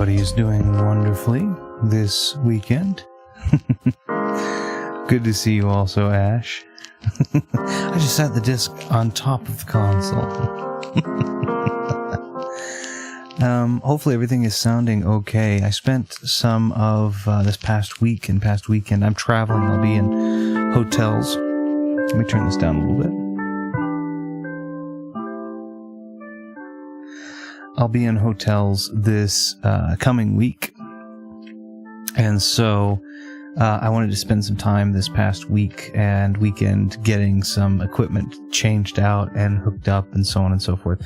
everybody is doing wonderfully this weekend. Good to see you also, Ash. I just sat the disc on top of the console. Hopefully everything is sounding okay. I spent some of this past week and past weekend. I'm traveling. I'll be in hotels. Let me turn this down a little bit. I'll be in hotels this coming week. And so I wanted to spend some time this past week and weekend getting some equipment changed out and hooked up and so on and so forth.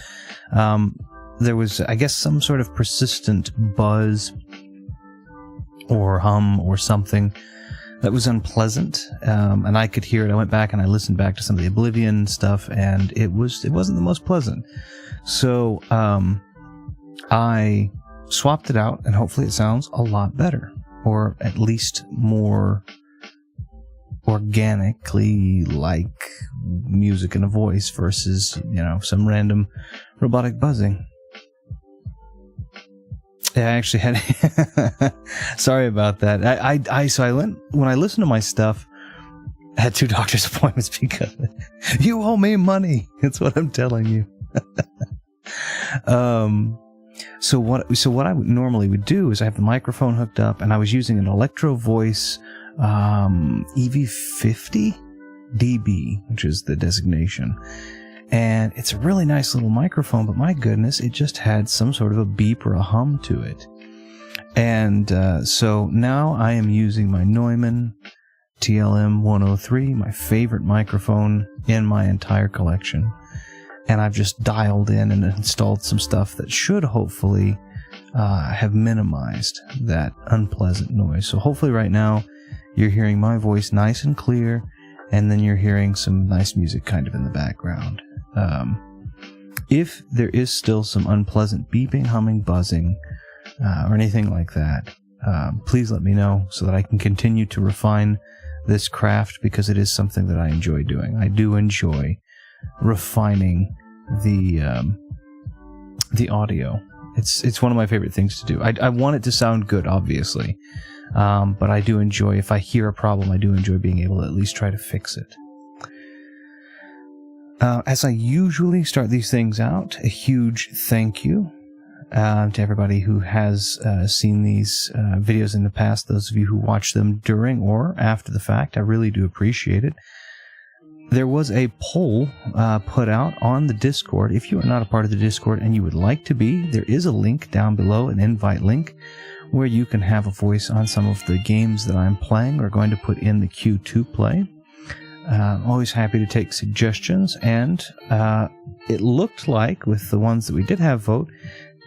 There was, I guess, some sort of persistent buzz or hum or something that was unpleasant, and I could hear it. I went back and I listened back to some of the Oblivion stuff, and it wasn't the most pleasant. So I swapped it out, and hopefully it sounds a lot better, or at least more organically like music and a voice versus, some random robotic buzzing. Yeah, I actually had... Sorry about that. When I listened to my stuff, I had 2 doctor's appointments because you owe me money. That's what I'm telling you. So what I normally would do is I have the microphone hooked up, and I was using an Electro Voice EV50 dB, which is the designation. And it's a really nice little microphone, but my goodness, it just had some sort of a beep or a hum to it. And so now I am using my Neumann TLM 103, my favorite microphone in my entire collection. And I've just dialed in and installed some stuff that should hopefully have minimized that unpleasant noise. So hopefully right now you're hearing my voice nice and clear, and then you're hearing some nice music kind of in the background. If there is still some unpleasant beeping, humming, buzzing, or anything like that, please let me know so that I can continue to refine this craft, because it is something that I enjoy doing. I do enjoy refining the audio. It's one of my favorite things to do. I want it to sound good, obviously, but I do enjoy, if I hear a problem, I do enjoy being able to at least try to fix it. As I usually start these things out, a huge thank you to everybody who has seen these videos in the past, those of you who watch them during or after the fact. I really do appreciate it. There was a poll put out on the Discord. If you are not a part of the Discord and you would like to be, there is a link down below, an invite link, where you can have a voice on some of the games that I'm playing or going to put in the queue to play. I'm always happy to take suggestions, and it looked like, with the ones that we did have vote,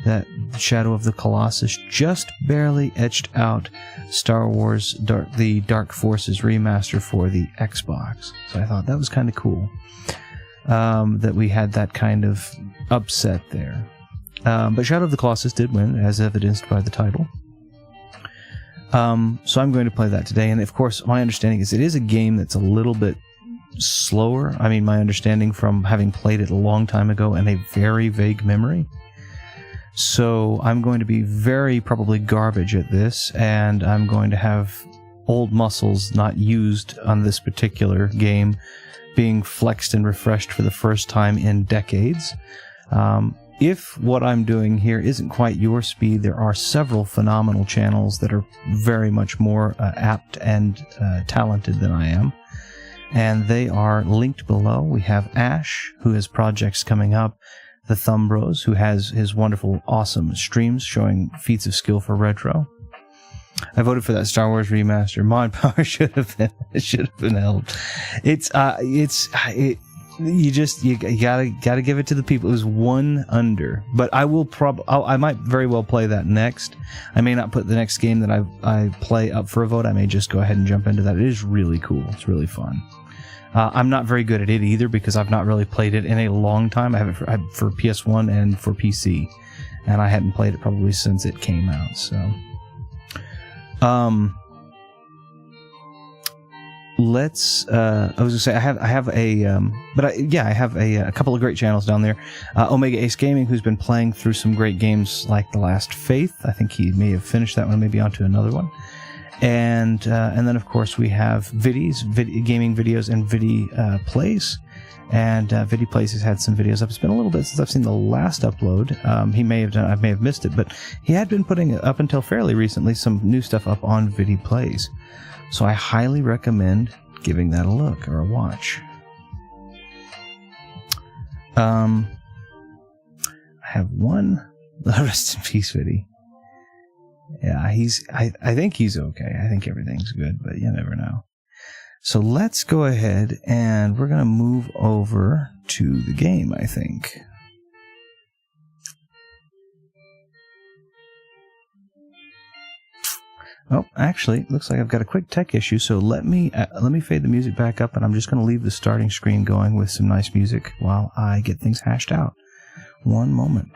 that Shadow of the Colossus just barely edged out Star Wars the Dark Forces remaster for the Xbox. So I thought that was kind of cool, that we had that kind of upset there. But Shadow of the Colossus did win, as evidenced by the title. So I'm going to play that today, and of course my understanding is it is a game that's a little bit slower. I mean, my understanding from having played it a long time ago and a very vague memory. So I'm going to be very probably garbage at this, and I'm going to have old muscles not used on this particular game being flexed and refreshed for the first time in decades. If what I'm doing here isn't quite your speed, there are several phenomenal channels that are very much more apt and talented than I am, and they are linked below. We have Ash, who has projects coming up, the Thumb Bros, who has his wonderful, awesome streams showing feats of skill for retro. I voted for that Star Wars remaster. Mod Power should have been held. You gotta give it to the people. It was 1 under, but I might very well play that next. I may not put the next game that I play up for a vote. I may just go ahead and jump into that. It is really cool. It's really fun. I'm not very good at it either, because I've not really played it in a long time. I have it for PS1 and for PC, and I hadn't played it probably since it came out. So, let's. I was gonna say I have a couple of great channels down there. Omega Ace Gaming, who's been playing through some great games like The Last Faith. I think he may have finished that one, maybe onto another one. And then of course we have gaming videos, and Vidi Plays. And Vidi Plays has had some videos up. It's been a little bit since I've seen the last upload. He may have done. I may have missed it, but he had been putting up until fairly recently some new stuff up on Vidi Plays. So I highly recommend giving that a look or a watch. I have one. Rest in peace, Vidi. Yeah, I think he's okay. I think everything's good, but you never know. So let's go ahead and we're going to move over to the game, I think. Oh, actually, it looks like I've got a quick tech issue, so let me fade the music back up, and I'm just going to leave the starting screen going with some nice music while I get things hashed out. One moment.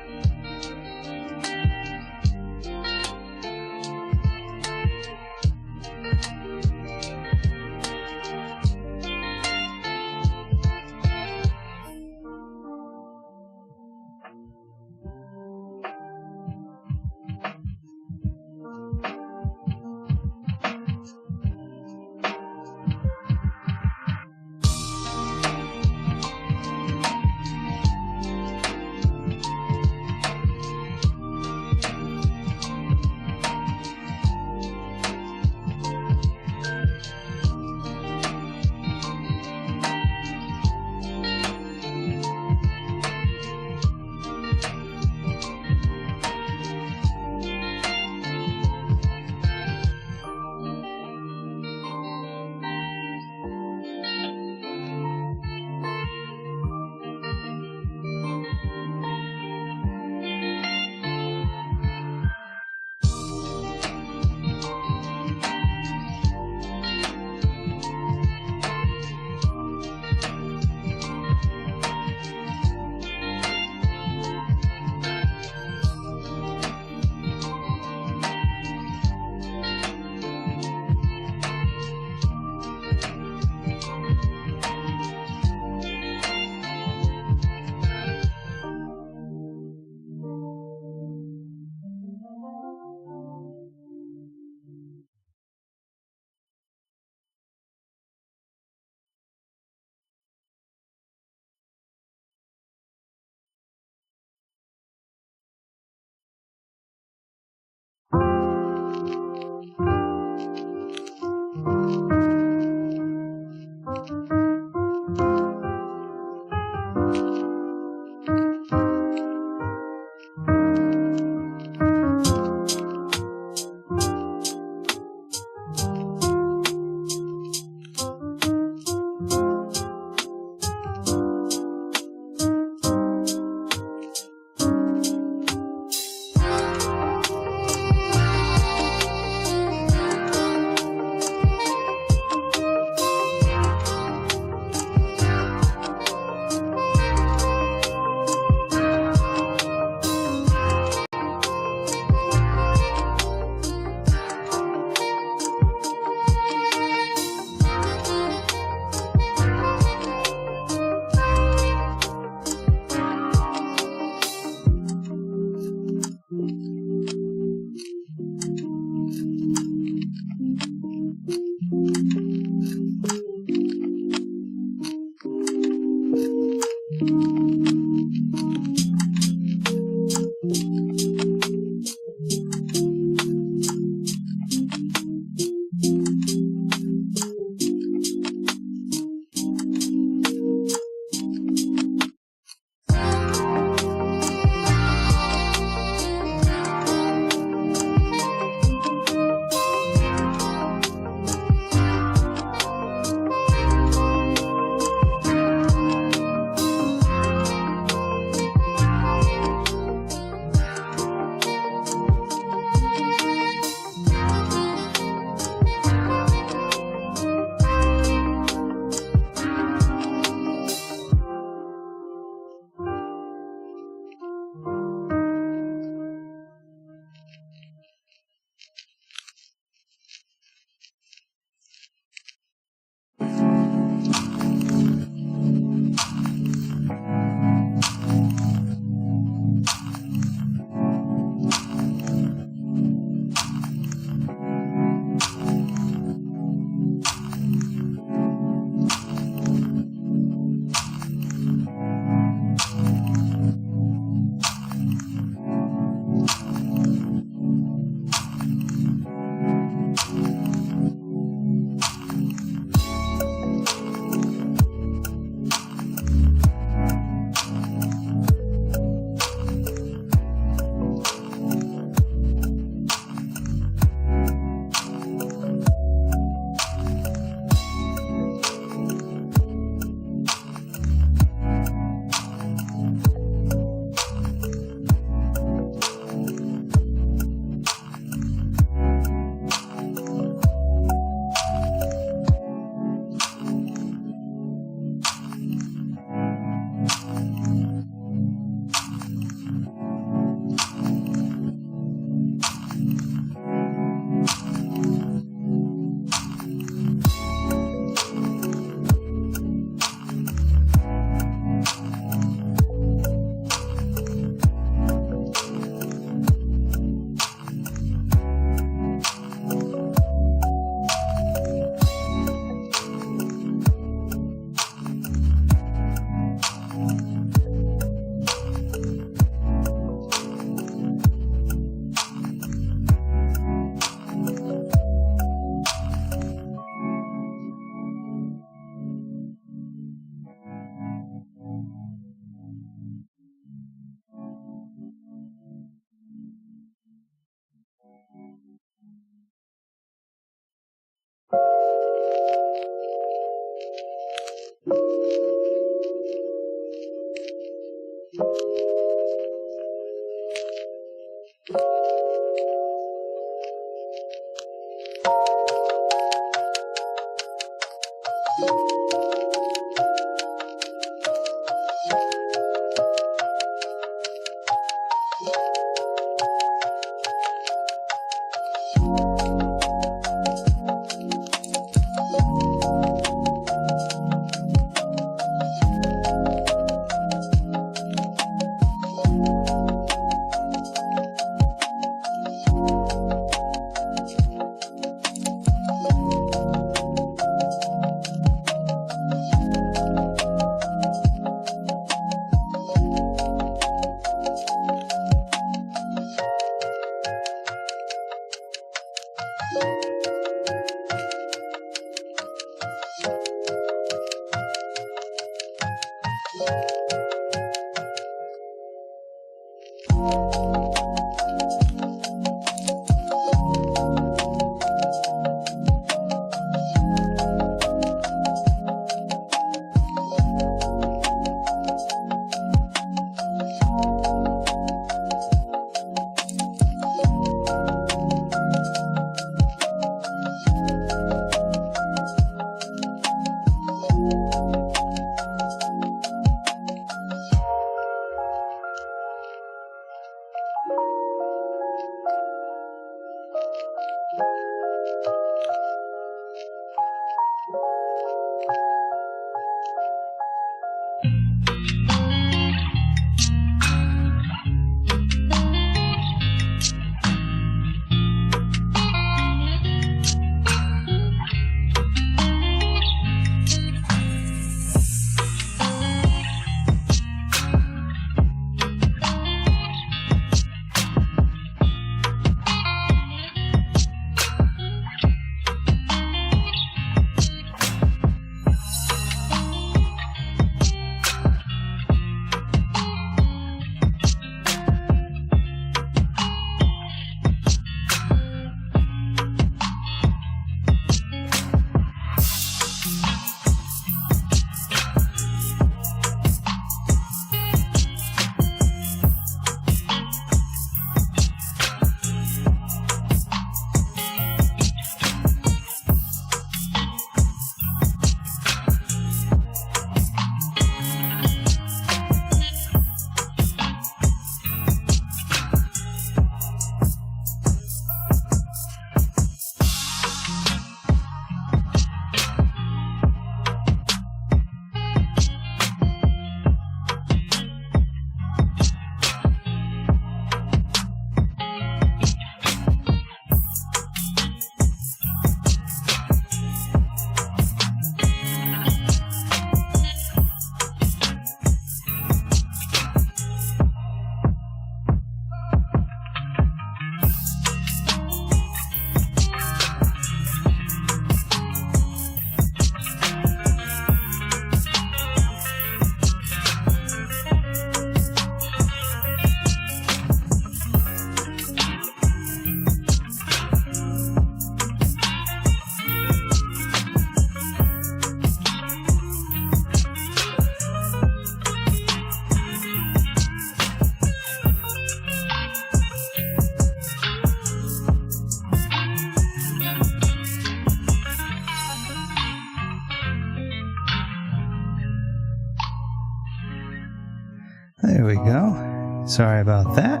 There we go. Sorry about that.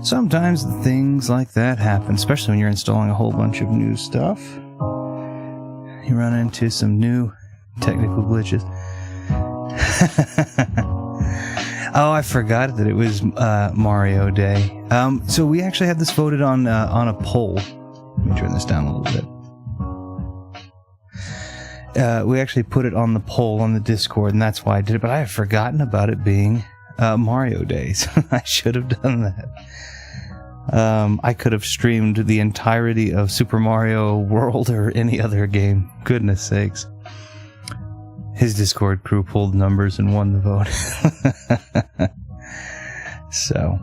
Sometimes things like that happen, especially when you're installing a whole bunch of new stuff. You run into some new technical glitches. Oh, I forgot that it was Mario Day. So we actually had this voted on a poll. Let me turn this down a little bit. We actually put it on the poll on the Discord, and that's why I did it. But I had forgotten about it being Mario Day, so I should have done that. I could have streamed the entirety of Super Mario World or any other game. Goodness sakes. His Discord crew pulled numbers and won the vote. So,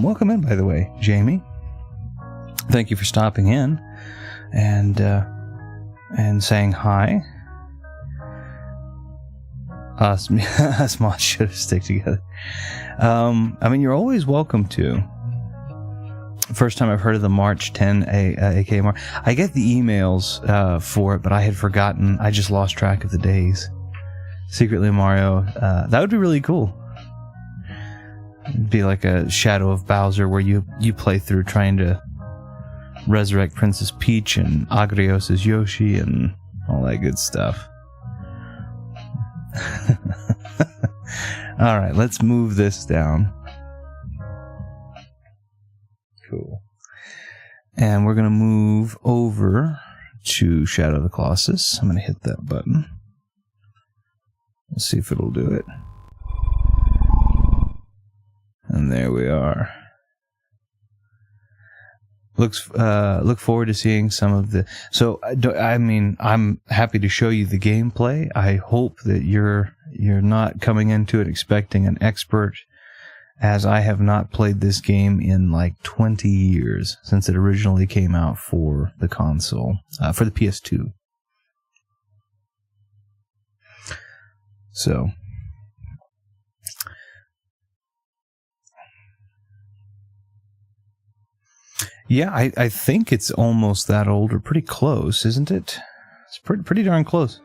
welcome in, by the way, Jamie. Thank you for stopping in and saying hi. Us mods should have stick together. I mean, you're always welcome to. First time I've heard of the March 10 aka March. I get the emails for it, but I had forgotten. I just lost track of the days. Secretly Mario. That would be really cool. It'd be like a Shadow of Bowser where you play through trying to resurrect Princess Peach and Agrios as Yoshi and all that good stuff. Alright, let's move this down. Cool. And we're going to move over to Shadow of the Colossus. I'm going to hit that button. Let's see if it'll do it. And there we are. Look forward to seeing some of the... So, I mean, I'm happy to show you the gameplay. I hope that you're You're not coming into it expecting an expert, as I have not played this game in like 20 years since it originally came out for the console, for the PS2. So, yeah, I think it's almost that old, or pretty close, isn't it? It's pretty darn close.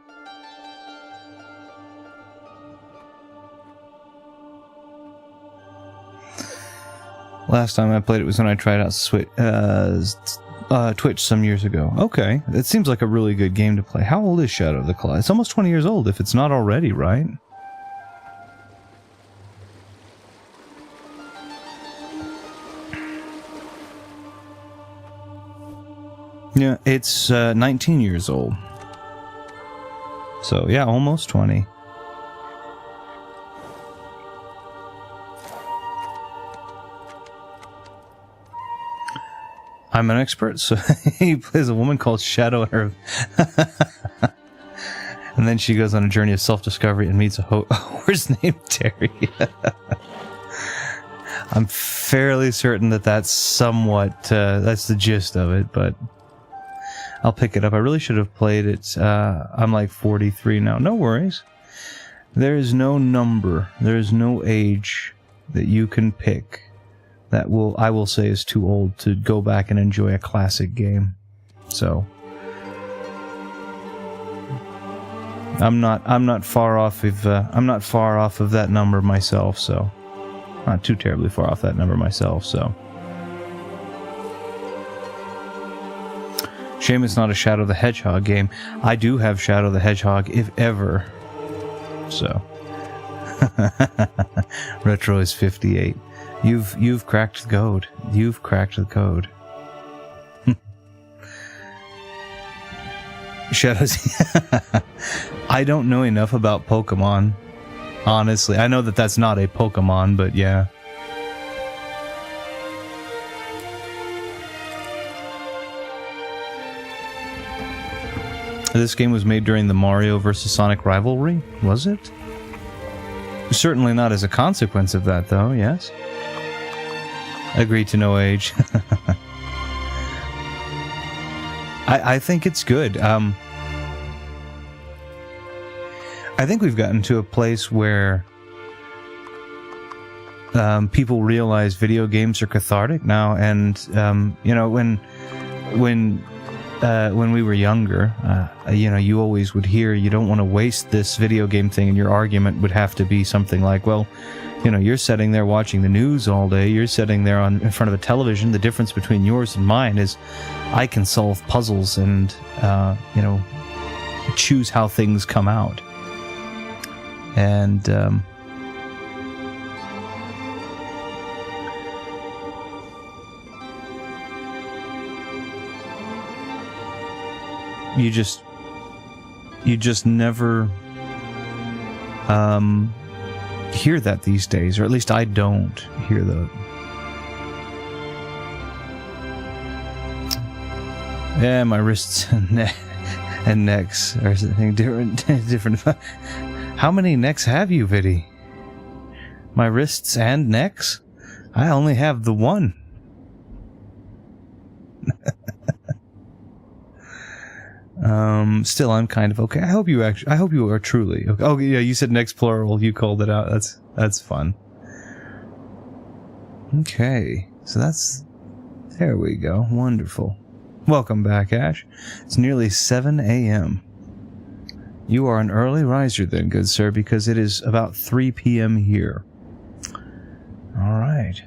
Last time I played it was when I tried out Twitch some years ago. Okay, it seems like a really good game to play. How old is Shadow of the Colossus? It's almost 20 years old, if it's not already, right? Yeah, it's 19 years old. So, yeah, almost 20. I'm an expert, so he plays a woman called Shadow and her... and then she goes on a journey of self-discovery and meets a horse named Terry. I'm fairly certain that that's somewhat... that's the gist of it, but I'll pick it up. I really should have played it. I'm like 43 now. No worries. There is no number. There is no age that you can pick that I will say is too old to go back and enjoy a classic game. So I'm not far off of that number myself, so not too terribly far off that number myself, so shame it's not a Shadow the Hedgehog game. I do have Shadow the Hedgehog, if ever. So Retro is 58. You've cracked the code. You've cracked the code. Shadows. I don't know enough about Pokemon. Honestly, I know that that's not a Pokemon, but yeah. This game was made during the Mario vs. Sonic rivalry, was it? Certainly not as a consequence of that, though, yes? Agreed to no age. I think it's good. I think we've gotten to a place where people realize video games are cathartic now, and you know, when we were younger, you know, you always would hear, you don't want to waste this video game thing, and your argument would have to be something like, well, you know, you're sitting there watching the news all day, you're sitting there in front of a television, the difference between yours and mine is I can solve puzzles and, you know, choose how things come out. And, you just never hear that these days, or at least I don't hear that. Yeah, my wrists and necks are something different. How many necks have you, Viddy? My wrists and necks? I only have the one. Still, I'm kind of okay. I hope you are truly okay. Oh, yeah, you said next plural. You called it out. That's fun. Okay, so there we go. Wonderful. Welcome back, Ash. It's nearly 7 a.m. You are an early riser then, good sir, because it is about 3 p.m. here. All right.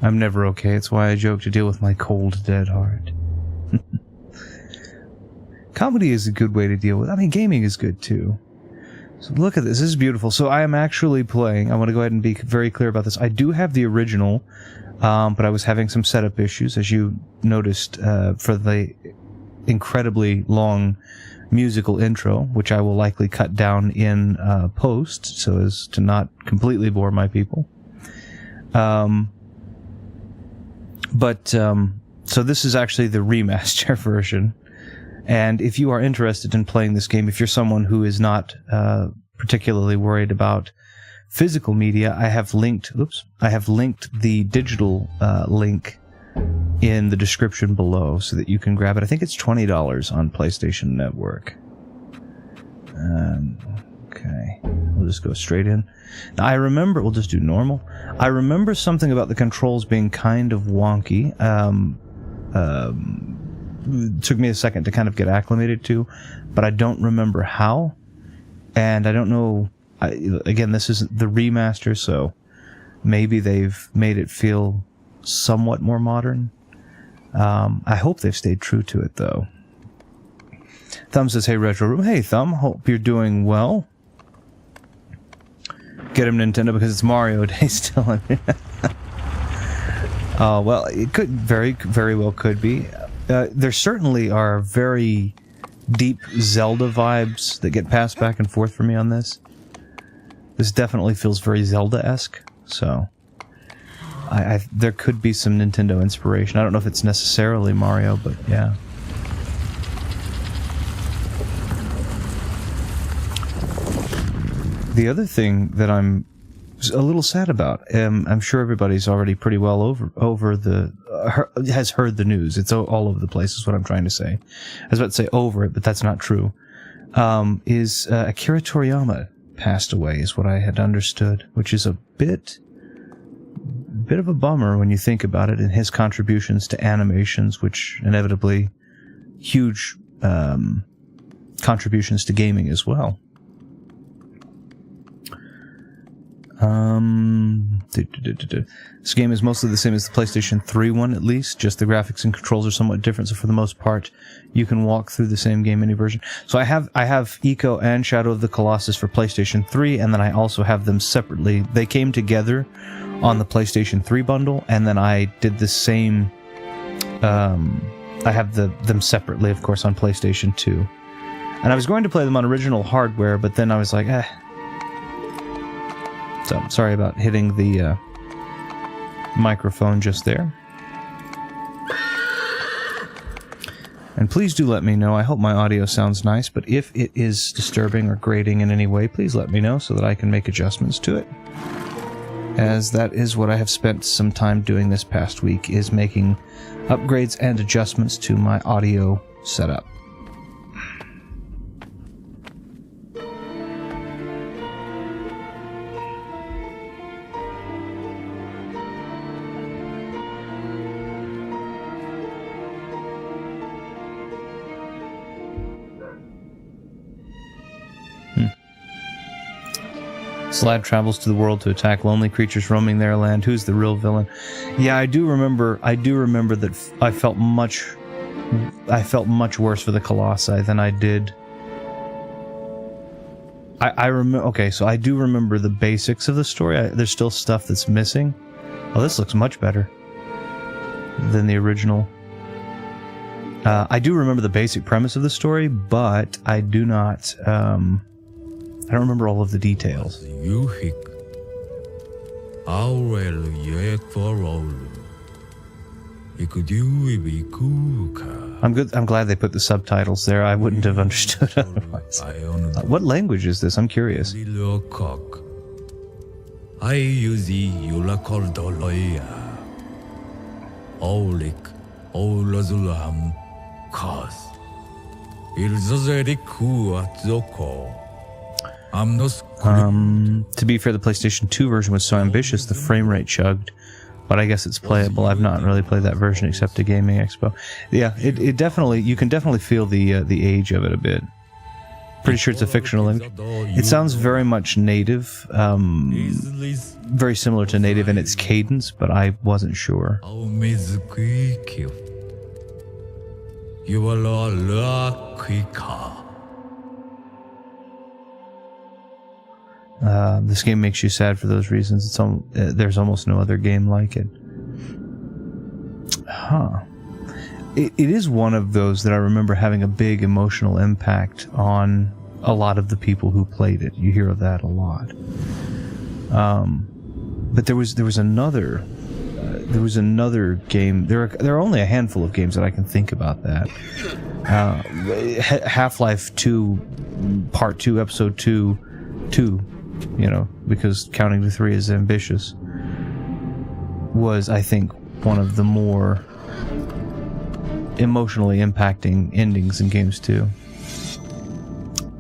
I'm never okay. It's why I joke to deal with my cold, dead heart. Comedy is a good way to deal with. I mean, gaming is good too. So look at this. This is beautiful. So I am actually playing. I want to go ahead and be very clear about this. I do have the original, but I was having some setup issues, as you noticed, for the incredibly long musical intro, which I will likely cut down in post, so as to not completely bore my people. So this is actually the remaster version. And if you are interested in playing this game, if you're someone who is not particularly worried about physical media, I have linked the digital link in the description below so that you can grab it. I think it's $20 on PlayStation Network. Okay, we'll just go straight in. Now, I remember, we'll just do normal. I remember something about the controls being kind of wonky. It took me a second to kind of get acclimated to, but I don't remember how. And I don't know, again, this isn't the remaster, so maybe they've made it feel somewhat more modern. I hope they've stayed true to it, though. Thumb says, hey, Retro Room. Hey, Thumb, hope you're doing well. Get him Nintendo because it's Mario Day still. Well, it could very, very well could be. There certainly are very deep Zelda vibes that get passed back and forth for me on this. This definitely feels very Zelda-esque, so there could be some Nintendo inspiration. I don't know if it's necessarily Mario, but yeah. The other thing that I'm a little sad about, I'm sure everybody's already pretty well has heard the news. It's all over the place is what I'm trying to say. I was about to say over it, but that's not true. Is Akira Toriyama passed away, is what I had understood, which is a bit of a bummer when you think about it, and his contributions to animations, which inevitably huge contributions to gaming as well. This game is mostly the same as the PlayStation 3 one, at least. Just the graphics and controls are somewhat different, so for the most part, you can walk through the same game any version. So I have Eco and Shadow of the Colossus for PlayStation 3, and then I also have them separately. They came together on the PlayStation 3 bundle, and then I did the same. I have them separately, of course, on PlayStation 2. And I was going to play them on original hardware, but then I was like, So, sorry about hitting the microphone just there. And please do let me know. I hope my audio sounds nice, but if it is disturbing or grating in any way, please let me know so that I can make adjustments to it. As that is what I have spent some time doing this past week, is making upgrades and adjustments to my audio setup. Slad travels to the world to attack lonely creatures roaming their land. Who's the real villain? Yeah, I do remember that I felt much worse for the Colossi than I did. I remember. Okay, so I do remember the basics of the story. There's still stuff that's missing. Oh, this looks much better than the original. I do remember the basic premise of the story, but I do not. I don't remember all of the details. I'm good. I'm glad they put the subtitles there. I wouldn't have understood otherwise. What language is this? I'm curious. To be fair, the PlayStation 2 version was so ambitious, the frame rate chugged. But I guess it's playable. I've not really played that version except at Gaming Expo. Yeah, it definitely, you can definitely feel the age of it a bit. Pretty sure it's a fictional image. It sounds very much native, very similar to native in its cadence, but I wasn't sure. This game makes you sad for those reasons. There's almost no other game like it. Huh. It is one of those that I remember having a big emotional impact on a lot of the people who played it. You hear of that a lot. But there was another game. There are only a handful of games that I can think about that. Half-Life 2, Part 2, Episode 2. 2, you know, because counting to 3 is ambitious, was, I think, one of the more emotionally impacting endings in games too.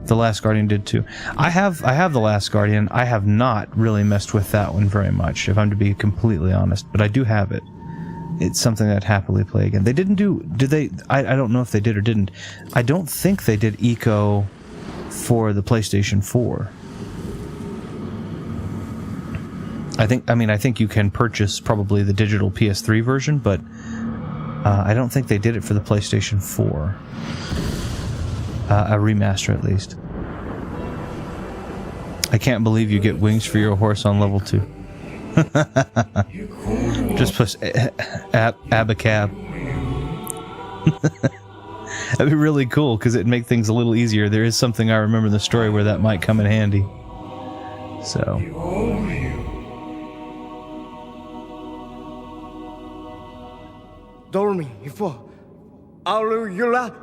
The Last Guardian did too. I have The Last Guardian. I have not really messed with that one very much, if I'm to be completely honest, but I do have it. It's something that I'd happily play again. They did they? I don't know if they did or didn't. I don't think they did Eco for the PlayStation 4. I think you can purchase probably the digital PS3 version, but I don't think they did it for the PlayStation 4. A remaster, at least. I can't believe you get wings for your horse on level 2. Just push Abacab. That'd be really cool, because it'd make things a little easier. There is something I remember in the story where that might come in handy. So... Dormi for Alula.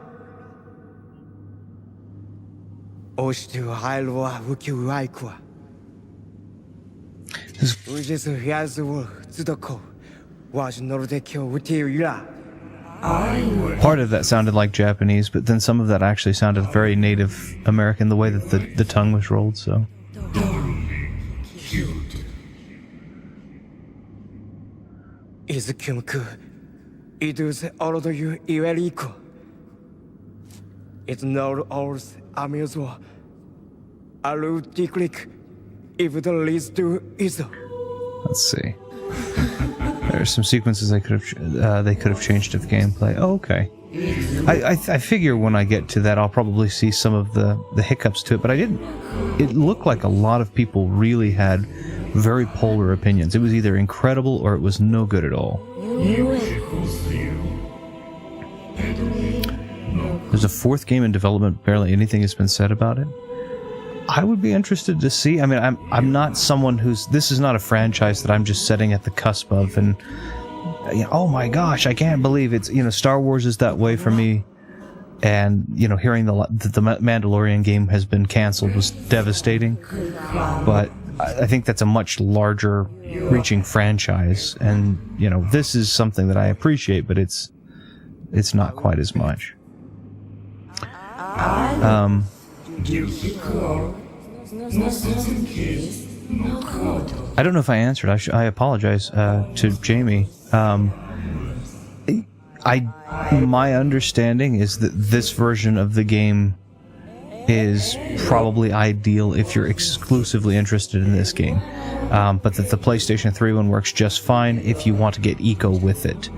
Ostu Hailwa Wukiwaikwa. We just has the word to the call. Was not the kill with you. Part of that sounded like Japanese, but then some of that actually sounded very Native American, the way that the tongue was rolled, so. Is Kimku. It is all of you equal. It's not all amusement. I'll click if the least to is. Let's see. There's some sequences they could have changed to gameplay. Oh, okay. I figure when I get to that, I'll probably see some of the hiccups to it, but I didn't. It looked like a lot of people really had very polar opinions. It was either incredible or it was no good at all. There's a 4th game in development. Barely anything has been said about it. I would be interested to see. I mean, I'm not someone who's... This is not a franchise that I'm just sitting at the cusp of and... You know, oh my gosh, I can't believe it's... You know, Star Wars is that way for me. And, you know, hearing the Mandalorian game has been canceled was devastating. But I think that's a much larger reaching franchise. And, you know, this is something that I appreciate, but it's not quite as much. I don't know if I answered. I apologize to Jamie. My understanding is that this version of the game is probably ideal if you're exclusively interested in this game, but that the PlayStation 3 one works just fine if you want to get Eco with it,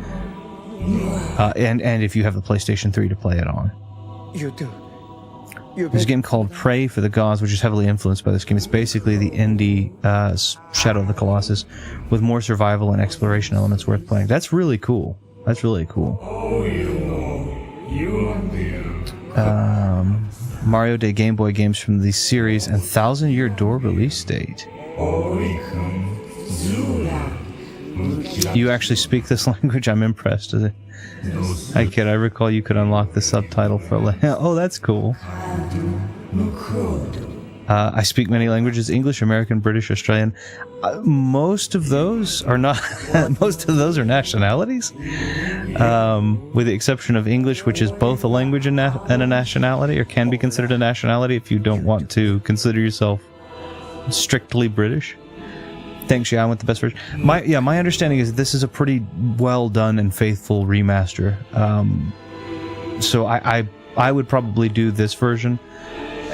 and if you have the PlayStation 3 to play it on. You do. There's a game called Prey for the Gods, which is heavily influenced by this game. It's basically the indie Shadow of the Colossus with more survival and exploration elements worth playing. That's really cool. That's really cool. Mario Day Game Boy games from the series and 1,000 Year Door release date. You actually speak this language? I'm impressed. Hi kid, I recall you could unlock the subtitle for... Oh, that's cool. I speak many languages: English, American, British, Australian. Most of those are not... most of those are nationalities. With the exception of English, which is both a language and a nationality, or can be considered a nationality if you don't want to consider yourself strictly British. Thanks, yeah, I went the best version. My understanding is this is a pretty well done and faithful remaster. So I would probably do this version.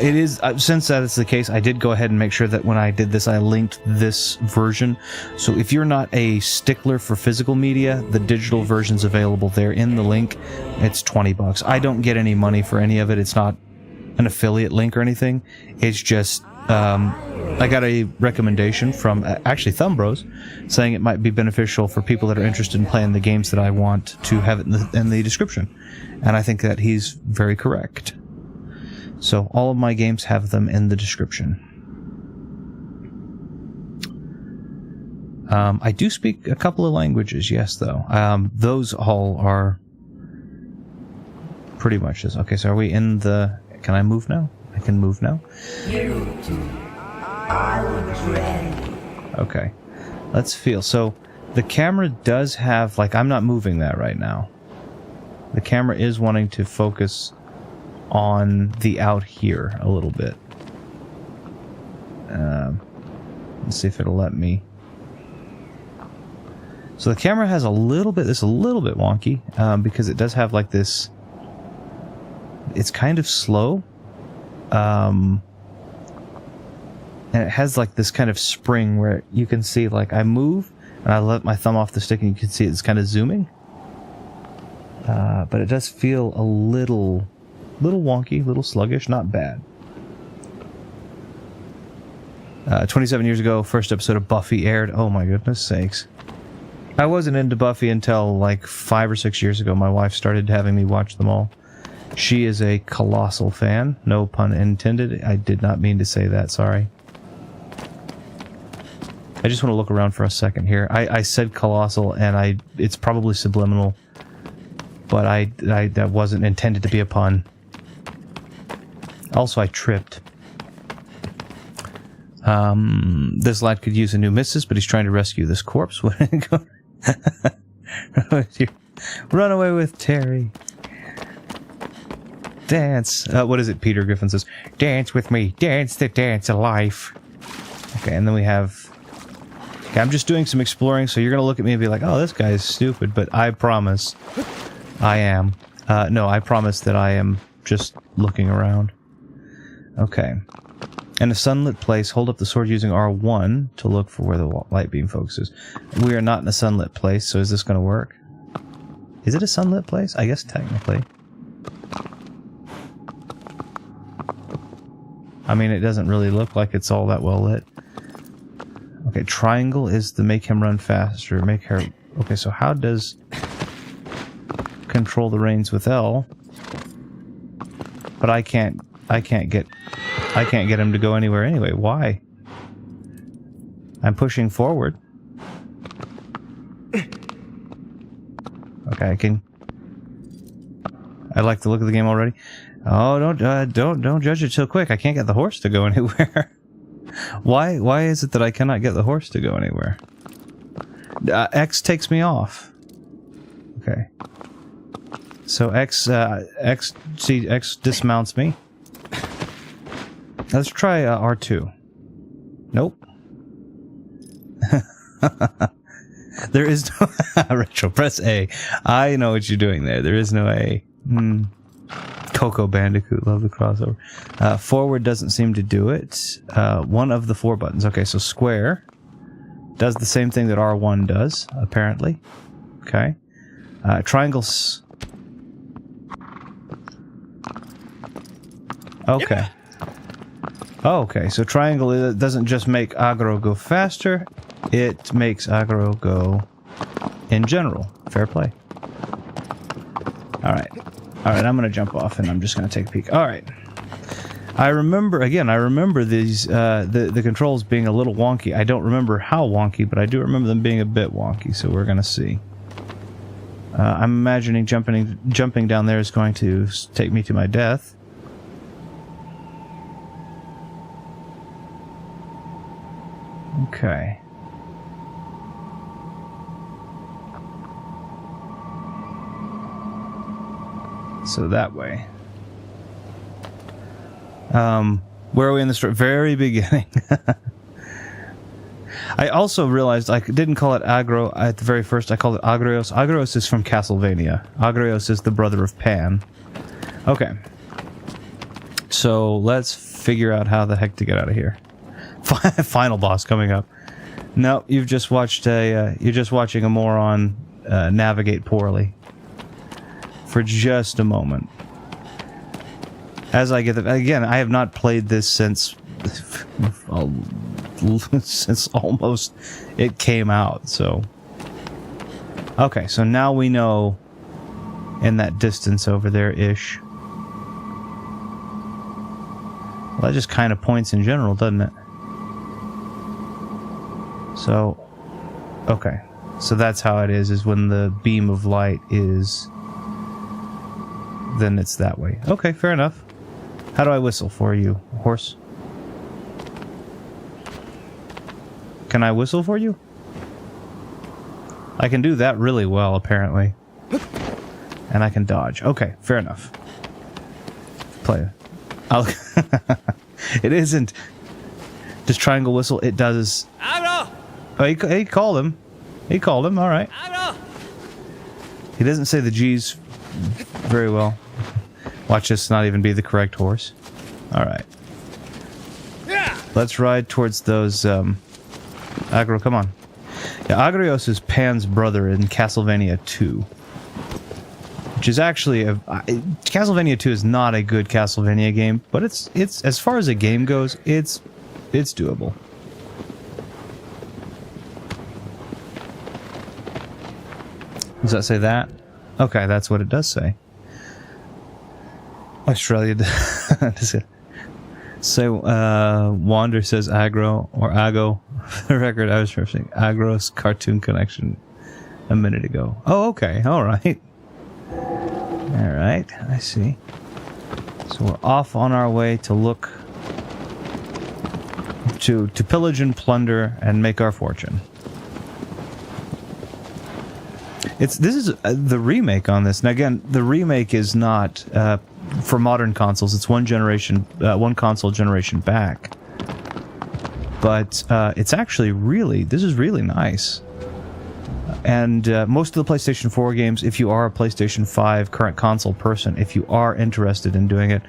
It is, since that is the case, I did go ahead and make sure that when I did this, I linked this version. So if you're not a stickler for physical media, the digital version's available there in the link. It's $20. I don't get any money for any of it. It's not an affiliate link or anything. It's just, I got a recommendation from actually Thumb Bros saying it might be beneficial for people that are interested in playing the games that I want to have it in the description. And I think that he's very correct. So all of my games have them in the description. I do speak a couple of languages, yes, though. Those all are pretty much this. Okay, so are we in the... Can I move now? I can move now. Okay. Let's feel. So the camera does have, like, I'm not moving that right now. The camera is wanting to focus on the out here a little bit. Let's see if it'll let me. So the camera has a little bit, it's a little bit wonky, because it does have like this, it's kind of slow. And it has like this kind of spring where you can see, like, I move and I let my thumb off the stick and you can see it's kind of zooming. But it does feel a little wonky, a little sluggish, not bad. 27 years ago, first episode of Buffy aired. Oh my goodness sakes. I wasn't into Buffy until like 5 or 6 years ago. My wife started having me watch them all. She is a colossal fan. No pun intended. I did not mean to say that, sorry. I just want to look around for a second here. I said colossal, and it's probably subliminal, but that wasn't intended to be a pun. Also, I tripped. This lad could use a new missus, but he's trying to rescue this corpse. Run away with Terry. Dance. What is it? Peter Griffin says, "Dance with me. Dance the dance of life." Okay, and then we have... Okay, I'm just doing some exploring, so you're going to look at me and be like, oh, this guy's stupid, but I promise I am. No, I promise that I am just looking around. Okay. In a sunlit place, hold up the sword using R1 to look for where the light beam focuses. We are not in a sunlit place, so is this going to work? Is it a sunlit place? I guess technically. I mean, it doesn't really look like it's all that well lit. Okay, triangle is to make him run faster. Make her... Okay, so how does... Control the reins with L? But I can't get him to go anywhere anyway. Why? I'm pushing forward. Okay, I can... I like the look of the game already. Oh, don't judge it so quick. I can't get the horse to go anywhere. Why is it that I cannot get the horse to go anywhere? X takes me off. Okay. So X dismounts me. Let's try R2. Nope. There is no... Retro, press A. I know what you're doing there. There is no A. Coco Bandicoot, love the crossover. Forward doesn't seem to do it. One of the 4 buttons. Okay, so square does the same thing that R1 does, apparently. Okay. Triangles... Okay. Oh, okay, so triangle doesn't just make aggro go faster, it makes aggro go in general. Fair play. Alright, I'm going to jump off and I'm just going to take a peek. Alright. I remember these, the controls being a little wonky. I don't remember how wonky, but I do remember them being a bit wonky, so we're going to see. I'm imagining jumping down there is going to take me to my death. Okay. So that way. Where are we in the story? Very beginning. I also realized I didn't call it aggro at the very first. I called it Agrios. Agrios is from Castlevania. Agrios is the brother of Pan. Okay. So let's figure out how the heck to get out of here. Final boss coming up. No, you've just watched you're just watching a moron navigate poorly. For just a moment. As I get again, I have not played this since almost it came out, so. Okay, so now we know in that distance over there-ish. Well, that just kind of points in general, doesn't it? So, okay. So that's how it is when the beam of light is... Then it's that way. Okay, fair enough. How do I whistle for you, horse? Can I whistle for you? I can do that really well, apparently. And I can dodge. Okay, fair enough. Play. It isn't just triangle whistle. It does. Oh, he called him. He called him. All right. He doesn't say the G's very well. Watch this not even be the correct horse. All right. Let's ride towards those. Agro, come on. Yeah, Agrios is Pan's brother in Castlevania 2. Which is actually Castlevania 2 is not a good Castlevania game, but it's as far as a game goes, it's doable. Does that say that? Okay, that's what it does say. Australia. So, Wander says aggro or ago. For the record, I was referencing Agro's Cartoon Connection a minute ago. Oh, okay. All right. All right. I see. So we're off on our way to look to pillage and plunder and make our fortune. This is the remake on this. Now again, the remake is not for modern consoles. It's one console generation back. But it's actually this is really nice. And most of the PlayStation 4 games, if you are a PlayStation 5 current console person, if you are interested in doing it,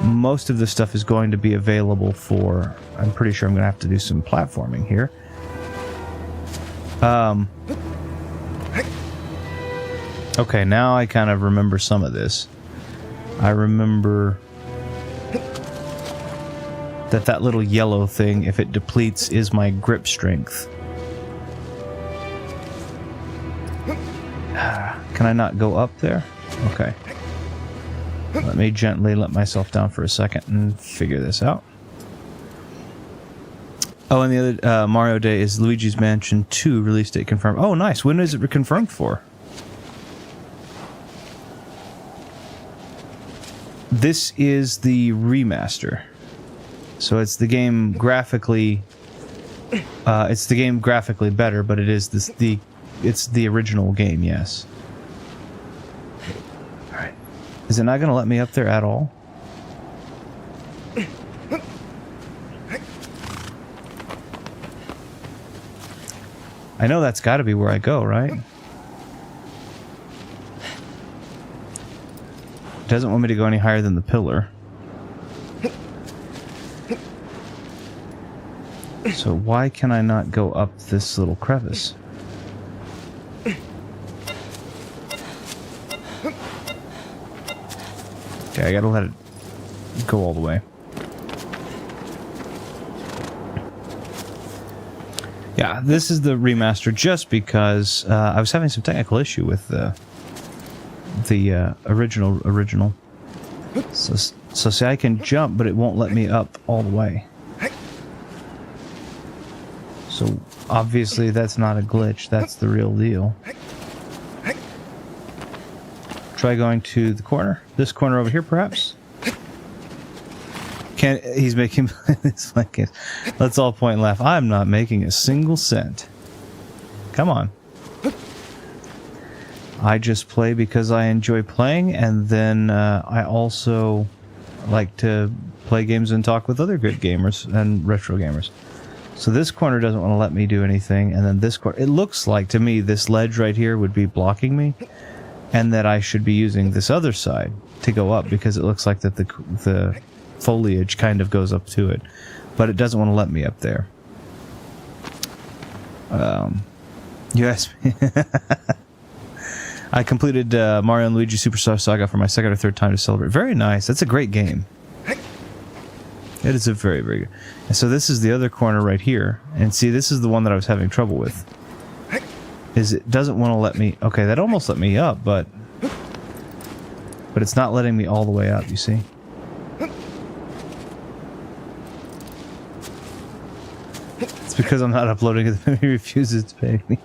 most of the stuff is going to be available for... I'm pretty sure I'm going to have to do some platforming here. Okay, now I kind of remember some of this. I remember that little yellow thing, if it depletes, is my grip strength. Can I not go up there? Okay. Let me gently let myself down for a second and figure this out. Oh, and the other Mario Day is Luigi's Mansion 2 release date confirmed. Oh, nice. When is it confirmed for? This is the remaster. So it's the game graphically better, but it is it's the original game, yes. Alright. Is it not going to let me up there at all? I know that's got to be where I go, right? It doesn't want me to go any higher than the pillar. So why can I not go up this little crevice? Okay, I gotta let it go all the way. Yeah, this is the remaster just because I was having some technical issue with the original. So see, I can jump, but it won't let me up all the way. So obviously that's not a glitch, that's the real deal. Try going to the corner. This corner over here, perhaps? He's making it's like it. Let's all point and laugh. I'm not making a single cent. Come on. I just play because I enjoy playing, and then I also like to play games and talk with other good gamers and retro gamers. So this corner doesn't want to let me do anything, and then this corner, it looks like to me this ledge right here would be blocking me, and that I should be using this other side to go up, because it looks like that the foliage kind of goes up to it, but it doesn't want to let me up there. You asked me. I completed Mario and Luigi Superstar Saga for my second or third time to celebrate. Very nice. That's a great game. It is a very, very good. And so this is the other corner right here. And see, this is the one that I was having trouble with. Is it doesn't want to let me... Okay, that almost let me up, but it's not letting me all the way up, you see? It's because I'm not uploading it. He refuses to pay me.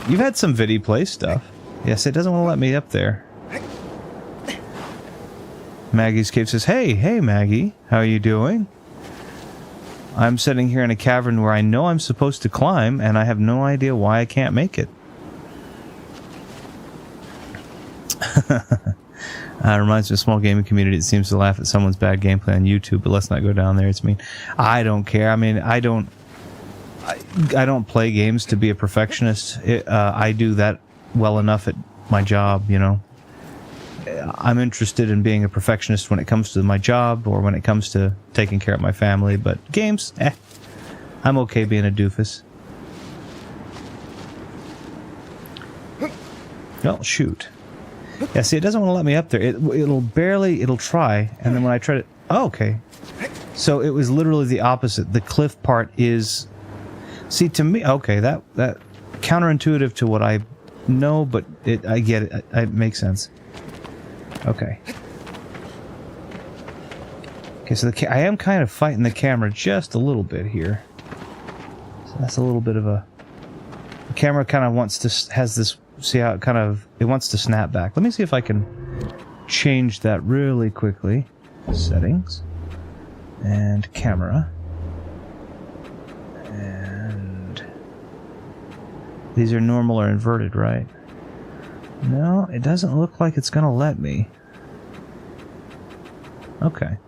You've had some Vidi Play stuff. Yes, it doesn't want to let me up there. Maggie's Cave says, hey Maggie, how are you doing? I'm sitting here in a cavern where I know I'm supposed to climb, and I have no idea why I can't make it. Reminds me of a small gaming community that seems to laugh at someone's bad gameplay on YouTube, but let's not go down there. It's mean. I don't care. I mean, I don't play games to be a perfectionist. I do that well enough at my job, you know. I'm interested in being a perfectionist when it comes to my job or when it comes to taking care of my family, but games, I'm okay being a doofus. Well, shoot. Yeah, see, it doesn't want to let me up there. It'll try, and then when I try to... Oh, okay. So it was literally the opposite. The cliff part is... See, to me... Okay, that counterintuitive to what I know, but I get it. It makes sense. Okay. Okay, so I am kind of fighting the camera just a little bit here. So that's a little bit of a... The camera kind of wants to... Has this... See how it kind of... It wants to snap back. Let me see if I can change that really quickly. Settings. And camera. And... These are normal or inverted, right? No, it doesn't look like it's going to let me. Okay.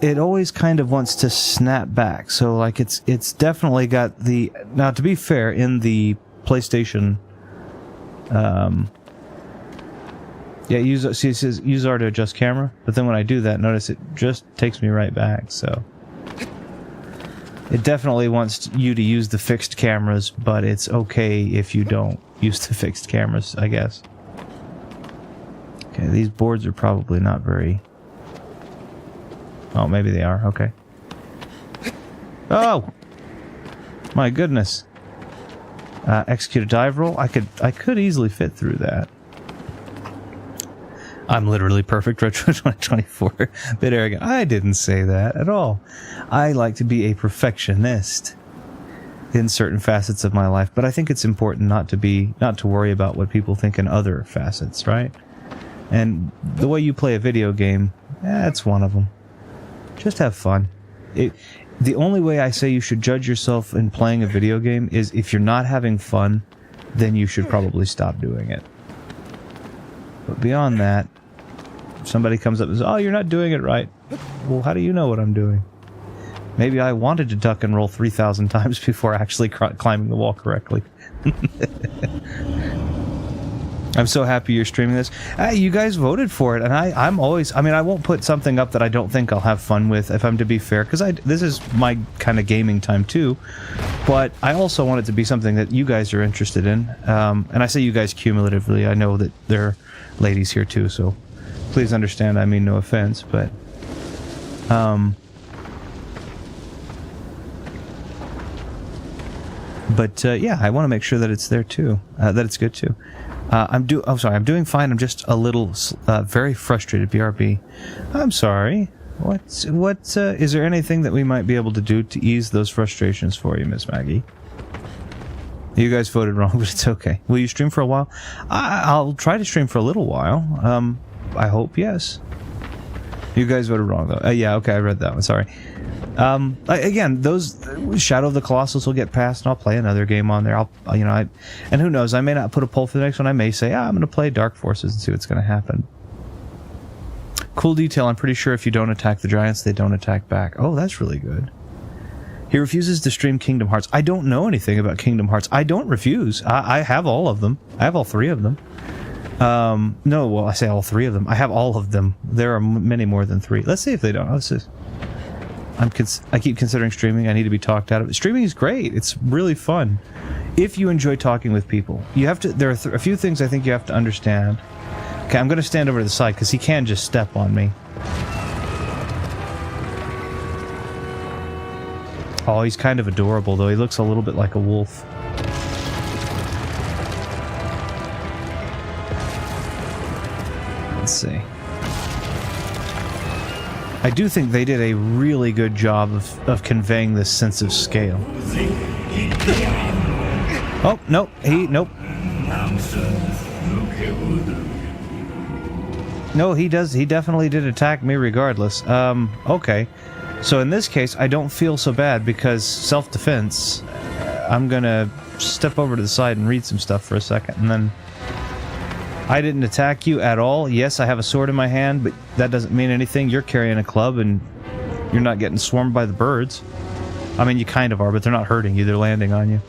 It always kind of wants to snap back. So, like, it's definitely got the... Now, to be fair, in the PlayStation... yeah, see, it says use R to adjust camera. But then when I do that, notice it just takes me right back, so... It definitely wants you to use the fixed cameras, but it's okay if you don't use the fixed cameras, I guess. Okay, these boards are probably not very... Oh, maybe they are. Okay. Oh! My goodness. Execute a dive roll? I could easily fit through that. I'm literally perfect, Retro 2024. Bit arrogant. I didn't say that at all. I like to be a perfectionist in certain facets of my life, but I think it's important not to worry about what people think in other facets, right? And the way you play a video game, that's one of them. Just have fun. The only way I say you should judge yourself in playing a video game is if you're not having fun, then you should probably stop doing it. But beyond that, if somebody comes up and says, oh, you're not doing it right. Well, how do you know what I'm doing? Maybe I wanted to duck and roll 3,000 times before actually climbing the wall correctly. I'm so happy you're streaming this. You guys voted for it, and I'm always... I mean, I won't put something up that I don't think I'll have fun with, if I'm to be fair, because this is my kind of gaming time, too. But I also want it to be something that you guys are interested in. And I say you guys cumulatively. I know that there are ladies here, too, so please understand I mean no offense, but... yeah, I want to make sure that it's there, too. That it's good, too. I'm doing fine. I'm just a little, very frustrated, BRB. I'm sorry. Is there anything that we might be able to do to ease those frustrations for you, Miss Maggie? You guys voted wrong, but it's okay. Will you stream for a while? I'll try to stream for a little while. I hope, yes. You guys voted wrong, though. Yeah, okay, I read that one. Sorry. Again, those Shadow of the Colossus will get passed, and I'll play another game on there. And who knows? I may not put a poll for the next one. I may say, I'm going to play Dark Forces and see what's going to happen. Cool detail. I'm pretty sure if you don't attack the giants, they don't attack back. Oh, that's really good. He refuses to stream Kingdom Hearts. I don't know anything about Kingdom Hearts. I don't refuse. I have all of them. I have all 3 of them. No, well, I say all 3 of them. I have all of them. There are many more than 3. Let's see if they don't. Let's see. I keep considering streaming. I need to be talked out of it. Streaming is great. It's really fun. If you enjoy talking with people, you have to. There are a few things I think you have to understand. Okay, I'm going to stand over to the side because he can just step on me. Oh, he's kind of adorable, though. He looks a little bit like a wolf. Let's see. I do think they did a really good job of conveying this sense of scale. Oh, nope. Nope. No, he does. He definitely did attack me regardless. Okay. So in this case, I don't feel so bad because self-defense, I'm gonna step over to the side and read some stuff for a second, and then I didn't attack you at all. Yes, I have a sword in my hand, but that doesn't mean anything. You're carrying a club, and you're not getting swarmed by the birds. I mean, you kind of are, but they're not hurting you. They're landing on you.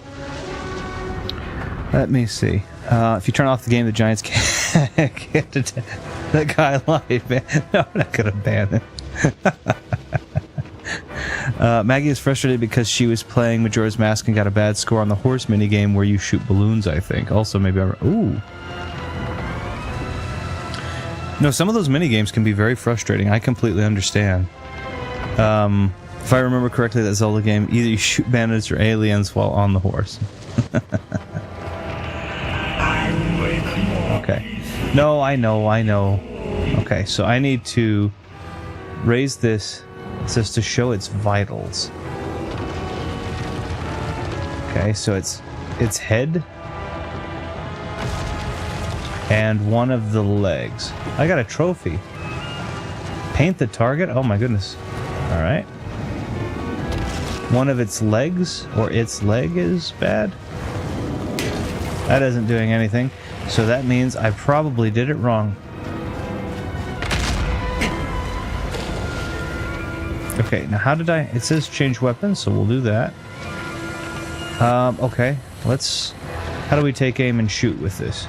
Let me see. If you turn off the game, the Giants can't attack. That guy lied, man. No, I'm not gonna ban him. Maggie is frustrated because she was playing Majora's Mask and got a bad score on the horse minigame where you shoot balloons, I think. Also, maybe ooh. No, some of those minigames can be very frustrating. I completely understand. If I remember correctly, that Zelda game, either you shoot bandits or aliens while on the horse. Okay. No, I know. Okay, so I need to raise this. It says to show its vitals. Okay, so it's head and one of the legs. I got a trophy. Paint the target? Oh my goodness. Alright. One of its legs, or its leg, is bad. That isn't doing anything. So that means I probably did it wrong. Okay, now how did I... It says change weapons, so we'll do that. Okay, let's... How do we take aim and shoot with this?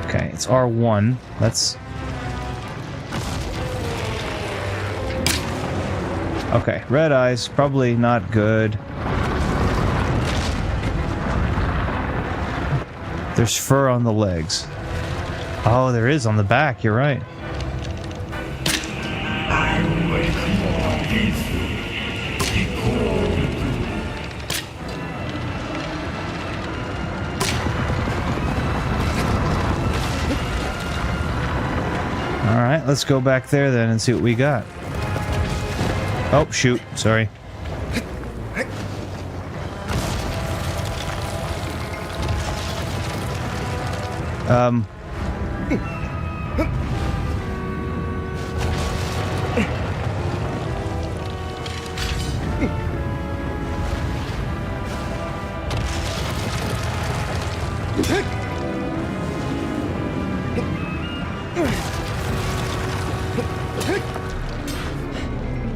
Okay, it's R1. Let's... Okay, red eyes, probably not good. There's fur on the legs. Oh, there is on the back, you're right. Alright, let's go back there then and see what we got. Oh, shoot. Sorry.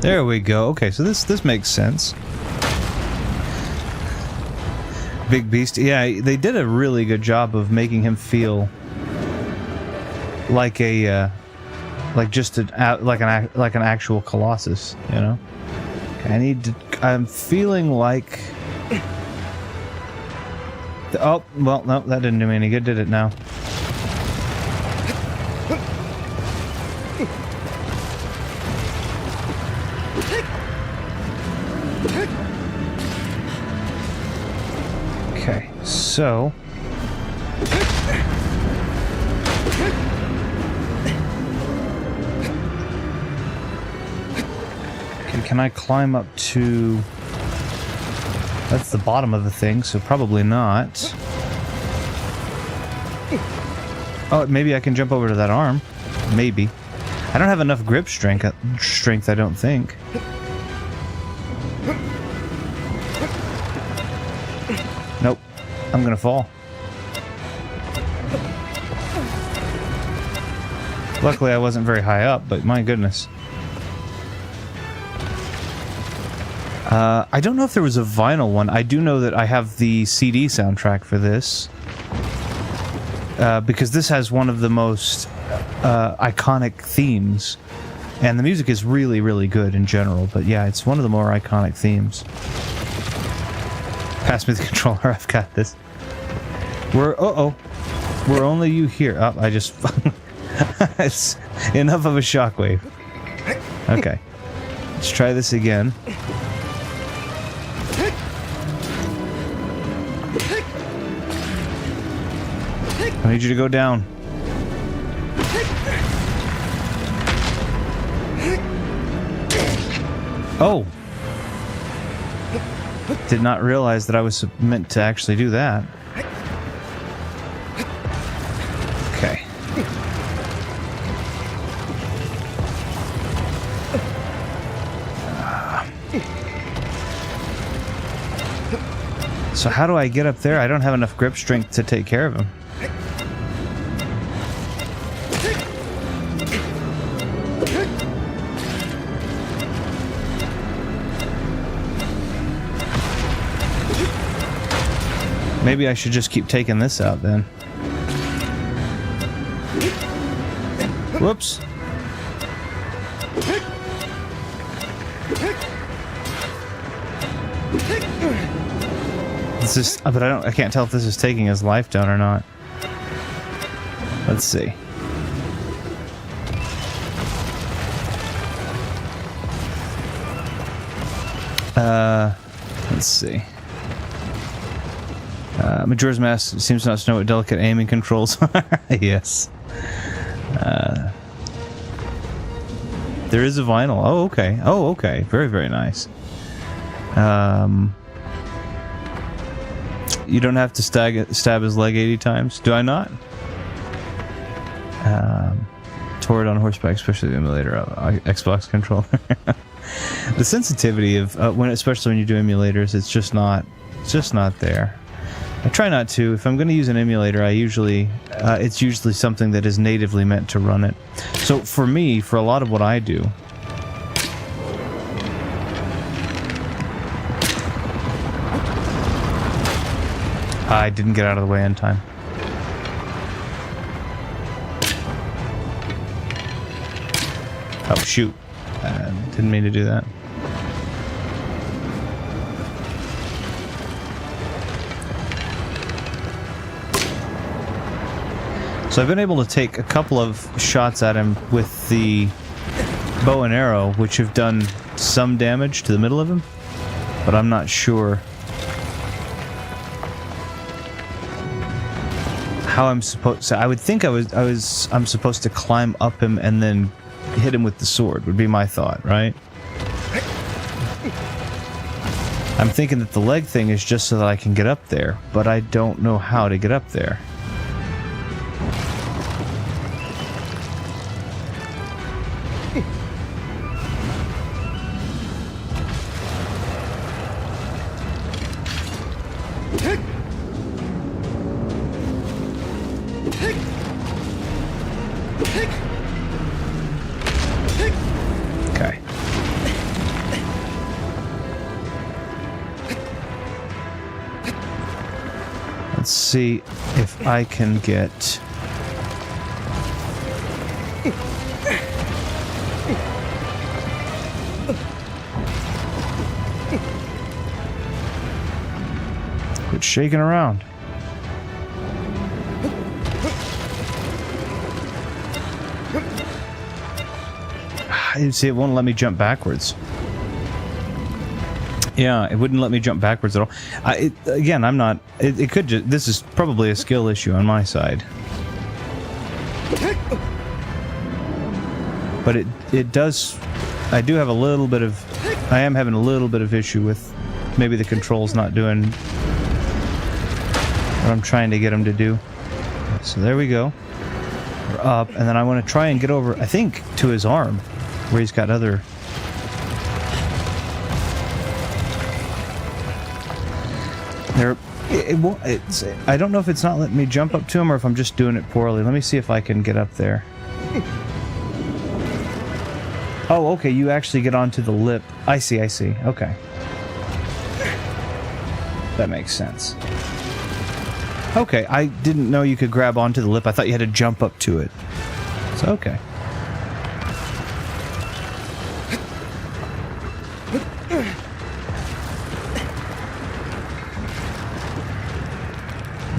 There we go. Okay, so this makes sense. Big beast. Yeah, they did a really good job of making him feel like a like an actual Colossus, you know. Okay, I'm feeling like oh, well, no, that didn't do me any good, did it now? Okay, so can I climb up to... That's the bottom of the thing, so probably not. Oh, maybe I can jump over to that arm. Maybe. I don't have enough grip strength, I don't think. Nope. I'm gonna fall. Luckily I wasn't very high up, but my goodness. I don't know if there was a vinyl one. I do know that I have the CD soundtrack for this. Because this has one of the most iconic themes. And the music is really, really good in general. But yeah, it's one of the more iconic themes. Pass me the controller, I've got this. We're only you here. Oh, I just... It's enough of a shockwave. Okay. Let's try this again. I need you to go down. Oh! Did not realize that I was meant to actually do that. Okay. So how do I get up there? I don't have enough grip strength to take care of him. Maybe I should just keep taking this out then. Whoops. This is, but I can't tell if this is taking his life down or not. Let's see. Let's see. Majora's Mask seems not to know what delicate aiming controls are. Yes. There is a vinyl. Oh, okay. Oh, okay. Very, very nice. You don't have to stab his leg 80 times. Do I not? Toward on horseback, especially the emulator Xbox controller. The sensitivity of especially when you do emulators, it's just not there. I try not to. If I'm going to use an emulator, it's usually something that is natively meant to run it. So for me, for a lot of what I do, I didn't get out of the way in time. Oh shoot! Didn't mean to do that. So I've been able to take a couple of shots at him with the bow and arrow, which have done some damage to the middle of him, but I'm not sure how I'm supposed to. I would think I'm supposed to climb up him and then hit him with the sword, would be my thought, right? I'm thinking that the leg thing is just so that I can get up there, but I don't know how to get up there. Okay. Let's see if I can get... Quit shaking around. See, it won't let me jump backwards. Yeah, it wouldn't let me jump backwards at all. Again, I'm not... It could just... This is probably a skill issue on my side. But it does... I do have a little bit of... I am having a little bit of issue with maybe the controls not doing what I'm trying to get them to do. So there we go. We're up, and then I want to try and get over, I think, to his arm, where he's got other... I don't know if it's not letting me jump up to him or if I'm just doing it poorly. Let me see if I can get up there. Oh, okay, you actually get onto the lip. I see. Okay. That makes sense. Okay, I didn't know you could grab onto the lip. I thought you had to jump up to it. So, okay.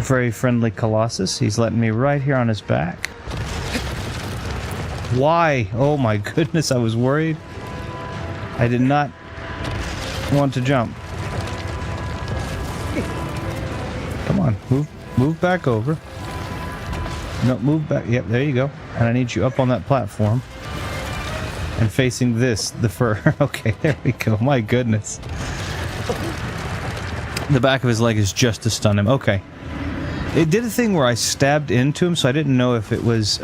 Very friendly Colossus. He's letting me right here on his back. Why? Oh my goodness, I was worried. I did not want to jump. Come on, move back over. No, move back. Yep, there you go. And I need you up on that platform. And facing this, the fur. Okay, there we go. My goodness. The back of his leg is just to stun him. Okay. It did a thing where I stabbed into him, so I didn't know if it was,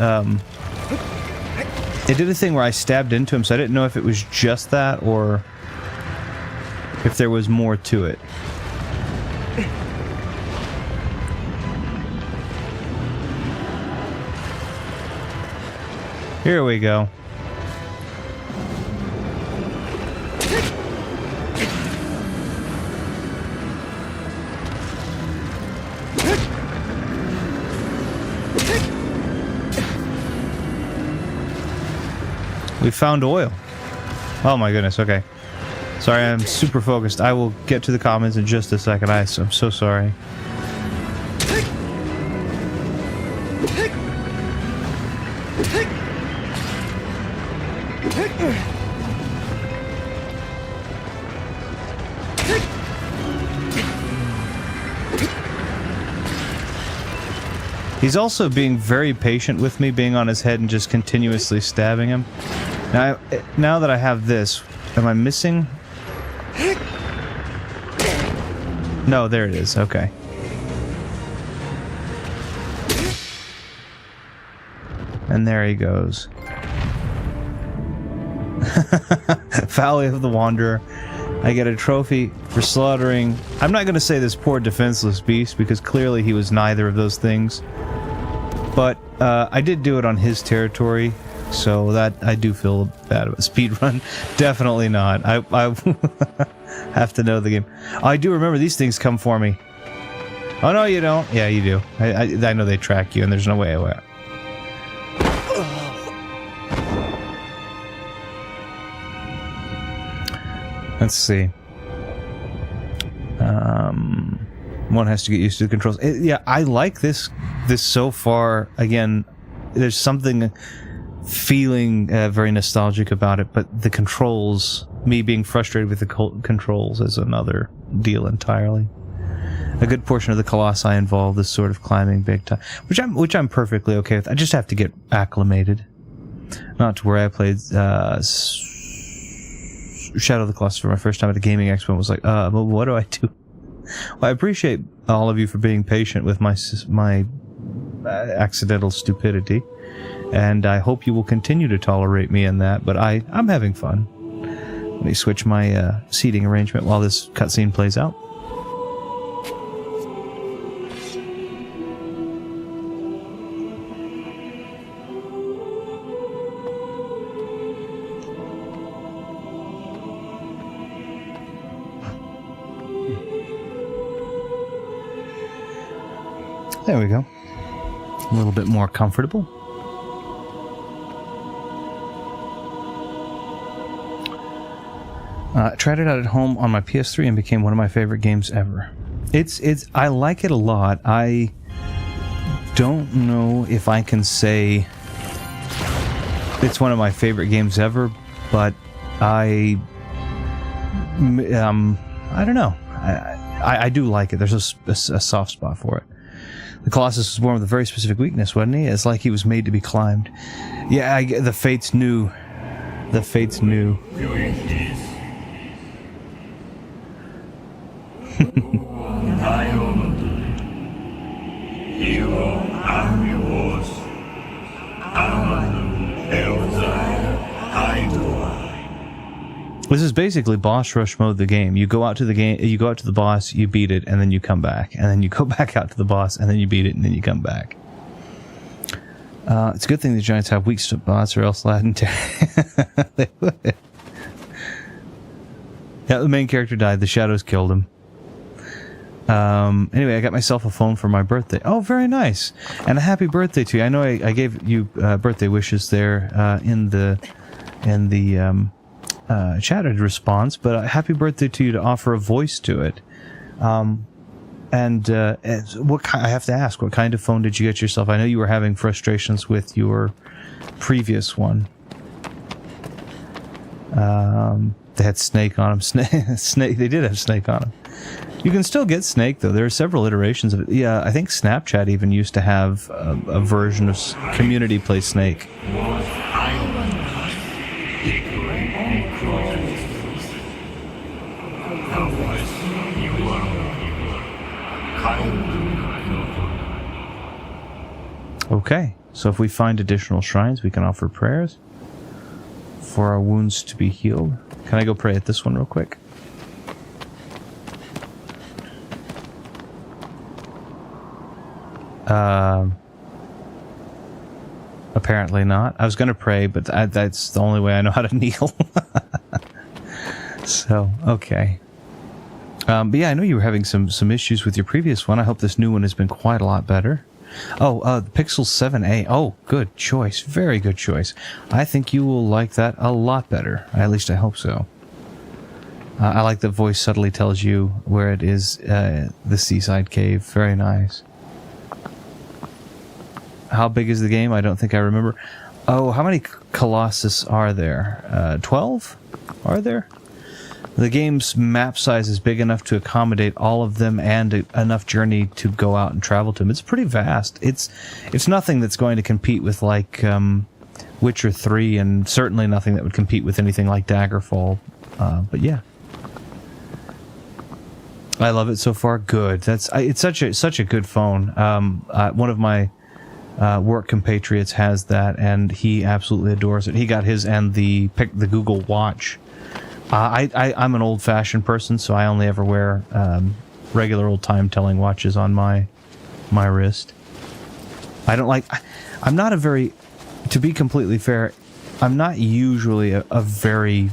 It did a thing where I stabbed into him, so I didn't know if it was just that, or if there was more to it. Here we go. We found oil. Oh my goodness, okay. Sorry, I'm super focused. I will get to the comments in just a second. I'm so sorry. He's also being very patient with me, being on his head and just continuously stabbing him. Now that I have this, am I missing? No, there it is. Okay. And there he goes. Valley of the Wanderer. I get a trophy for slaughtering... I'm not going to say this poor defenseless beast, because clearly he was neither of those things. But I did do it on his territory, so that I do feel bad about speedrun. Definitely not. I have to know the game. I do remember these things come for me. Oh no, you don't. Yeah, you do. I know they track you, and there's no way away. Let's see. One has to get used to the controls. Yeah, I like this so far. Again, there's something feeling very nostalgic about it, but the controls, me being frustrated with the controls, is another deal entirely. A good portion of the Colossi involve this sort of climbing big time, which I'm perfectly okay with. I just have to get acclimated. Not to where I played Shadow of the Colossus for my first time at a gaming expo and was like, but what do I do? Well, I appreciate all of you for being patient with my accidental stupidity, and I hope you will continue to tolerate me in that, but I'm having fun. Let me switch my seating arrangement while this cutscene plays out. There we go. A little bit more comfortable. Tried it out at home on my PS3 and became one of my favorite games ever. I like it a lot. I don't know if I can say it's one of my favorite games ever, but I don't know. I do like it. There's a soft spot for it. The Colossus was born with a very specific weakness, wasn't he? It's like he was made to be climbed. Yeah, the Fates knew. The Fates knew. This is basically boss rush mode. The game. You go out to the game. You go out to the boss. You beat it, and then you come back, and then you go back out to the boss, and then you beat it, and then you come back. It's a good thing the Giants have weak spots, or else Latin. They would. Yeah, the main character died. The shadows killed him. Anyway, I got myself a phone for my birthday. Oh, very nice, and a happy birthday to you. I know I gave you birthday wishes there in the chatted response, but happy birthday to you to offer a voice to it. I have to ask, what kind of phone did you get yourself? I know you were having frustrations with your previous one. They had Snake on them. Snake. They did have Snake on them. You can still get Snake, though. There are several iterations of it. Yeah, I think Snapchat even used to have a version of Community Play Snake. Okay, so if we find additional shrines, we can offer prayers for our wounds to be healed. Can I go pray at this one real quick? Apparently not. I was going to pray, but that's the only way I know how to kneel. So, okay. But yeah, I know you were having some issues with your previous one. I hope this new one has been quite a lot better. Oh, the Pixel 7a. Oh, good choice. Very good choice. I think you will like that a lot better. At least I hope so. I like that voice subtly tells you where it is, the seaside cave. Very nice. How big is the game? I don't think I remember. Oh, how many Colossus are there? 12? Are there? The game's map size is big enough to accommodate all of them and enough journey to go out and travel to them. It's pretty vast. It's nothing that's going to compete with, like, Witcher 3, and certainly nothing that would compete with anything like Daggerfall. But yeah. I love it so far. Good. It's such a good phone. One of my work compatriots has that, and he absolutely adores it. He got his and the Google Watch. I'm an old-fashioned person, so I only ever wear regular old time-telling watches on my wrist. I don't like. I'm not a very, to be completely fair, I'm not usually a very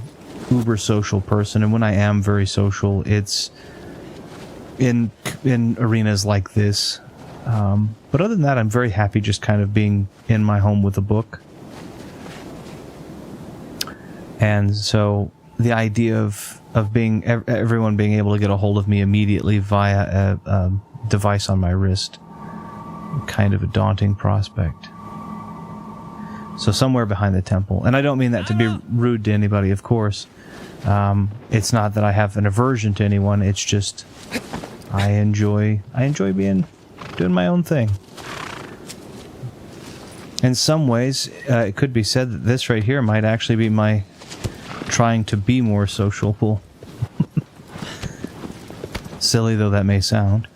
uber social person, and when I am very social, it's in arenas like this. But other than that, I'm very happy just kind of being in my home with a book. And so the idea of everyone being able to get a hold of me immediately via a device on my wrist, kind of a daunting prospect. So somewhere behind the temple. And I don't mean that to be rude to anybody, of course. It's not that I have an aversion to anyone. It's just I enjoy doing my own thing. In some ways, it could be said that this right here might actually be my trying to be more sociable. Silly though that may sound.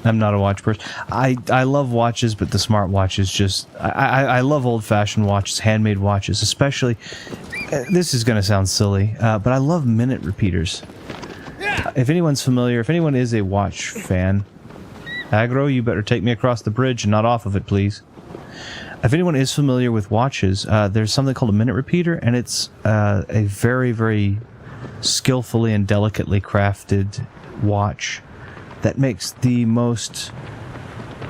I'm not a watch person. I love watches, but the smartwatch is just... I love old-fashioned watches, handmade watches, especially... this is going to sound silly, but I love minute repeaters. If anyone's familiar, if anyone is a watch fan... Agro, you better take me across the bridge and not off of it, please. If anyone is familiar with watches, there's something called a minute repeater, and it's a very, very skillfully and delicately crafted watch that makes the most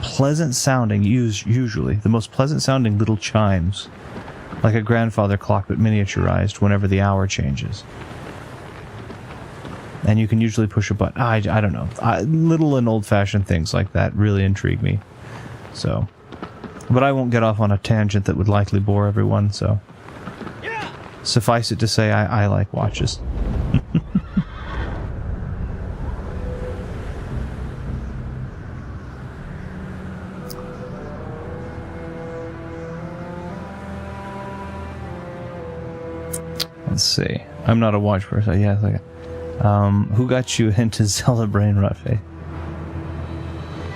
pleasant sounding, usually, the most pleasant sounding little chimes, like a grandfather clock but miniaturized whenever the hour changes. And you can usually push a button. I don't know. Little and old-fashioned things like that really intrigue me. So, but I won't get off on a tangent that would likely bore everyone, so... Yeah. Suffice it to say, I like watches. Let's see. I'm not a watch person. Yeah, it's like who got you into Zelda Brain Rot, Faye?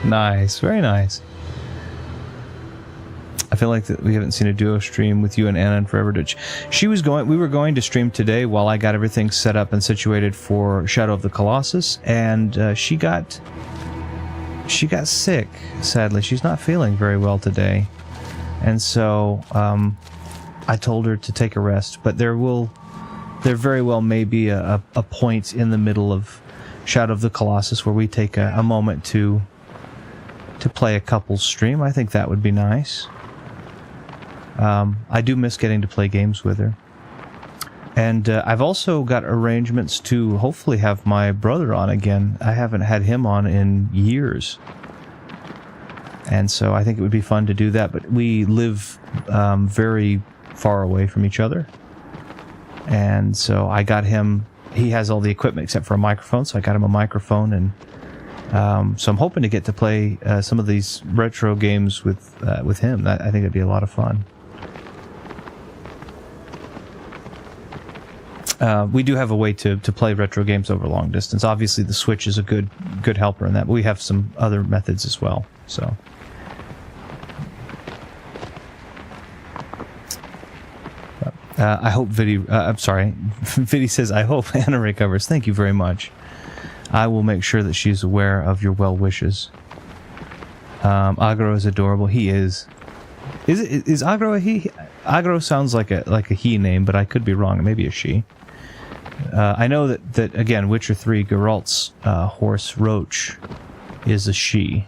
Nice, very nice. I feel like that we haven't seen a duo stream with you and Anna in forever. We were going to stream today while I got everything set up and situated for Shadow of the Colossus, and she got sick. Sadly, she's not feeling very well today, and so I told her to take a rest. But there very well may be a point in the middle of Shadow of the Colossus where we take a moment to play a couple's stream. I think that would be nice. I do miss getting to play games with her. And I've also got arrangements to hopefully have my brother on again. I haven't had him on in years. And so I think it would be fun to do that. But we live very far away from each other. And so I got him... He has all the equipment except for a microphone, so I got him a microphone. And so I'm hoping to get to play some of these retro games with him. I think it'd be a lot of fun. We do have a way to play retro games over long distance. Obviously, the Switch is a good helper in that, but we have some other methods as well. So, I hope I'm sorry. Vidi says, I hope Anna recovers. Thank you very much. I will make sure that she's aware of your well wishes. Agro is adorable. He is. Is Agro a he? Agro sounds like a he name, but I could be wrong. It may be a she. I know that again, Witcher 3, Geralt's horse Roach is a she.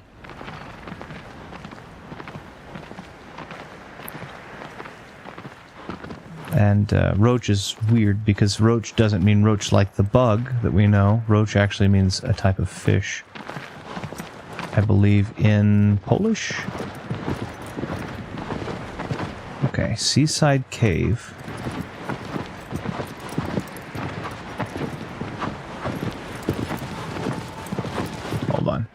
And roach is weird because roach doesn't mean roach like the bug that we know. Roach actually means a type of fish. I believe in Polish. Okay, seaside cave. Hold on.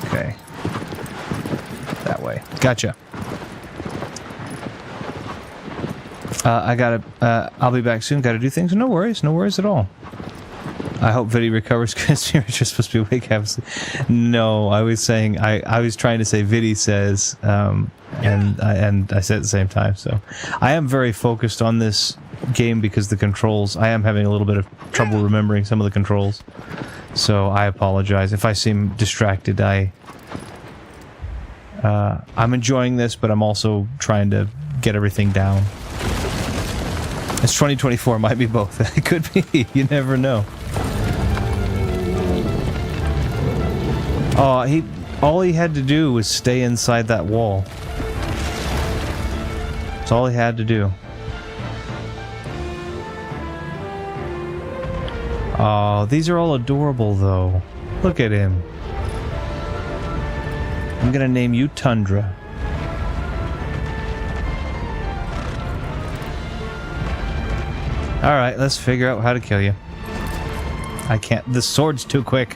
Okay. That way. Gotcha. I'll be back soon. Gotta do things. No worries at all. I hope Viddy recovers because you're just supposed to be awake. No, I was saying, I was trying to say Viddy says, and I said at the same time. So I am very focused on this game because the controls, I am having a little bit of trouble remembering some of the controls. So I apologize if I seem distracted. I'm enjoying this, but I'm also trying to get everything down. It's 2024, might be both. It could be. You never know. Oh, all he had to do was stay inside that wall. That's all he had to do. Oh, these are all adorable, though. Look at him. I'm gonna name you Tundra. Alright, let's figure out how to kill you. I can't. The sword's too quick.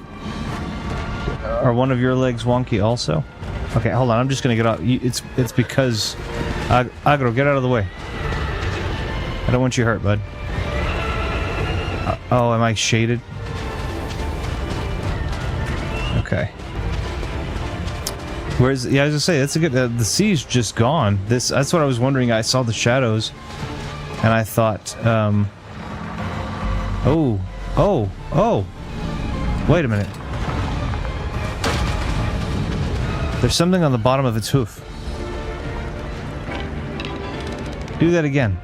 Are one of your legs wonky also? Okay, hold on. I'm just gonna get off. It's because... Agro, get out of the way. I don't want you hurt, bud. Oh, am I shaded? Okay. Where's... Yeah, I was gonna say, that's a good... the sea's just gone. That's what I was wondering. I saw the shadows, and I thought, Oh! Wait a minute. There's something on the bottom of its hoof. Do that again.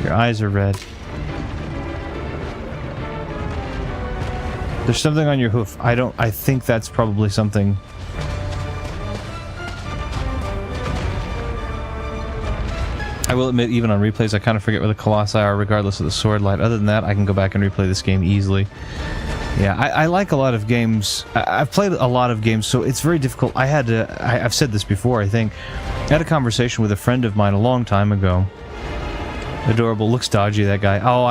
Your eyes are red. There's something on your hoof. I think that's probably something. I will admit, even on replays, I kind of forget where the Colossi are, regardless of the sword light. Other than that, I can go back and replay this game easily. Yeah, I like a lot of games. I've played a lot of games, so it's very difficult. I've said this before, I think. I had a conversation with a friend of mine a long time ago. Adorable. Looks dodgy, that guy. Oh,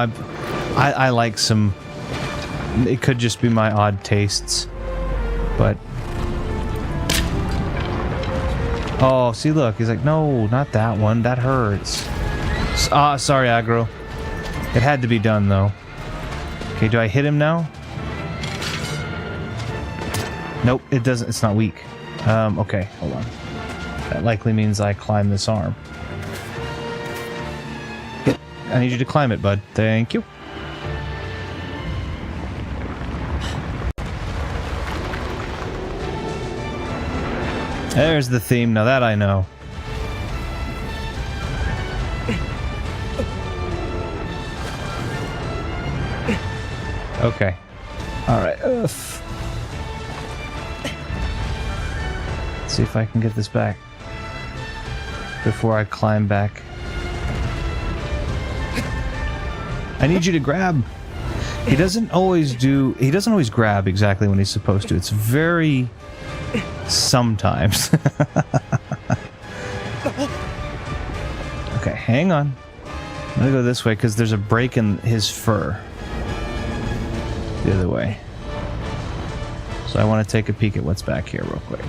I like some... It could just be my odd tastes. But... Oh, see, look. He's like, no, not that one. That hurts. Sorry, Aggro. It had to be done, though. Okay, do I hit him now? Nope, it doesn't. It's not weak. Okay, hold on. That likely means I climb this arm. I need you to climb it, bud. Thank you. There's the theme. Now that I know. Okay. Alright. Let's see if I can get this back before I climb back. I need you to grab. He doesn't always grab exactly when he's supposed to. It's very... sometimes. Okay, hang on. I'm gonna go this way because there's a break in his fur. The other way. So I want to take a peek at what's back here real quick.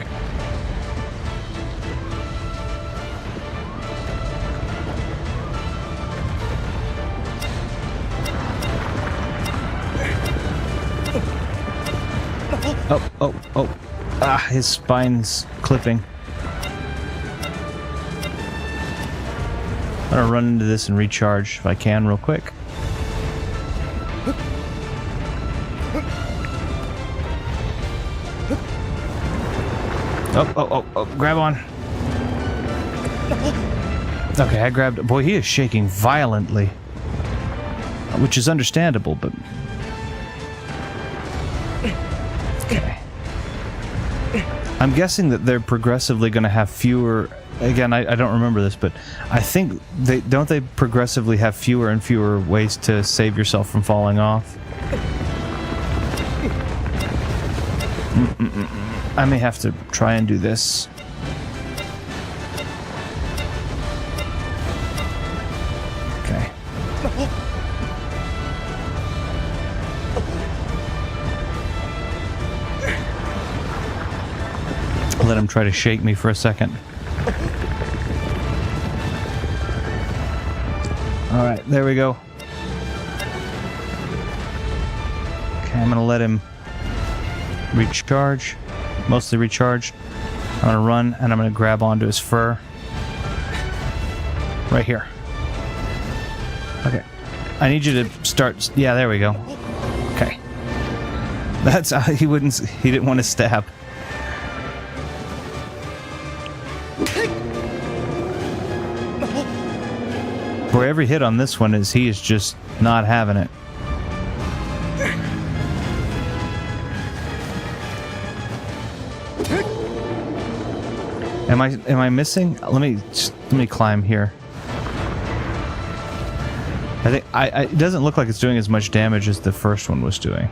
Oh. Ah, his spine's clipping. I'm gonna run into this and recharge if I can real quick. Oh, grab on. Okay, I grabbed... Boy, he is shaking violently. Which is understandable, but... Okay. I'm guessing that they're progressively going to have fewer... Again, I don't remember this, but I think they... Don't they progressively have fewer and fewer ways to save yourself from falling off? I may have to try and do this. Okay. I'll let him try to shake me for a second. Alright, there we go. Okay, I'm gonna let him recharge. Mostly recharged. I'm gonna run and I'm gonna grab onto his fur. Right here. Okay. I need you to start... Yeah, there we go. Okay. That's how he didn't want to stab. For every hit on this one he is just not having it. Am I missing? Let me climb here. I think it doesn't look like it's doing as much damage as the first one was doing.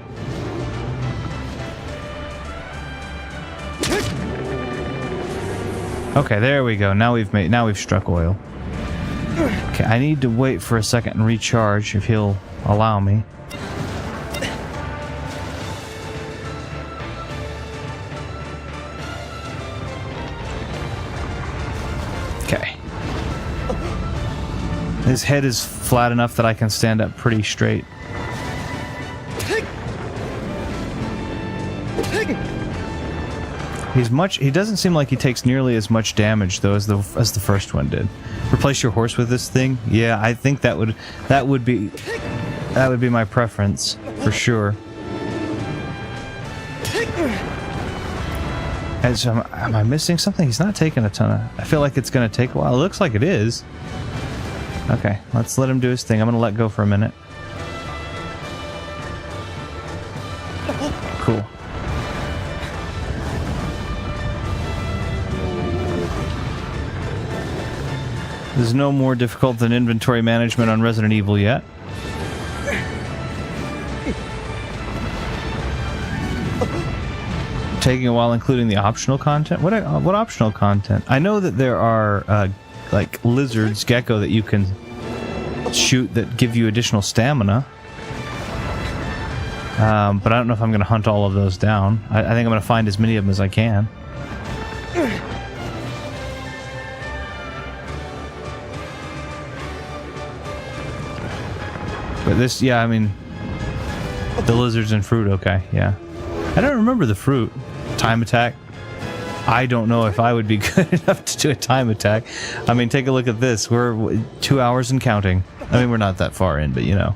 Okay, there we go. Now we've struck oil. Okay, I need to wait for a second and recharge if he'll allow me. Okay. His head is flat enough that I can stand up pretty straight. He doesn't seem like he takes nearly as much damage though as the first one did. Replace your horse with this thing? Yeah, I think that would be my preference for sure. Am I missing something? He's not taking a ton of... I feel like it's going to take a while. It looks like it is. Okay, let's let him do his thing. I'm going to let go for a minute. Cool. This is no more difficult than inventory management on Resident Evil yet. Taking a while including the optional content? What optional content? I know that there are like lizards, gecko that you can shoot that give you additional stamina. But I don't know if I'm going to hunt all of those down. I think I'm going to find as many of them as I can. But this, yeah, I mean, the lizards and fruit, okay, yeah. I don't remember the fruit. Time attack. I don't know if I would be good enough to do a time attack. I mean, take a look at this. We're 2 hours and counting. I mean, we're not that far in, but you know.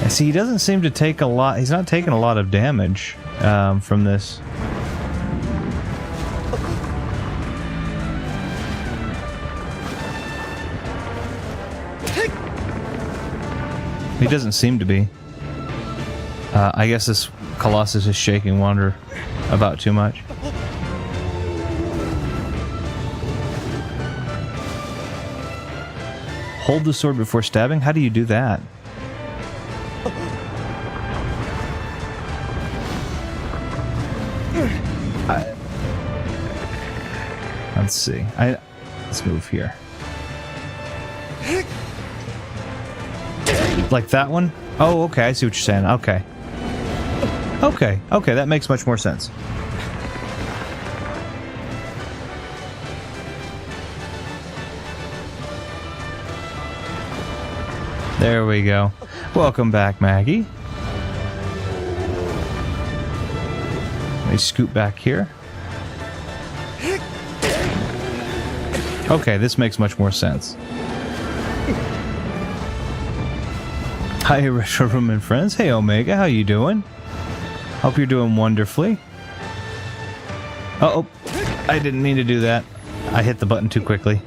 I see, he doesn't seem to take a lot. He's not taking a lot of damage from this. He doesn't seem to be. I guess this Colossus is shaking Wander about too much. Hold the sword before stabbing? How do you do that? Let's see. Let's move here. Like that one? Oh, okay, I see what you're saying. Okay. Okay, that makes much more sense. There we go. Welcome back, Maggie. Let I scoot back here. Okay, this makes much more sense. Hi, Retro Room and friends. Hey, Omega, how you doing? Hope you're doing wonderfully. Uh-oh, I didn't mean to do that. I hit the button too quickly.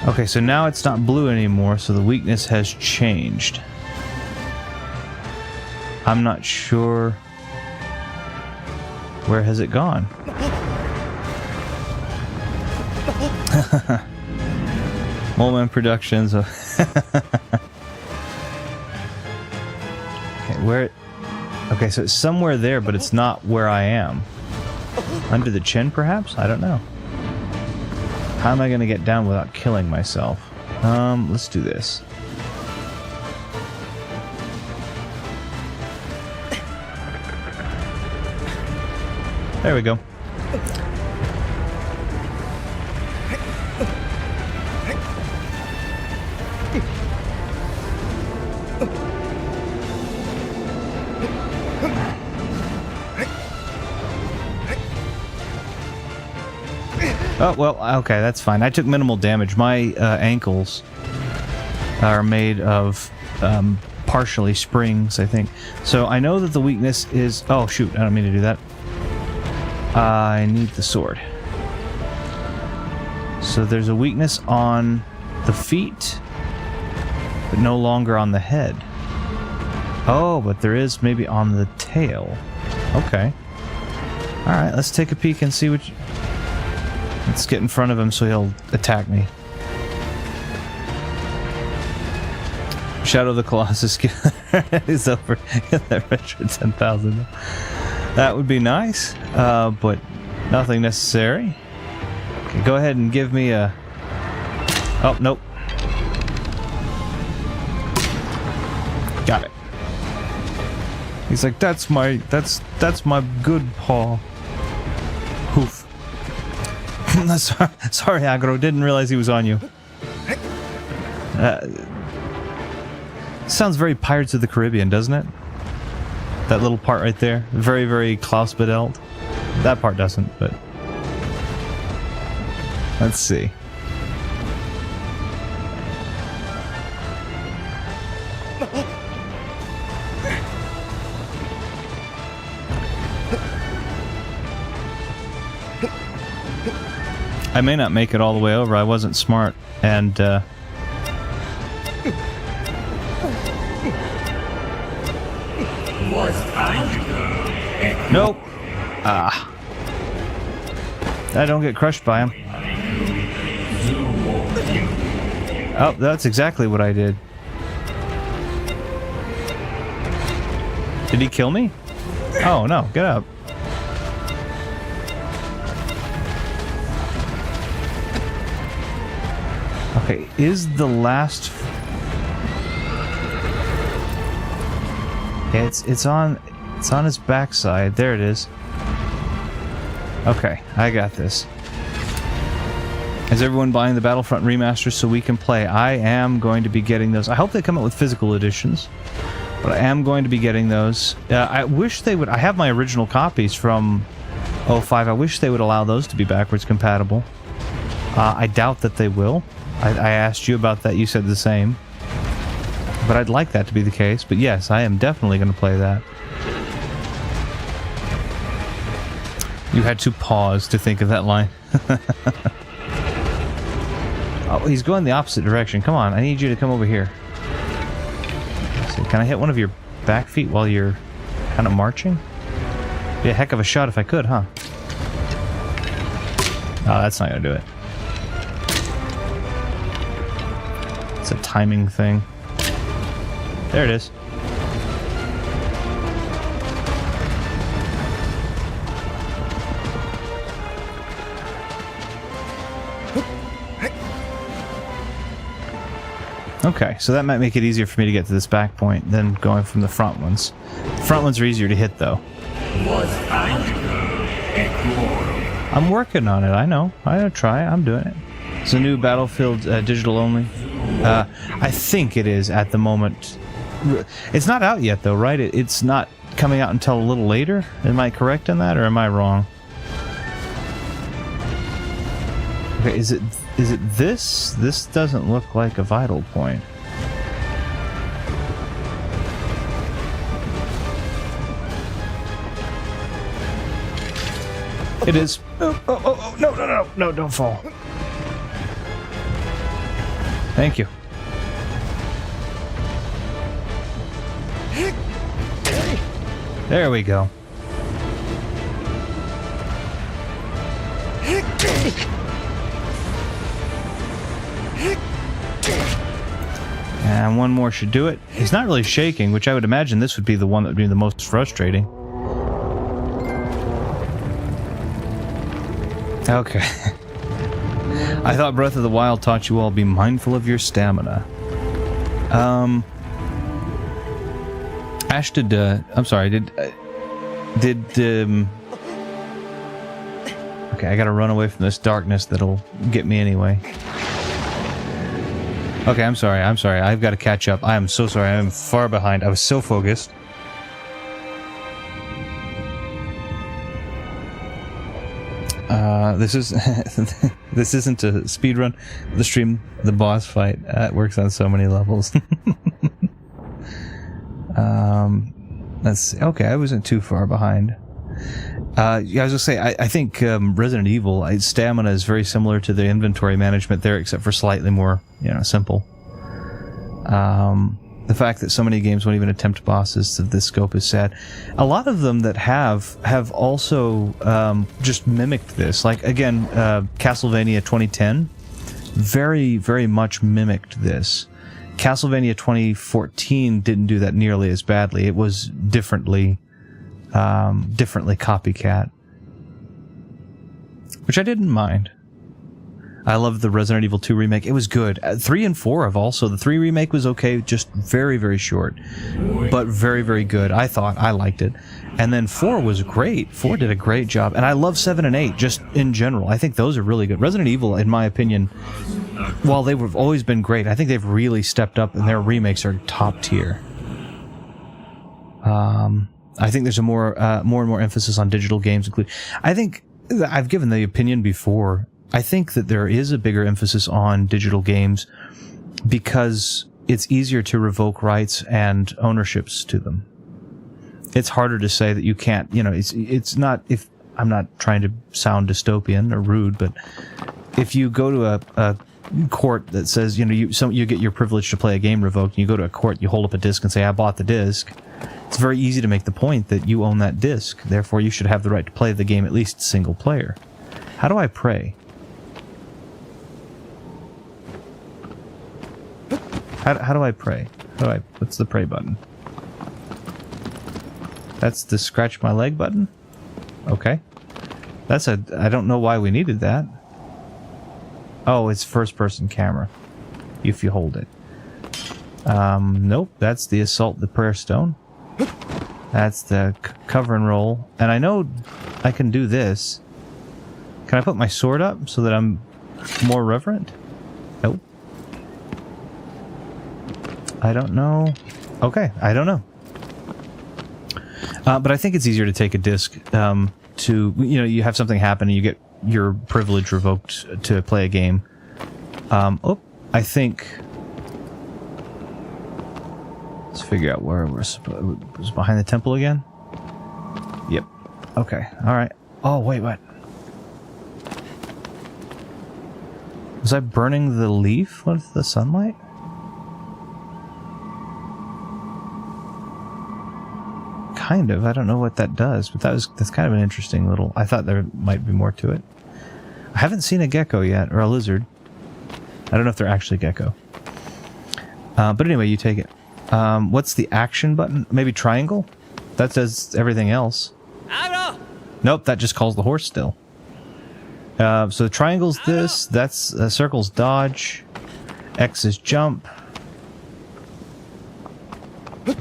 Okay, so now it's not blue anymore, so the weakness has changed. I'm not sure... Where has it gone? Moleman Productions. Okay, where... Okay, so it's somewhere there, but it's not where I am. Under the chin, perhaps? I don't know. How am I going to get down without killing myself? Let's do this. There we go. Oh, well, okay, that's fine. I took minimal damage. My ankles are made of partially springs, I think. So I know that the weakness is... Oh, shoot, I don't mean to do that. I need the sword. So there's a weakness on the feet, but no longer on the head. Oh, but there is maybe on the tail. Okay. Alright, let's take a peek and see what... Let's get in front of him so he'll attack me. Shadow of the Colossus is over. Get that retro 10,000. That would be nice, but nothing necessary. Okay, go ahead and give me a... Oh, nope. Got it. He's like, that's my good paw. Hoof. Sorry, Agro. Didn't realize he was on you. Sounds very Pirates of the Caribbean, doesn't it? That little part right there. Very, very Klaus Badelt. That part doesn't, but... Let's see. I may not make it all the way over. I wasn't smart, and nope. Ah. I don't get crushed by him. Oh, that's exactly what I did. Did he kill me? Oh no, get up. Okay, is the last... Yeah, it's on his backside. There it is. Okay, I got this. Is everyone buying the Battlefront remasters so we can play? I am going to be getting those. I hope they come out with physical editions, but I am going to be getting those. I wish they would... I have my original copies from 05. I wish they would allow those to be backwards compatible. I doubt that they will. I asked you about that, you said the same. But I'd like that to be the case. But yes, I am definitely going to play that. You had to pause to think of that line. Oh, he's going the opposite direction. Come on, I need you to come over here. So can I hit one of your back feet while you're kind of marching? Be a heck of a shot if I could, huh? Oh, that's not going to do it. It's a timing thing. There it is. Okay, so that might make it easier for me to get to this back point than going from the front ones. The front ones are easier to hit, though. I'm working on it, I know. I'll try, I'm doing it. It's a new Battlefield digital only. I think it is at the moment. It's not out yet, though, right? It's not coming out until a little later. Am I correct in that, or am I wrong? Okay, is it this? This doesn't look like a vital point. It is. Oh, no, don't fall. Thank you. There we go. And one more should do it. He's not really shaking, which I would imagine this would be the one that would be the most frustrating. Okay. I thought Breath of the Wild taught you all be mindful of your stamina. Ash did, I'm sorry, okay, I gotta run away from this darkness that'll get me anyway. Okay, I'm sorry, I've got to catch up. I am so sorry, I am far behind. I was so focused. This is this isn't a speed run. The stream, the boss fight, it works on so many levels. Let's see. Okay, I wasn't too far behind. Yeah, I was gonna say, I think Resident Evil stamina is very similar to the inventory management there, except for slightly more, simple. The fact that so many games won't even attempt bosses to this scope is sad. A lot of them that have also just mimicked this. Like, again, Castlevania 2010 very, very much mimicked this. Castlevania 2014 didn't do that nearly as badly. It was differently copycat, which I didn't mind. I love the Resident Evil 2 remake. It was good. 3 and 4 have also. The 3 remake was okay, just very, very short, but very, very good. I thought. I liked it. And then 4 was great. 4 did a great job. And I love 7 and 8, just in general. I think those are really good. Resident Evil, in my opinion, while they've always been great, I think they've really stepped up, and their remakes are top tier. I think there's a more and more emphasis on digital games. I think I've given the opinion before. I think that there is a bigger emphasis on digital games because it's easier to revoke rights and ownerships to them. It's harder to say that you can't, it's not, if I'm not trying to sound dystopian or rude, but if you go to a court that says, you get your privilege to play a game revoked, and you go to a court, you hold up a disc and say, I bought the disc. It's very easy to make the point that you own that disc. Therefore, you should have the right to play the game, at least single player. How do I pray? How do I pray? What's the pray button? That's the scratch my leg button? Okay. I don't know why we needed that. Oh, it's first person camera. If you hold it. Nope, that's the assault the prayer stone. That's the cover and roll. And I know I can do this. Can I put my sword up so that I'm more reverent? Nope. I don't know. Okay, I don't know. But I think it's easier to take a disc you have something happen and you get your privilege revoked to play a game. I think... Let's figure out where we're supposed... It was behind the temple again? Yep. Okay, alright. Oh, wait, what? Was I burning the leaf with the sunlight? Kind of. I don't know what that does, but that's kind of an interesting little... I thought there might be more to it. I haven't seen a gecko yet, or a lizard. I don't know if they're actually gecko. But anyway, you take it. What's the action button? Maybe triangle? That does everything else. Nope, that just calls the horse still. So triangle's this. That's circle's dodge. X is jump.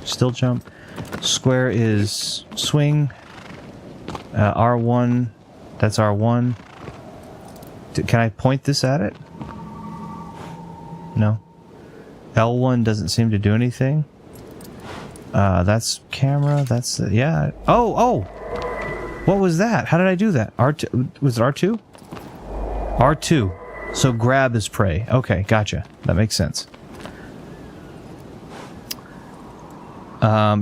Still jump. Square is swing. R1. That's R1. Can I point this at it? No. L1 doesn't seem to do anything. That's camera. That's yeah. Oh. What was that? How did I do that? R2 was it R2? R2. So grab is prey. Okay, gotcha. That makes sense.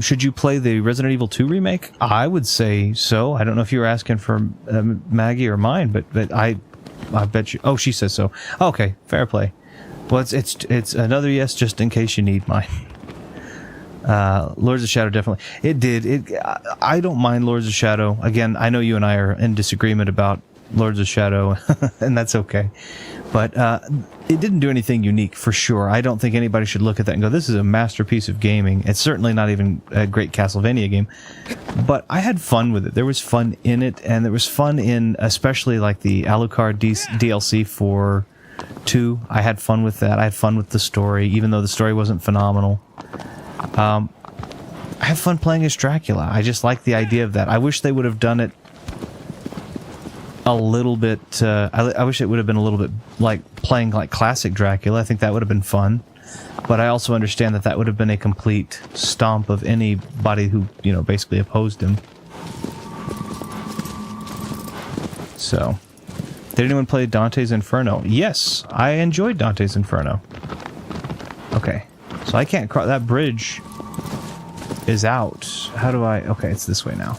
Should you play the Resident Evil 2 remake? I would say so. I don't know if you were asking for Maggie or mine, but I bet you. Oh, she says so. Okay, fair play. Well, it's another yes, just in case you need mine. Lords of Shadow definitely. It did. I don't mind Lords of Shadow. Again, I know you and I are in disagreement about Lords of Shadow, and that's okay. But it didn't do anything unique, for sure. I don't think anybody should look at that and go, this is a masterpiece of gaming. It's certainly not even a great Castlevania game. But I had fun with it. There was fun in it, and there was fun in especially like the Alucard DLC for 2. I had fun with that. I had fun with the story, even though the story wasn't phenomenal. I have fun playing as Dracula. I just like the idea of that. I wish they would have done it a little bit. I wish it would have been a little bit like playing like classic Dracula. I think that would have been fun. But I also understand that would have been a complete stomp of anybody who, basically opposed him. So, did anyone play Dante's Inferno? Yes, I enjoyed Dante's Inferno. Okay. So I can't cross. That bridge is out. How do I... Okay, it's this way now.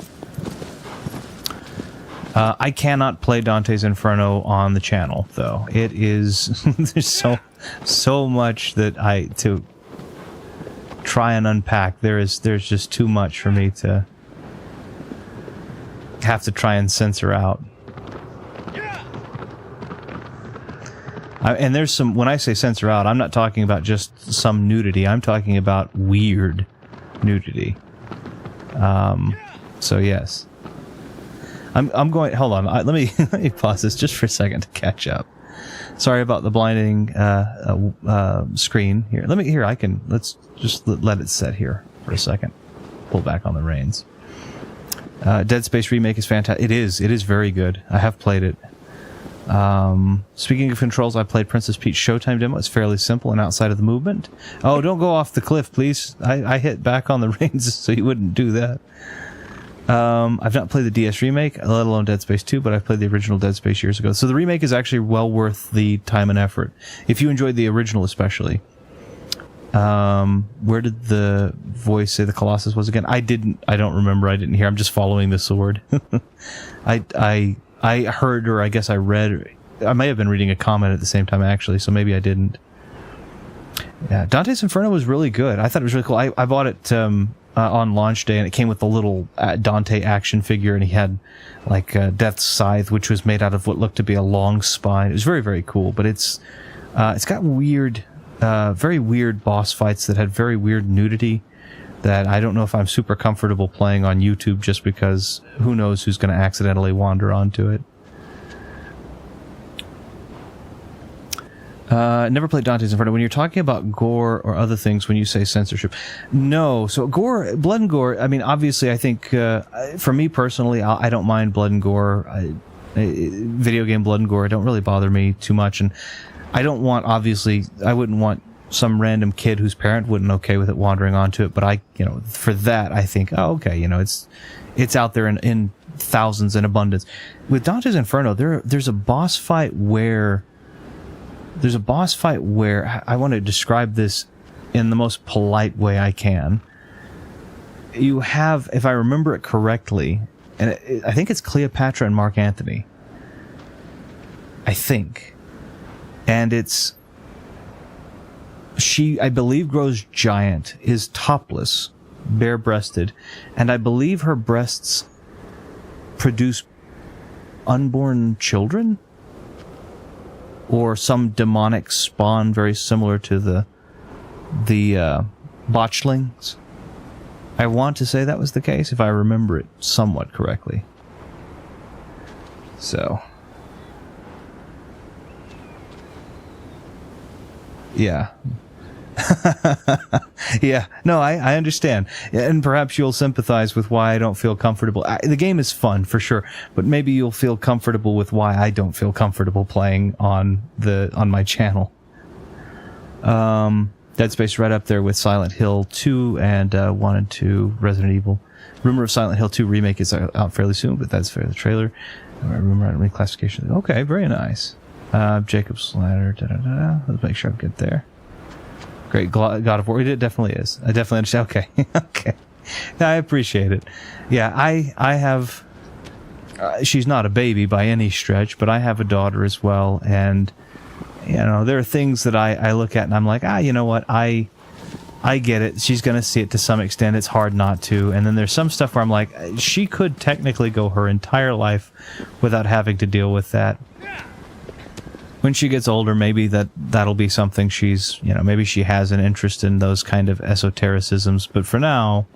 I cannot play Dante's Inferno on the channel, though. It is... there's so much that to try and unpack. There's just too much for me to have to try and censor out. And there's some, when I say censor out, I'm not talking about just some nudity. I'm talking about weird nudity. So yes. I'm going, hold on, let me pause this just for a second to catch up. Sorry about the blinding screen here. Let's just let it set here for a second. Pull back on the reins. Dead Space remake is fantastic. It is very good. I have played it. Speaking of controls, I played Princess Peach Showtime demo. It's fairly simple and outside of the movement. Oh, don't go off the cliff, please. I hit back on the reins so you wouldn't do that. I've not played the DS remake, let alone Dead Space 2, but I've played the original Dead Space years ago. So the remake is actually well worth the time and effort, if you enjoyed the original especially. Where did the voice say the Colossus was again? I don't remember. I didn't hear. I'm just following the sword. I heard, or I guess I read, I may have been reading a comment at the same time, actually, so maybe I didn't. Yeah, Dante's Inferno was really good. I thought it was really cool. I bought it on launch day, and it came with the little Dante action figure, and he had, like, Death's Scythe, which was made out of what looked to be a long spine. It was very, very cool, but it's got weird, very weird boss fights that had very weird nudity that I don't know if I'm super comfortable playing on YouTube, just because who knows who's going to accidentally wander onto it. Never played Dante's Inferno. When you're talking about gore or other things, when you say censorship, no. So gore, blood and gore, I mean, obviously, I think, for me personally, I don't mind blood and gore. Video game blood and gore don't really bother me too much. And I don't want, obviously, I wouldn't want some random kid whose parent wouldn't okay with it wandering onto it, but for that, I think, oh, okay, it's out there in thousands in abundance. With Dante's Inferno, there's a boss fight where I want to describe this in the most polite way I can. You have, if I remember it correctly, and I think it's Cleopatra and Mark Antony. I think. And she, I believe, grows giant, is topless, bare-breasted, and I believe her breasts produce unborn children? Or some demonic spawn very similar to the botchlings. I want to say that was the case, if I remember it somewhat correctly. So... yeah. Yeah, no, I understand. And perhaps you'll sympathize with why I don't feel comfortable. The game is fun, for sure, but maybe you'll feel comfortable with why I don't feel comfortable playing on my channel. Dead Space right up there with Silent Hill 2 and 1 and 2, Resident Evil. Rumor of Silent Hill 2 remake is out fairly soon, but that's for the trailer. Rumor on reclassification. Okay, very nice. Jacob's Ladder. Let's make sure I'm good there. Great. God of War. It definitely is. I definitely understand. Okay. Okay. I appreciate it. Yeah, I have... she's not a baby by any stretch, but I have a daughter as well, and you know, there are things that I look at and I'm like, you know what, I get it. She's going to see it to some extent. It's hard not to. And then there's some stuff where I'm like, she could technically go her entire life without having to deal with that. When she gets older, maybe that'll be something she's, you know, maybe she has an interest in those kind of esotericisms. But for now,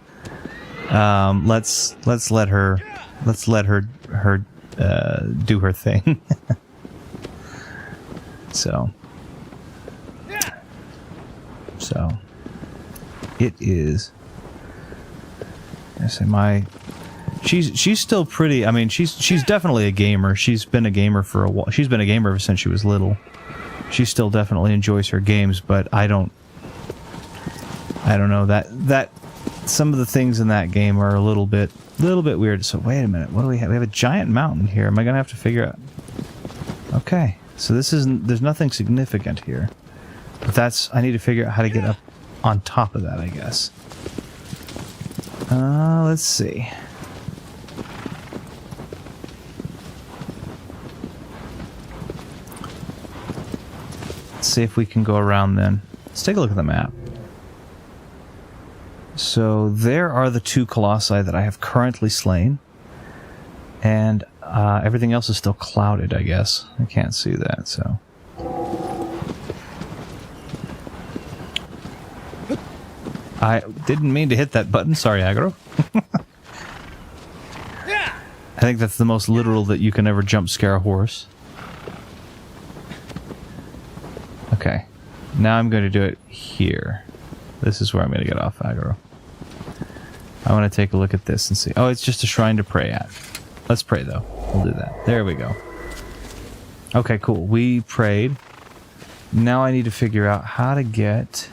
let's let her do her thing. So it is. I say she's still pretty. I mean, she's definitely a gamer. She's been a gamer for a while. She's been a gamer ever since she was little. She still definitely enjoys her games, but I don't know that some of the things in that game are a little bit weird. So wait a minute, what do we have? We have a giant mountain here. Am I gonna have to figure out? Okay, so there's nothing significant here, but I need to figure out how to get up on top of that, I guess. Let's see. Let's see if we can go around then. Let's take a look at the map. So there are the 2 colossi that I have currently slain, and everything else is still clouded, I guess. I can't see that, so... I didn't mean to hit that button. Sorry, Aggro. I think that's the most literal that you can ever jump scare a horse. Okay. Now I'm going to do it here. This is where I'm going to get off Aggro. I want to take a look at this and see. Oh, it's just a shrine to pray at. Let's pray, though. We'll do that. There we go. Okay, cool. We prayed. Now I need to figure out how to get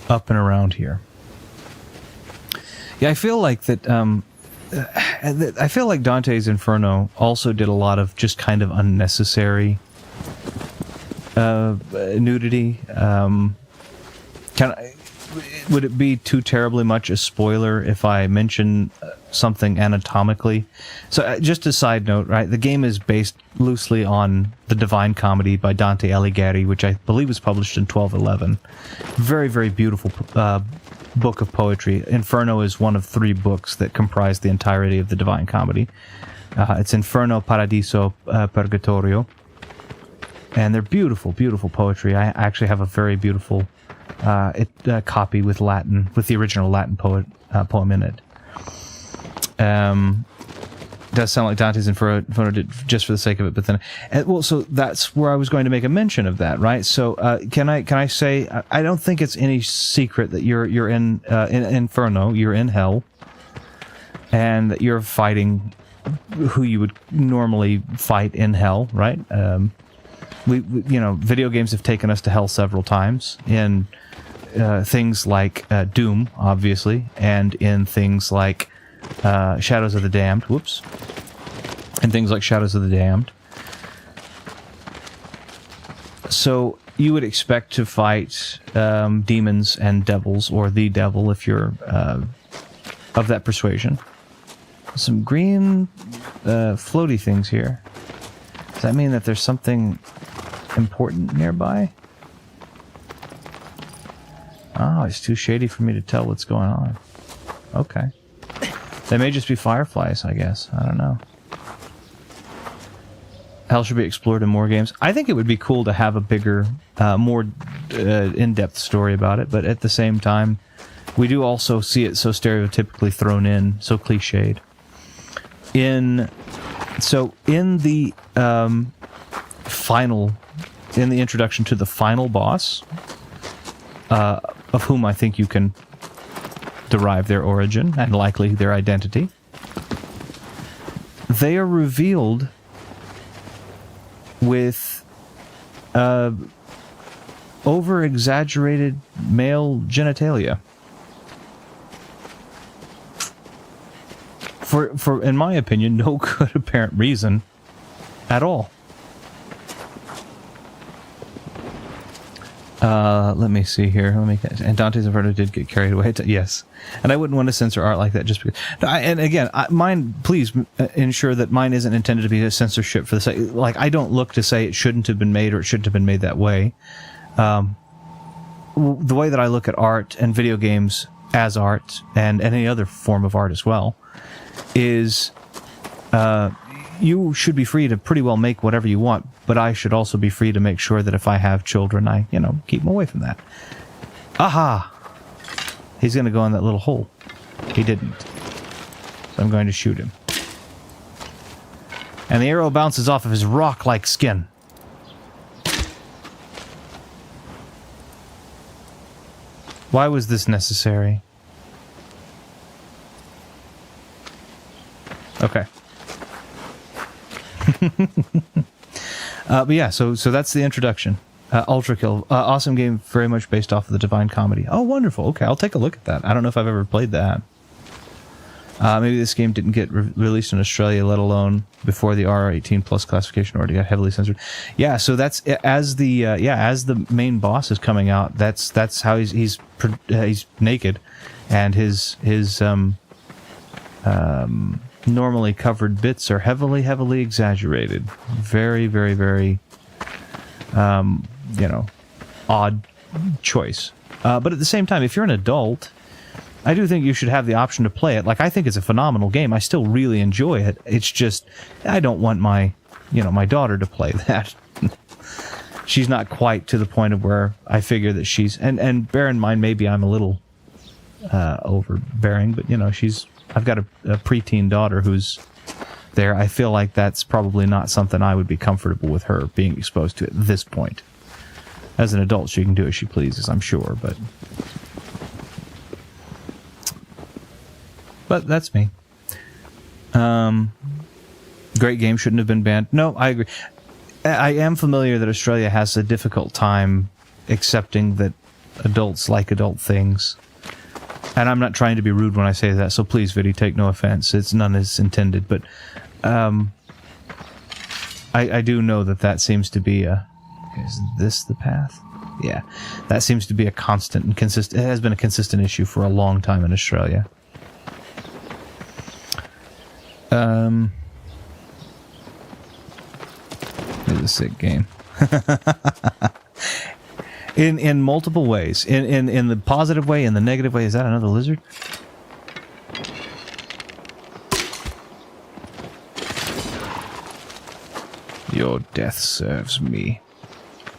up and around here. Yeah, I feel like that. I feel like Dante's Inferno also did a lot of just kind of unnecessary nudity. Would it be too terribly much a spoiler if I mention something anatomically? So, just a side note, right? The game is based loosely on the Divine Comedy by Dante Alighieri, which I believe was published in 1211. Very, very beautiful book of poetry. Inferno is one of 3 books that comprise the entirety of the Divine Comedy. It's Inferno, Paradiso, Purgatorio. And they're beautiful, beautiful poetry. I actually have a very beautiful copy with the original Latin poem in it. Does sound like Dante's Inferno did just for the sake of it, but then, so that's where I was going to make a mention of that, right? So, can I say I don't think it's any secret that you're in Inferno, you're in hell, and that you're fighting who you would normally fight in hell, right? We video games have taken us to hell several times in things like Doom, obviously, and in things like Shadows of the Damned. Whoops. And things like Shadows of the Damned. So you would expect to fight demons and devils, or the devil if you're of that persuasion. Some green floaty things here. Does that mean that there's something important nearby? Oh, it's too shady for me to tell what's going on. Okay. They may just be fireflies, I guess. I don't know. Hell should be explored in more games. I think it would be cool to have a bigger, more in-depth story about it, but at the same time, we do also see it so stereotypically thrown in, so cliched. In the introduction to the final boss, of whom I think you can derive their origin and likely their identity, they are revealed with over-exaggerated male genitalia. For in my opinion, no good apparent reason at all. Let me see here. And Dante's Inferno did get carried away. Yes, and I wouldn't want to censor art like that just because. And again, mine. Please ensure that mine isn't intended to be a censorship for the sake. Like, I don't look to say it shouldn't have been made or it shouldn't have been made that way. The way that I look at art and video games as art and any other form of art as well is you should be free to pretty well make whatever you want, but I should also be free to make sure that if I have children, I, keep them away from that. Aha! He's going to go in that little hole. He didn't. So I'm going to shoot him. And the arrow bounces off of his rock-like skin. Why was this necessary? Okay. But yeah, so that's the introduction. Ultra Kill, awesome game, very much based off of the Divine Comedy. Oh, wonderful. Okay, I'll take a look at that. I don't know if I've ever played that. Maybe this game didn't get released in Australia, let alone before the R18 plus classification already got heavily censored. Yeah, so that's as the main boss is coming out. That's how he's naked, and his normally covered bits are heavily exaggerated. Very, very, very, odd choice. But at the same time, if you're an adult, I do think you should have the option to play it. Like, I think it's a phenomenal game. I still really enjoy it. It's just, I don't want my daughter to play that. She's not quite to the point of where I figure that she's, and bear in mind, maybe I'm a little overbearing, but I've got a preteen daughter who's there. I feel like that's probably not something I would be comfortable with her being exposed to at this point. As an adult, she can do as she pleases, I'm sure, but that's me. Great game, shouldn't have been banned. No, I agree. I am familiar that Australia has a difficult time accepting that adults like adult things. And I'm not trying to be rude when I say that, so please, Viddy, take no offense. It's none is intended, but I do know that seems to be a... Is this the path? Yeah. That seems to be a constant and consistent... It has been a consistent issue for a long time in Australia. It's a sick game. In multiple ways. In the positive way, in the negative way. Is that another lizard? Your death serves me.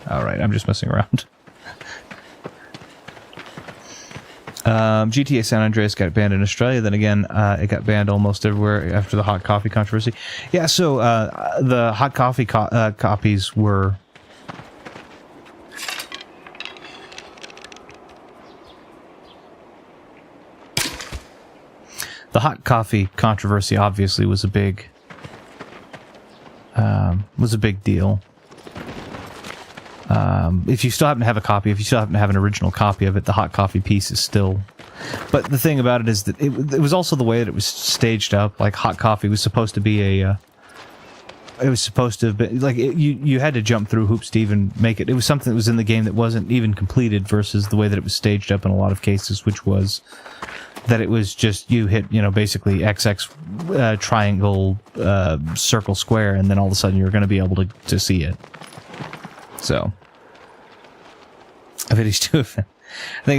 Alright, I'm just messing around. GTA San Andreas got banned in Australia. Then again, it got banned almost everywhere after the hot coffee controversy. Yeah, so the hot coffee copies were... The hot coffee controversy obviously was a big deal. If you still happen to have a copy, if you still happen to have an original copy of it, the hot coffee piece is still... But the thing about it is that it was also the way that it was staged up. Like, hot coffee was supposed to be a... it was supposed to have been... Like, you had to jump through hoops to even make it. It was something that was in the game that wasn't even completed versus the way that it was staged up in a lot of cases, which was... that it was just, you hit, basically XX triangle, circle, square, and then all of a sudden you're going to be able to see it. So, I think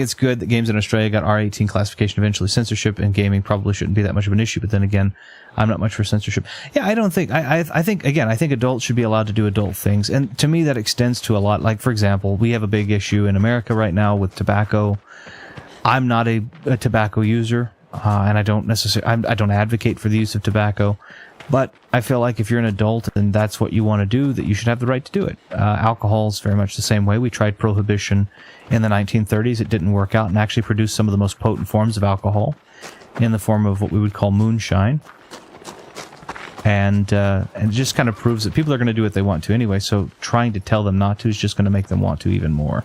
it's good that games in Australia got R18 classification, eventually censorship, and gaming probably shouldn't be that much of an issue, but then again, I'm not much for censorship. Yeah, I don't think, I think adults should be allowed to do adult things, and to me that extends to a lot. Like, for example, we have a big issue in America right now with tobacco. I'm not a tobacco user, and I don't advocate for the use of tobacco, but I feel like if you're an adult and that's what you want to do, that you should have the right to do it. Alcohol is very much the same way. We tried prohibition in the 1930s. It didn't work out and actually produced some of the most potent forms of alcohol in the form of what we would call moonshine. And it just kind of proves that people are going to do what they want to anyway, so trying to tell them not to is just going to make them want to even more.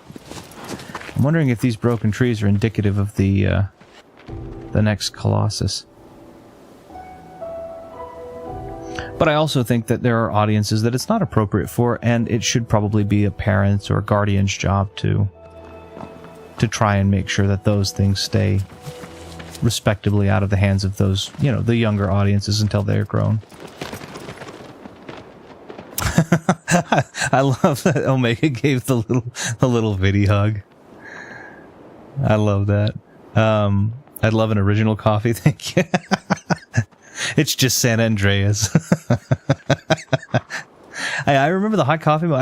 I'm wondering if these broken trees are indicative of the next Colossus. But I also think that there are audiences that it's not appropriate for, and it should probably be a parent's or a guardian's job to try and make sure that those things stay respectably out of the hands of those, you know, the younger audiences until they're grown. I love that Omega gave the little Viddy hug. I love that. I'd love an original coffee, thank you. It's just San Andreas. I remember the hot coffee. When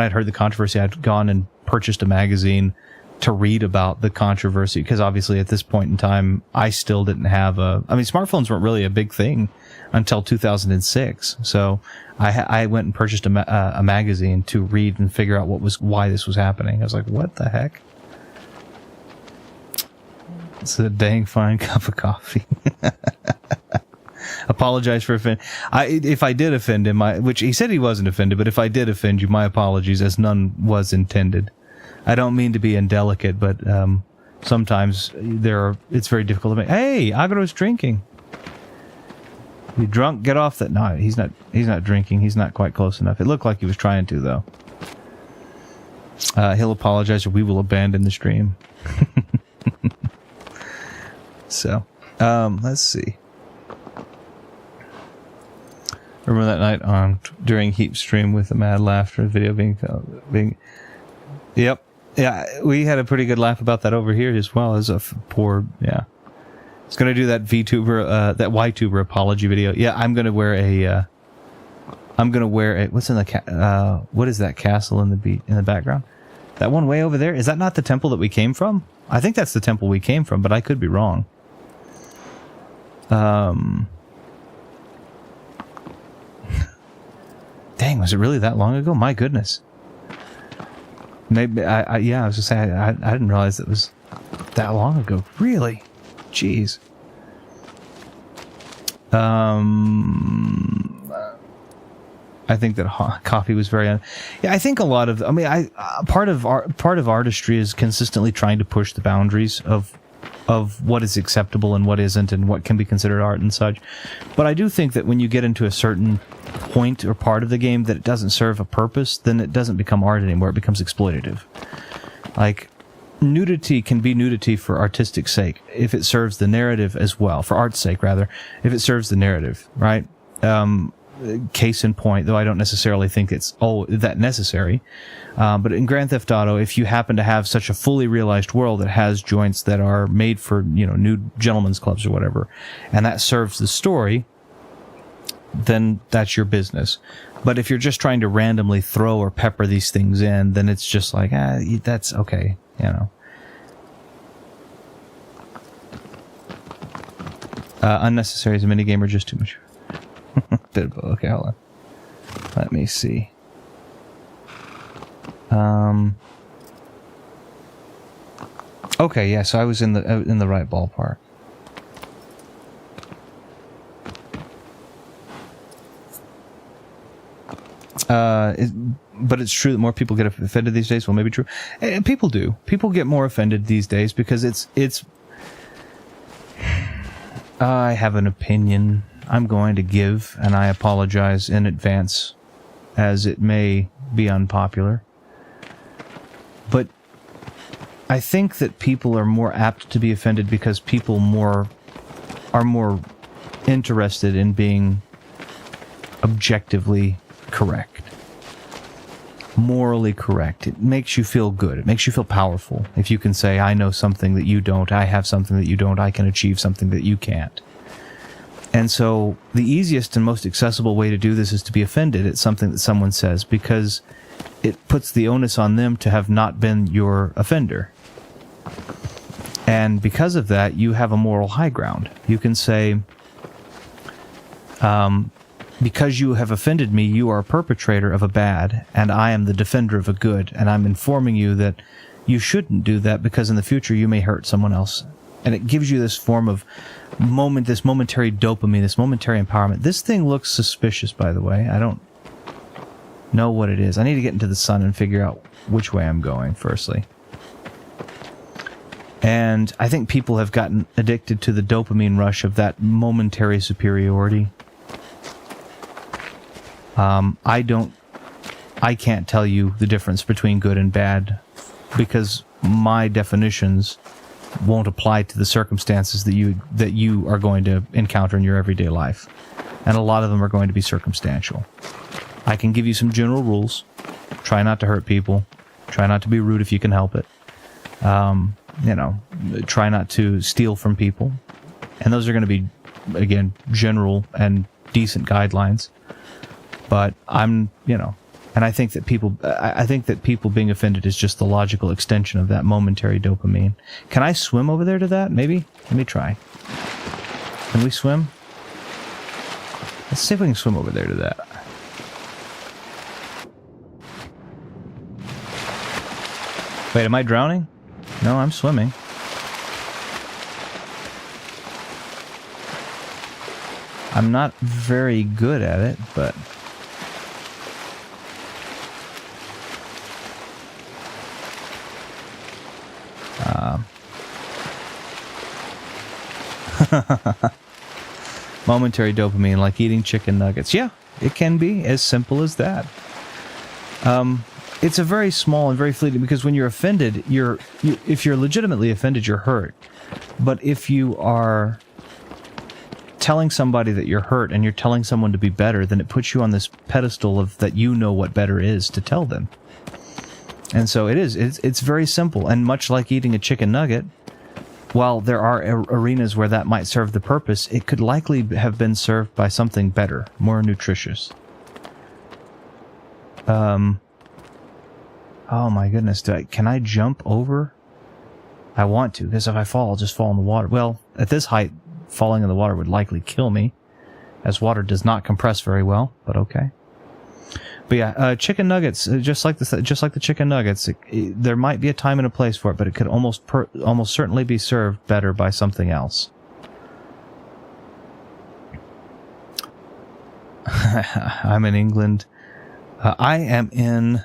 I'd heard the controversy, I'd gone and purchased a magazine to read about the controversy, because obviously at this point in time, I still didn't have smartphones weren't really a big thing until 2006. So I went and purchased a magazine to read and figure out why this was happening. I was like, what the heck? It's a dang fine cup of coffee. Apologize for offending. If I did offend him, which he said he wasn't offended, but if I did offend you, my apologies, as none was intended. I don't mean to be indelicate, but sometimes it's very difficult to make. Hey, Agro's drinking. You drunk? Get off that. No, he's not drinking. He's not quite close enough. It looked like he was trying to, though. He'll apologize or we will abandon the stream. So, let's see. Remember that night during Heap Stream with the mad laughter video being. Yep. Yeah, we had a pretty good laugh about that over here as well as yeah. It's going to do that VTuber, that YTuber apology video. Yeah, I'm going to wear a, what's in the, what is that castle in the background? That one way over there? Is that not the temple that we came from? I think that's the temple we came from, but I could be wrong. Dang, was it really that long ago? My goodness. Maybe, I was just saying, I didn't realize it was that long ago. Really? Jeez. I think that coffee was very... yeah, I think a lot of... part of artistry is consistently trying to push the boundaries of what is acceptable and what isn't, and what can be considered art and such. But I do think that when you get into a certain point or part of the game that it doesn't serve a purpose, then it doesn't become art anymore. It becomes exploitative. Like, nudity can be nudity for artistic sake if it serves the narrative as well, for art's sake rather, if it serves the narrative, right? Case in point, though I don't necessarily think it's that necessary, but in Grand Theft Auto, if you happen to have such a fully realized world that has joints that are made for, nude gentlemen's clubs or whatever, and that serves the story, then that's your business. But if you're just trying to randomly throw or pepper these things in, then it's just like, that's okay, Unnecessary as a minigame or just too much? Okay, hold on. Let me see. Okay, yeah, so I was in the right ballpark. But it's true that more people get offended these days. Well, maybe true. People do. People get more offended these days because it's. I have an opinion I'm going to give, and I apologize in advance, as it may be unpopular. But I think that people are more apt to be offended because people are more interested in being objectively correct, morally correct. It makes you feel good. It makes you feel powerful. If you can say, I know something that you don't, I have something that you don't, I can achieve something that you can't. And so the easiest and most accessible way to do this is to be offended at something that someone says, because it puts the onus on them to have not been your offender. And because of that, you have a moral high ground. You can say, because you have offended me, you are a perpetrator of a bad, and I am the defender of a good, and I'm informing you that you shouldn't do that because in the future you may hurt someone else And it gives you this form of this momentary dopamine, this momentary empowerment. This thing looks suspicious, by the way. I don't know what it is. I need to get into the sun and figure out which way I'm going, firstly. And I think people have gotten addicted to the dopamine rush of that momentary superiority. I can't tell you the difference between good and bad because my definitions won't apply to the circumstances that you are going to encounter in your everyday life. And a lot of them are going to be circumstantial. I can give you some general rules. Try not to hurt people. Try not to be rude if you can help it. Try not to steal from people. And those are going to be, again, general and decent guidelines. But and I think that people being offended is just the logical extension of that momentary dopamine. Can I swim over there to that? Maybe? Let me try. Can we swim? Let's see if we can swim over there to that. Wait, am I drowning? No, I'm swimming. I'm not very good at it, but... momentary dopamine, like eating chicken nuggets. Yeah, it can be as simple as that. It's a very small and very fleeting, because when you're offended, if you're legitimately offended, you're hurt. But if you are telling somebody that you're hurt and you're telling someone to be better, then it puts you on this pedestal of that you know what better is to tell them. And so it's very simple. And much like eating a chicken nugget, while there are arenas where that might serve the purpose, it could likely have been served by something better, more nutritious. Oh my goodness, can I jump over? I want to, because if I fall, I'll just fall in the water. Well, at this height, falling in the water would likely kill me, as water does not compress very well, but okay. But yeah, chicken nuggets, just like the chicken nuggets, there might be a time and a place for it, but it could almost certainly be served better by something else. I'm in England. I am in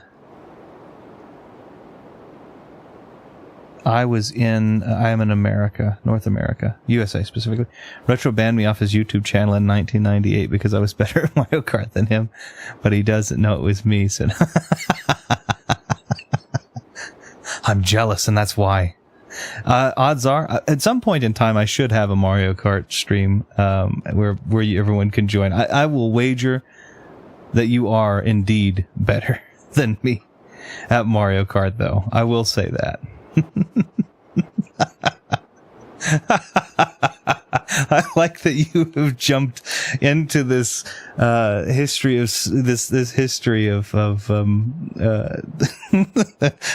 America, North America, USA specifically. Retro banned me off his YouTube channel in 1998 because I was better at Mario Kart than him, but he doesn't know it was me, so I'm jealous, and that's why. Odds are, at some point in time, I should have a Mario Kart stream where everyone can join. I will wager that you are indeed better than me at Mario Kart, though. I will say that. I like that you have jumped into this history of this history of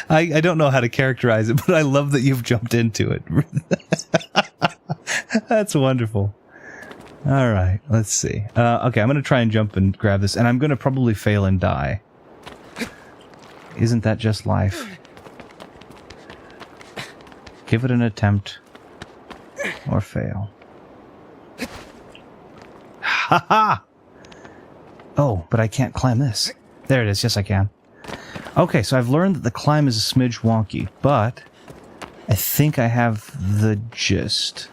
I don't know how to characterize it, but I love that you've jumped into it. That's wonderful. All right, let's see. Okay, I'm going to try and jump and grab this, and I'm going to probably fail and die. Isn't that just life? Give it an attempt, or fail. Ha ha! Oh, but I can't climb this. There it is. Yes, I can. Okay, so I've learned that the climb is a smidge wonky, but I think I have the gist.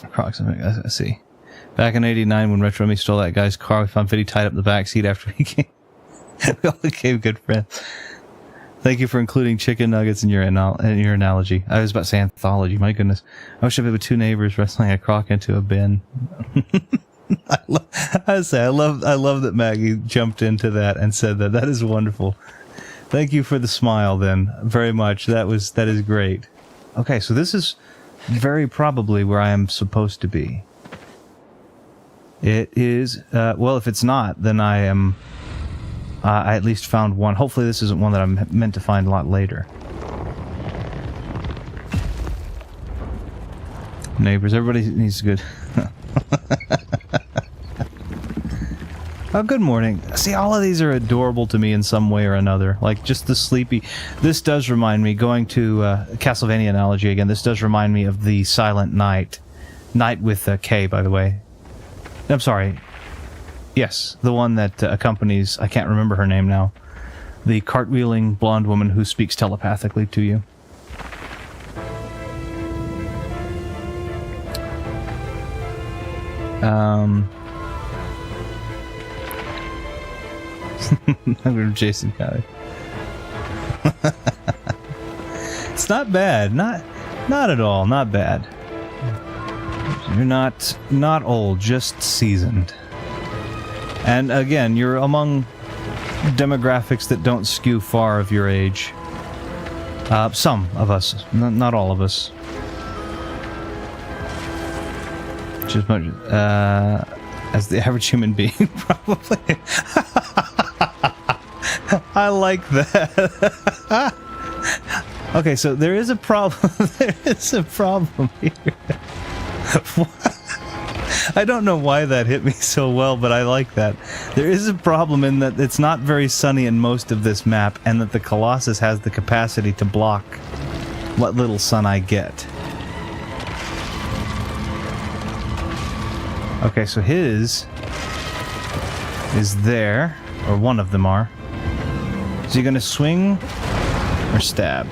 Approximately. Let's see. Back in '89, when Retro Me stole that guy's car, we found Fiddy tied up in the back seat after he came. We all became good friends. Thank you for including chicken nuggets in your analogy. I was about to say anthology. My goodness. I wish I lived with two neighbors wrestling a crock into a bin. I love that Maggie jumped into that and said that. That is wonderful. Thank you for the smile then. Very much. That is great. Okay, so this is very probably where I am supposed to be. It is, well, if it's not, then I am... I at least found one. Hopefully this isn't one that I'm meant to find a lot later. Neighbors, everybody needs good... Oh, good morning. See, all of these are adorable to me in some way or another. Like, just the sleepy... This does remind me, going to Castlevania analogy again, this does remind me of the Silent Night. Night with a K, by the way. I'm sorry. Yes, the one that accompanies... I can't remember her name now. The cartwheeling blonde woman who speaks telepathically to you. I'm Jason County. It's not bad. Not at all. Not bad. You're not old, just seasoned. And again, you're among demographics that don't skew far of your age. Some of us, not all of us. Just much as the average human being, probably. I like that. Okay, so there is a problem. There is a problem here. I don't know why that hit me so well, but I like that. There is a problem in that it's not very sunny in most of this map, and that the Colossus has the capacity to block what little sun I get. Okay, so his is there, or one of them are. Is he gonna swing or stab?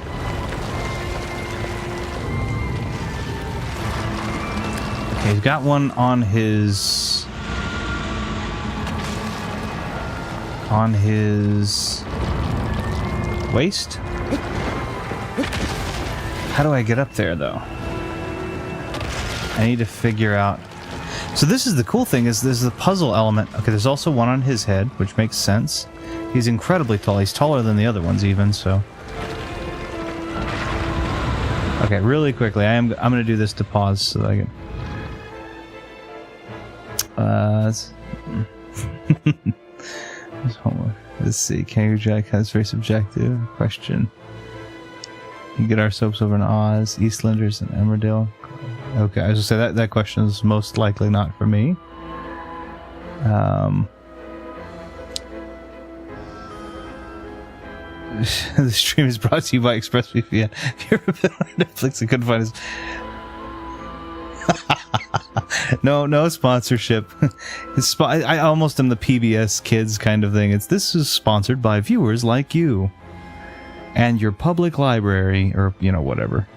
Okay, he's got one on his waist. How do I get up there, though? I need to figure out. So this is the cool thing, is there's the puzzle element. Okay, there's also one on his head, which makes sense. He's incredibly tall. He's taller than the other ones even, so. Okay, really quickly, I'm going to do this to pause so that I can... Let's see. Kangaroo Jack has very subjective question. You get our soaps over in Oz, Eastlanders, and Emmerdale. Okay, I was just say that question is most likely not for me. The stream is brought to you by ExpressVPN. If you're a bit on Netflix, I couldn't find his. No sponsorship. I almost am the PBS Kids kind of thing. This is sponsored by viewers like you and your public library, or whatever.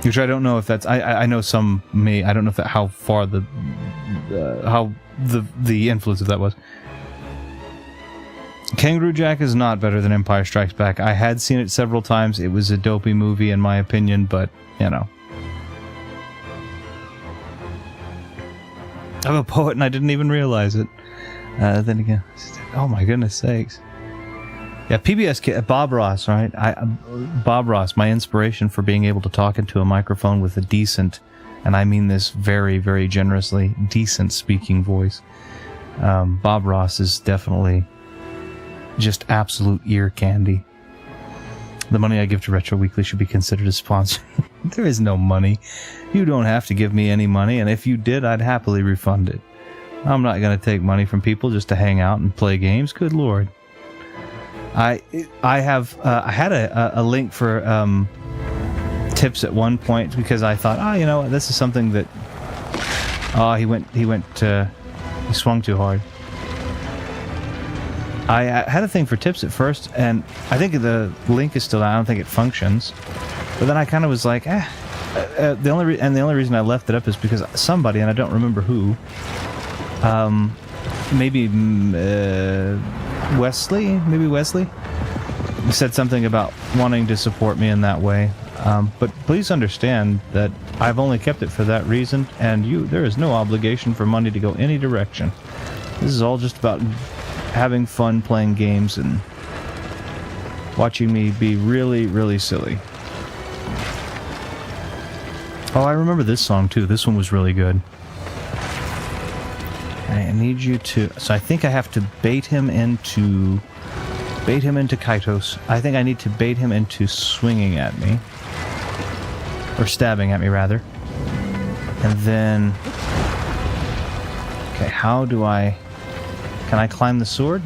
Which I don't know if that's. I know some may. I don't know if that how far the influence of that was. Kangaroo Jack is not better than Empire Strikes Back. I had seen it several times. It was a dopey movie in my opinion, but I'm a poet and I didn't even realize it. Then again, oh my goodness sakes. Yeah, PBS Kid, Bob Ross, right? Bob Ross, my inspiration for being able to talk into a microphone with a decent, and I mean this very, very generously, decent speaking voice. Bob Ross is definitely just absolute ear candy. The money I give to Retro Weekly should be considered a sponsor. There is no money. You don't have to give me any money, and if you did, I'd happily refund it. I'm not going to take money from people just to hang out and play games. Good Lord. I had a link for tips at one point because I thought, this is something that he swung too hard. I had a thing for tips at first, and I think the link is still out. I don't think it functions. But then I kind of was like, the only reason I left it up is because somebody, and I don't remember who, maybe Wesley, said something about wanting to support me in that way. But please understand that I've only kept it for that reason, and there is no obligation for money to go any direction. This is all just about having fun playing games and watching me be really, really silly. Oh, I remember this song too. This one was really good. I need you to... So I think I have to bait him into Kaitos. I think I need to bait him into swinging at me. Or stabbing at me, rather. And then... Okay, how do I... Can I climb the sword?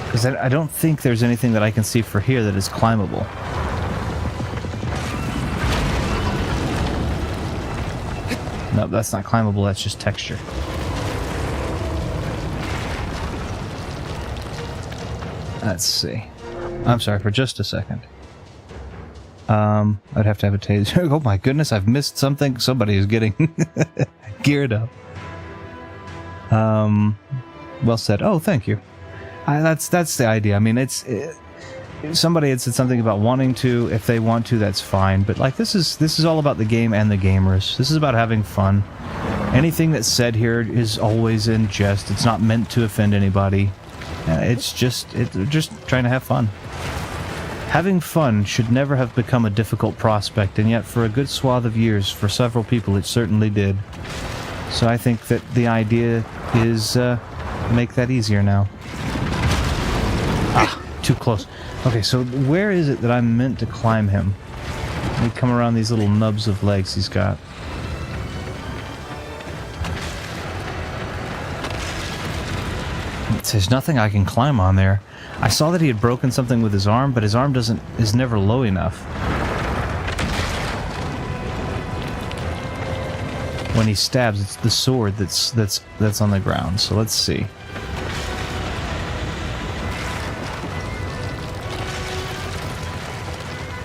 Because I don't think there's anything that I can see for here that is climbable. No, that's not climbable, that's just texture. Let's see. I'm sorry, for just a second. I'd have to have a taser. Oh my goodness, I've missed something. Somebody is getting geared up. Well said. Oh, thank you. That's the idea. I mean, somebody had said something about wanting to. If they want to, that's fine. But like, this is all about the game and the gamers. This is about having fun. Anything that's said here is always in jest. It's not meant to offend anybody. It's just trying to have fun. Having fun should never have become a difficult prospect, and yet for a good swath of years, for several people, it certainly did. So I think that the idea is make that easier now. Ah, too close. Okay, so where is it that I'm meant to climb him? We come around these little nubs of legs he's got. There's nothing I can climb on there. I saw that he had broken something with his arm, but his arm is never low enough. When he stabs, it's the sword that's on the ground. So let's see.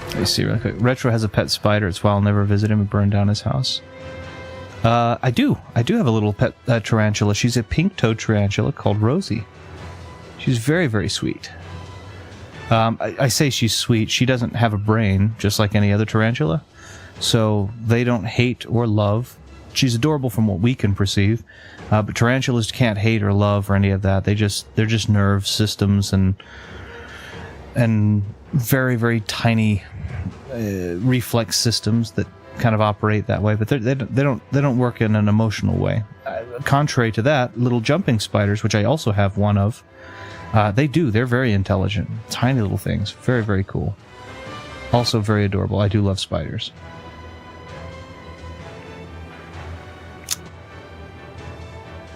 Let me see real quick. Retro has a pet spider. It's why I'll never visit him and burn down his house. I do have a little pet tarantula. She's a pink-toed tarantula called Rosie. She's very, very sweet. I say she's sweet. She doesn't have a brain, just like any other tarantula. So they don't hate or love. She's adorable from what we can perceive. But tarantulas can't hate or love or any of that. They're just nerve systems and very, very tiny reflex systems that kind of operate that way, but they don't work in an emotional way. Contrary to that, little jumping spiders, which I also have one of, they're very intelligent, tiny little things, very, very cool. Also very adorable. I do love spiders.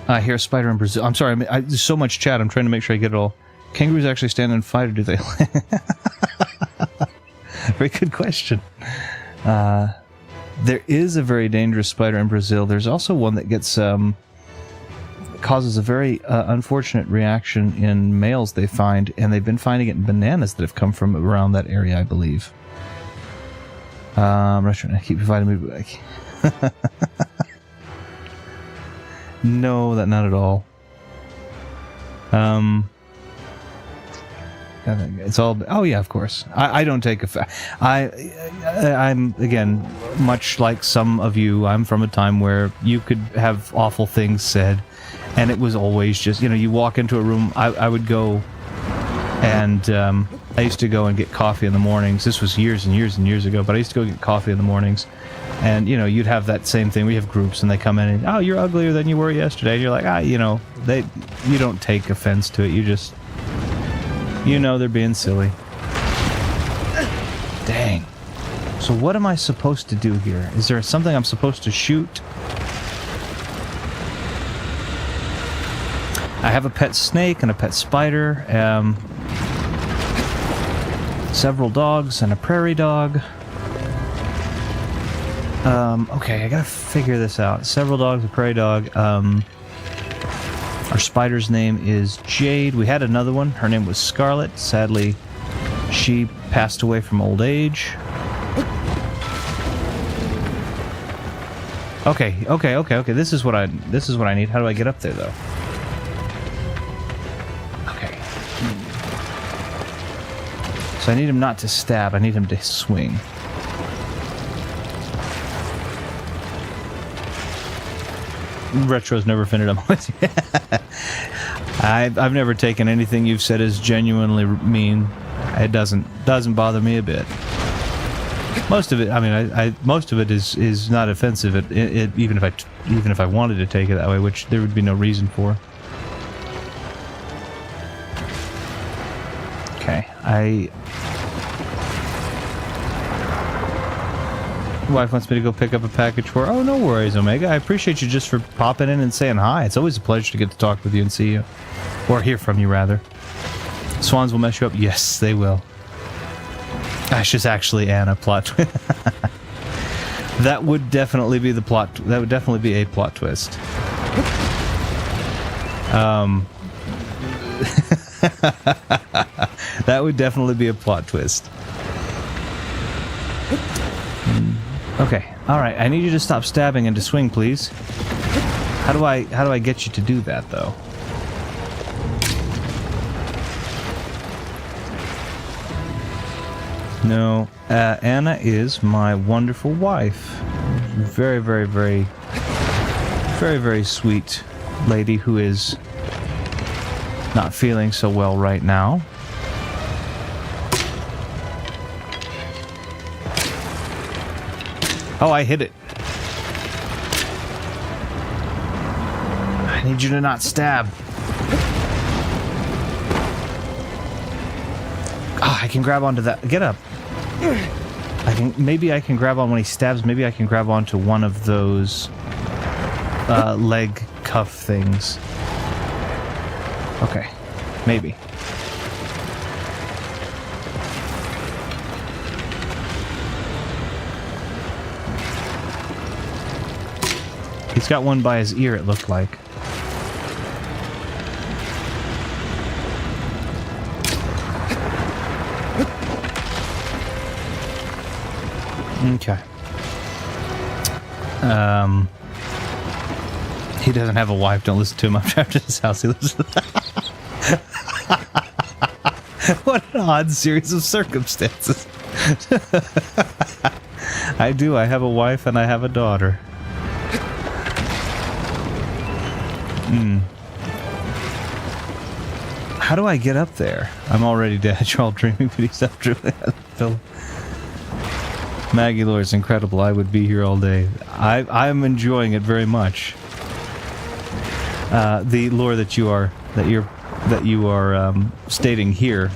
I hear a spider in Brazil. I'm sorry, there's so much chat. I'm trying to make sure I get it all. Kangaroos actually stand and fight, or do they? Very good question. There is a very dangerous spider in Brazil. There's also one that gets causes a very unfortunate reaction in males they find, and they've been finding it in bananas that have come from around that area, I believe. Restaurant, I keep providing me back. No, not at all. It's all. Oh yeah, of course. I don't take offense. I'm again much like some of you. I'm from a time where you could have awful things said, and it was always just you walk into a room. I would go, and I used to go and get coffee in the mornings. This was years and years and years ago, but I used to go get coffee in the mornings, and you'd have that same thing. We have groups, and they come in and, oh, you're uglier than you were yesterday. And you're like, you don't take offense to it. You just. They're being silly. Dang. So what am I supposed to do here? Is there something I'm supposed to shoot? I have a pet snake and a pet spider, several dogs and a prairie dog. Okay, I gotta figure this out. Several dogs, a prairie dog. Our spider's name is Jade. We had another one. Her name was Scarlet. Sadly, she passed away from old age. Okay. This is what I need. How do I get up there, though? Okay. So I need him not to stab. I need him to swing. Retro's never offended him. I've never taken anything you've said as genuinely mean. It doesn't bother me a bit. Most of it, most of it is not offensive. Even if I wanted to take it that way, which there would be no reason for. Okay, Wife wants me to go pick up a package for her. Oh, no worries, Omega. I appreciate you just for popping in and saying hi. It's always a pleasure to get to talk with you and see you. Or hear from you, rather. Swans will mess you up? Yes, they will. Gosh, just actually Anna plot twist. That would definitely be the plot. That would definitely be a plot twist. That would definitely be a plot twist. Okay, all right. I need you to stop stabbing and to swing, please. How do I get you to do that, though? No, Anna is my wonderful wife. Very, very, very, very, very sweet lady who is not feeling so well right now. Oh, I hit it. I need you to not stab. Oh, I can grab onto that. Get up. Maybe I can grab on when he stabs. Maybe I can grab onto one of those leg cuff things. Okay, maybe. He's got one by his ear, it looked like. Okay. He doesn't have a wife. Don't listen to him. I'm trapped in his house. He lives. What an odd series of circumstances. I do. I have a wife and I have a daughter. How do I get up there? I'm already dead. You're all dreaming, but he's up dreaming. Maggie Lore is incredible. I would be here all day. I'm enjoying it very much. The lore that you are stating here.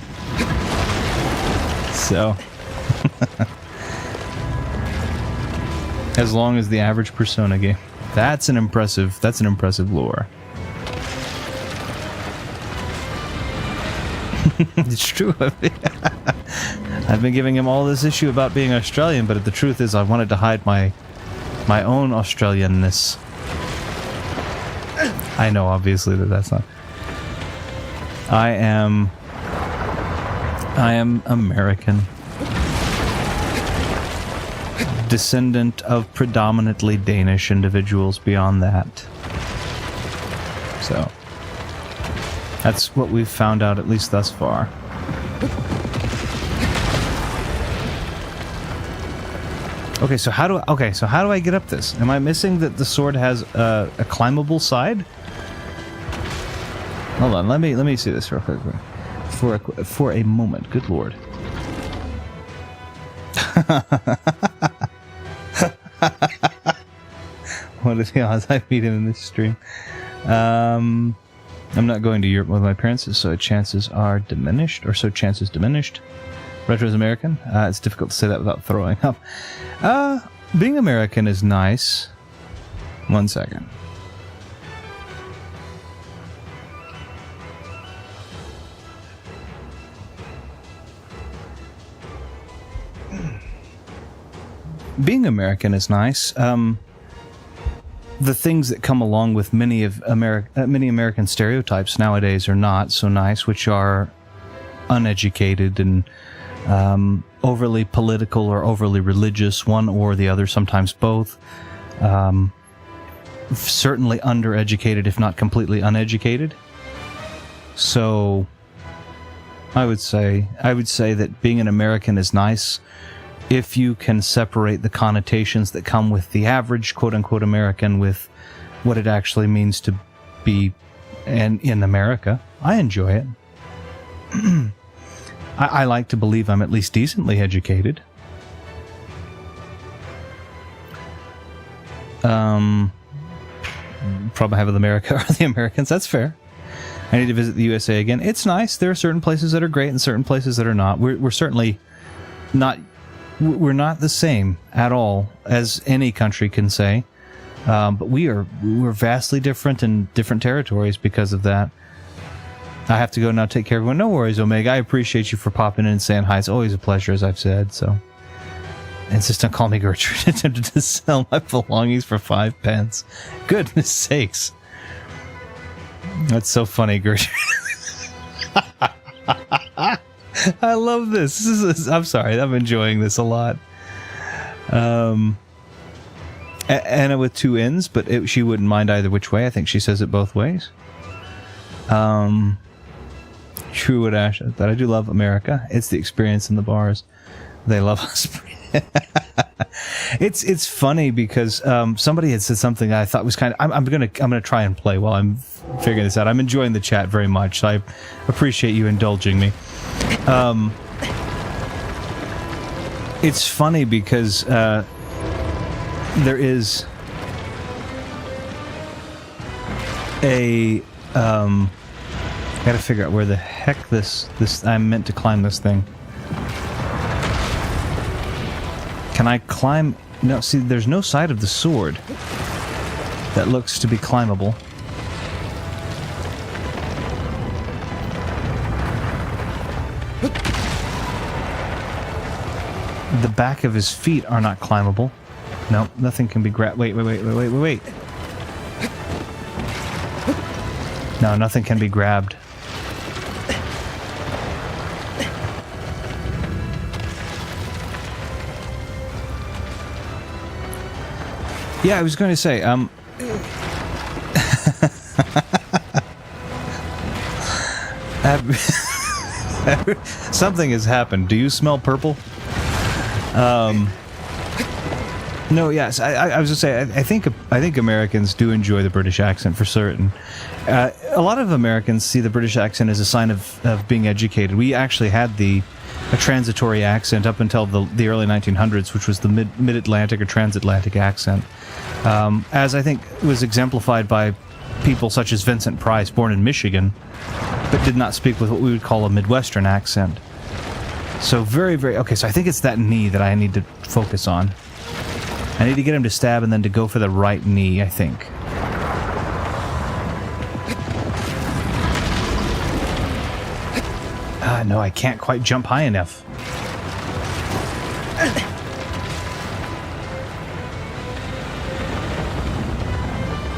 So, as long as the average Persona game, that's an impressive lore. It's true. I've been giving him all this issue about being Australian, but the truth is I wanted to hide my own Australianness. I know, obviously, that's not... I am American. Descendant of predominantly Danish individuals beyond that. So, that's what we've found out, at least thus far. Okay, so how do I get up this? Am I missing that the sword has a climbable side? Hold on, let me see this real quick. For a moment. Good lord. What are the odds I meet him in this stream? I'm not going to Europe with my parents, so chances are diminished, or so chances diminished. Retro's American? It's difficult to say that without throwing up. Being American is nice. 1 second. Being American is nice. The things that come along with many American stereotypes nowadays are not so nice, which are uneducated and overly political or overly religious, one or the other, sometimes both. Certainly undereducated, if not completely uneducated. So I would say that being an American is nice if you can separate the connotations that come with the average quote-unquote American with what it actually means to be in America. I enjoy it. I like to believe I'm at least decently educated. Problem I have with America are the Americans. That's fair. I need to visit the USA again. It's nice. There are certain places that are great and certain places that are not. We're certainly not we're not the same at all, as any country can say. But we're vastly different in different territories because of that. I have to go now take care of everyone. No worries, Omega. I appreciate you for popping in and saying hi. It's always a pleasure, as I've said, so. Insist on calling me Gertrude. Attempted to sell my belongings for 5 pence. Goodness sakes. That's so funny, Gertrude. I love this. I'm sorry. I'm enjoying this a lot. Anna with 2 N's, but she wouldn't mind either which way. I think she says it both ways. True what Ash said, but I do love America. It's the experience in the bars. They love us. It's funny because somebody had said something I thought was kind of. I'm gonna try and play while I'm figuring this out. I'm enjoying the chat very much, so I appreciate you indulging me. It's funny because there is a I gotta figure out where the heck this I'm meant to climb this thing. Can I climb? No, see, there's no side of the sword that looks to be climbable. The back of his feet are not climbable. No, nothing can be grabbed. Wait. No, nothing can be grabbed. Yeah, I was going to say, something has happened. Do you smell purple? No, yes. I was going to say, I think Americans do enjoy the British accent for certain. A lot of Americans see the British accent as a sign of being educated. We actually had a transitory accent up until the early 1900s, which was the mid-Atlantic or transatlantic accent, as I think was exemplified by people such as Vincent Price, born in Michigan, but did not speak with what we would call a Midwestern accent. So very, very... Okay, so I think it's that knee that I need to focus on. I need to get him to stab and then to go for the right knee, I think. No, I can't quite jump high enough.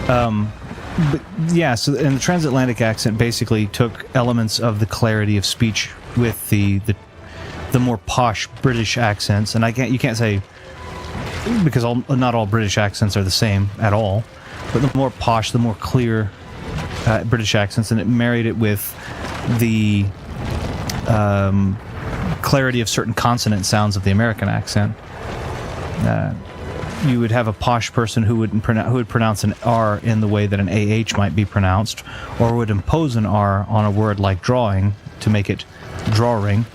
But yeah, so and the transatlantic accent basically took elements of the clarity of speech with the more posh British accents, and you can't say, because not all British accents are the same at all, but the more posh, the more clear British accents, and it married it with the clarity of certain consonant sounds of the American accent. You would have a posh person who would pronounce an R in the way that an AH might be pronounced, or would impose an R on a word like drawing to make it drawing.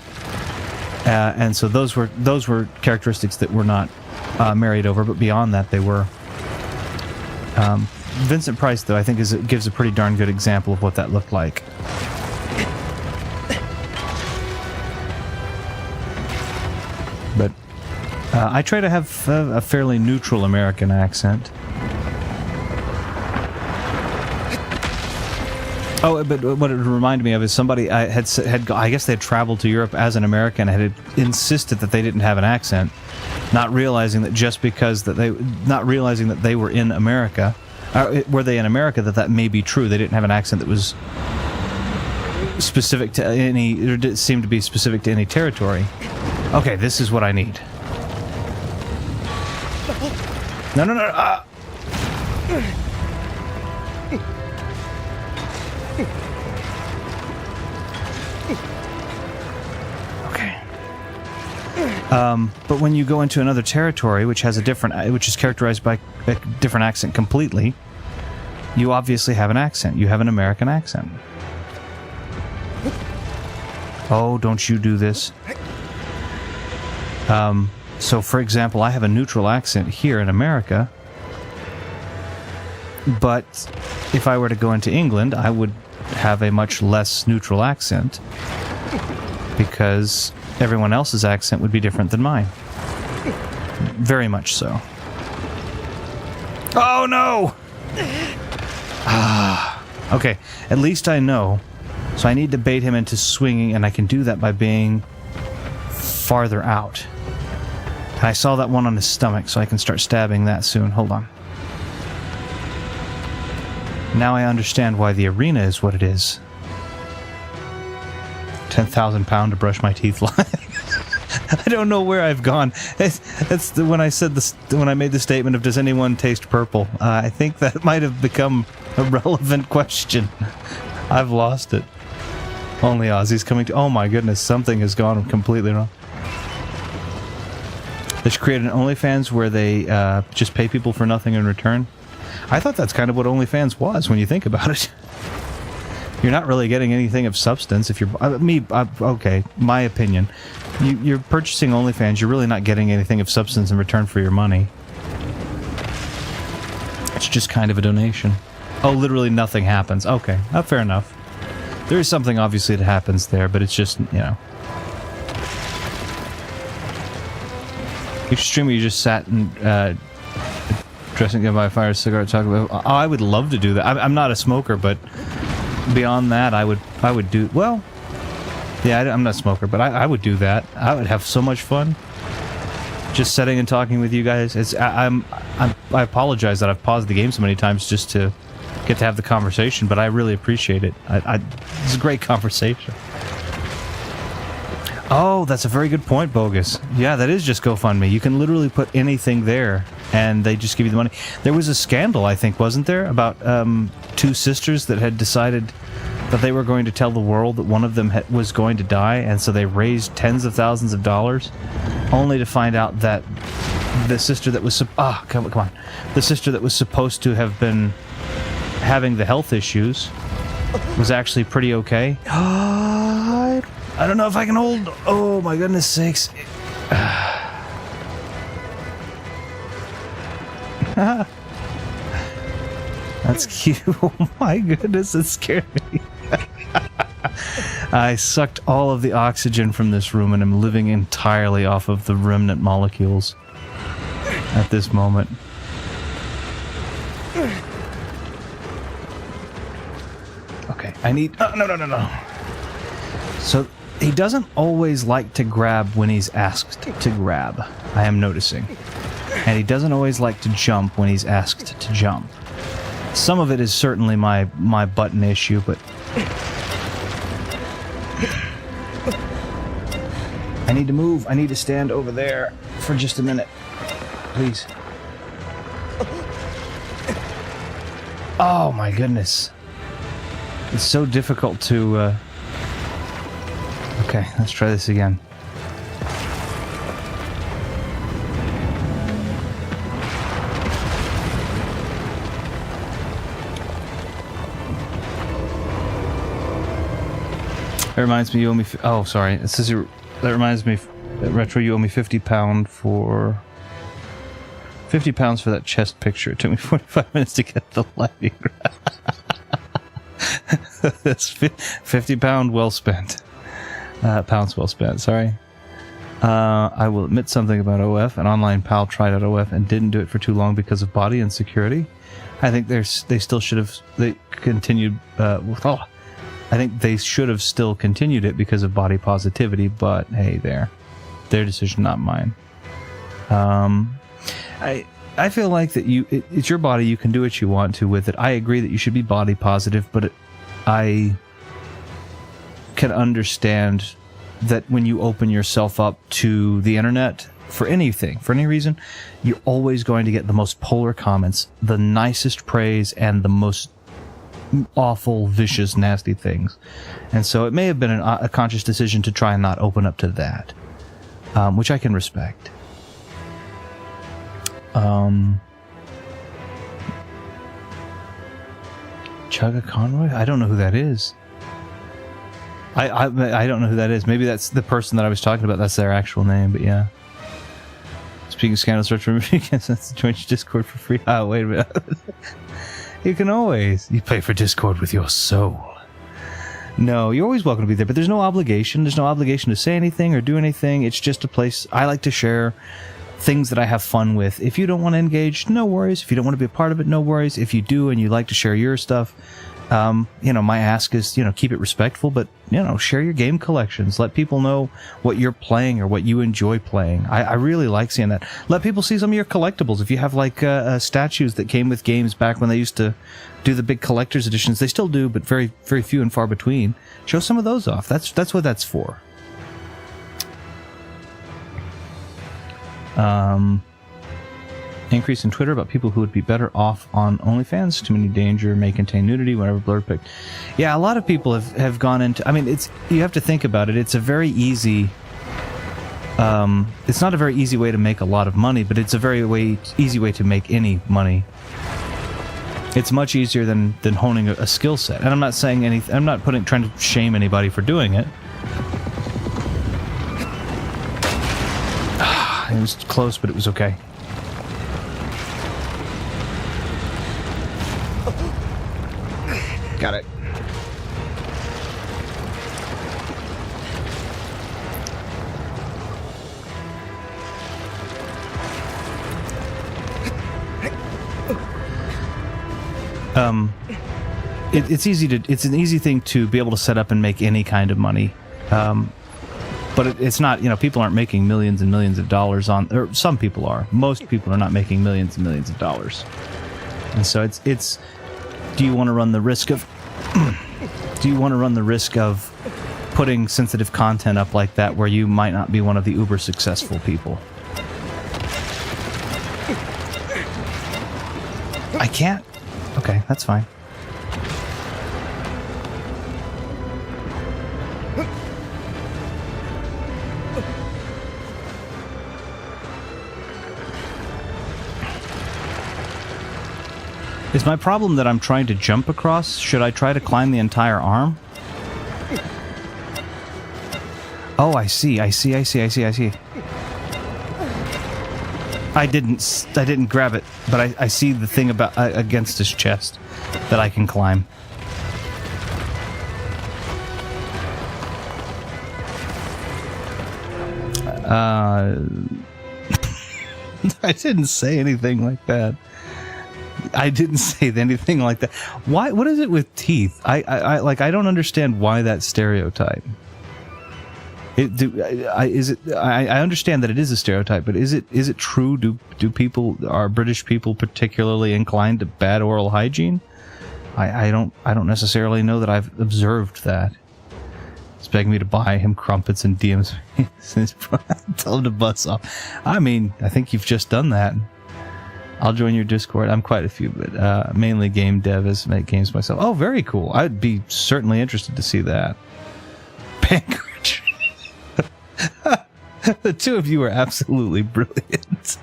And so those were characteristics that were not married over, but beyond that they were. Vincent Price, though, I think gives a pretty darn good example of what that looked like. But I try to have a fairly neutral American accent. Oh, but what it reminded me of is somebody I guess they had traveled to Europe as an American and had insisted that they didn't have an accent, not realizing that they were in America, were they in America, that may be true. They didn't have an accent that was specific to any, or did seem to be specific to any territory. Okay, this is what I need. No. Okay. But when you go into another territory, which is characterized by a different accent completely, you obviously have an accent. You have an American accent. Oh, don't you do this. So, for example, I have a neutral accent here in America, but if I were to go into England, I would have a much less neutral accent, because everyone else's accent would be different than mine. Very much so. Oh, no! Okay, at least I know. So I need to bait him into swinging, and I can do that by being farther out. And I saw that one on his stomach, so I can start stabbing that soon. Hold on. Now I understand why the arena is what it is. 10,000 pound to brush my teeth line. I don't know where I've gone. That's when I said this, when I made the statement of does anyone taste purple? I think that might have become a relevant question. I've lost it. Only Ozzy's coming to... Oh my goodness, something has gone completely wrong. They should create an OnlyFans where they just pay people for nothing in return. I thought that's kind of what OnlyFans was when you think about it. You're not really getting anything of substance if you're... okay, my opinion. You're purchasing OnlyFans, you're really not getting anything of substance in return for your money. It's just kind of a donation. Oh, literally nothing happens. Okay, fair enough. There is something obviously that happens there, but it's just, you know... Each streamer you just sat and dressing by a fire, cigarette, talking about... Oh, I would love to do that. I'm not a smoker, but beyond that, I would do... Well, yeah, I'm not a smoker, but I would do that. I would have so much fun. Just sitting and talking with you guys. I apologize that I've paused the game so many times just to get to have the conversation, but I really appreciate it. It's a great conversation. Oh, that's a very good point, Bogus. Yeah, that is just GoFundMe. You can literally put anything there, and they just give you the money. There was a scandal, I think, wasn't there, about two sisters that had decided that they were going to tell the world that one of them was going to die, and so they raised tens of thousands of dollars, only to find out that the sister that was... come on. The sister that was supposed to have been having the health issues was actually pretty okay. I don't know if I can hold... Oh, my goodness sakes. That's cute. Oh, my goodness, it scared me. I sucked all of the oxygen from this room and am living entirely off of the remnant molecules at this moment. Okay, I need... Oh, no. So... He doesn't always like to grab when he's asked to grab, I am noticing. And he doesn't always like to jump when he's asked to jump. Some of it is certainly my button issue, but... I need to move. I need to stand over there for just a minute. Please. Oh my goodness. It's so difficult to... Okay, let's try this again. That reminds me you owe me... Oh, sorry. It says that reminds me... Retro, you owe me £50 for... £50 for that chest picture. It took me 45 minutes to get the lighting. That's £50 well spent. Pounds well spent, sorry. I will admit something about OF. An online pal tried out OF and didn't do it for too long because of body insecurity. I think they still should have... They continued... I think they should have still continued it because of body positivity, but hey, their decision, not mine. I feel like that it's your body, you can do what you want to with it. I agree that you should be body positive, but I can understand that when you open yourself up to the internet for anything, for any reason, you're always going to get the most polar comments, the nicest praise, and the most awful, vicious, nasty things. And so it may have been a conscious decision to try and not open up to that, which I can respect. Chugga Conroy? I don't know who that is. I don't know who that is. Maybe that's the person that I was talking about. That's their actual name, but yeah. Speaking of scandal, search for me. That's join your Discord for free. Oh, wait a minute. You can always... You pay for Discord with your soul. No, you're always welcome to be there, but there's no obligation. There's no obligation to say anything or do anything. It's just a place I like to share things that I have fun with. If you don't want to engage, no worries. If you don't want to be a part of it, no worries. If you do and you like to share your stuff, my ask is, keep it respectful, but, share your game collections. Let people know what you're playing or what you enjoy playing. I really like seeing that. Let people see some of your collectibles. If you have, statues that came with games back when they used to do the big collector's editions, they still do, but very, very few and far between. Show some of those off. That's what that's for. Increase in Twitter about people who would be better off on OnlyFans. Too many danger, may contain nudity, whatever blur pick. Yeah, a lot of people have gone into... you have to think about it. It's a very easy... it's not a very easy way to make a lot of money, but it's a very easy way to make any money. It's much easier than honing a skill set. And I'm not saying anything... I'm not trying to shame anybody for doing it. It was close, but it was okay. Got it. It's an easy thing to be able to set up and make any kind of money. But it's not, people aren't making millions and millions of dollars or some people are. Most people are not making millions and millions of dollars. And so it's do you want to run the risk of putting sensitive content up like that where you might not be one of the uber successful people? I can't. Okay, that's fine. Is my problem that I'm trying to jump across? Should I try to climb the entire arm? Oh, I see. I didn't grab it, but I see the thing about against his chest that I can climb. I didn't say anything like that. I didn't say anything like that. Why? What is it with teeth? I don't understand why that stereotype. I understand that it is a stereotype, but is it true? Are British people particularly inclined to bad oral hygiene? I don't necessarily know that I've observed that. He's begging me to buy him crumpets and DMs. Tell him to buzz off. I think you've just done that. I'll join your Discord. I'm quite a few, but mainly game dev is make games myself. Oh, very cool. I'd be certainly interested to see that. Pankridge. The two of you are absolutely brilliant.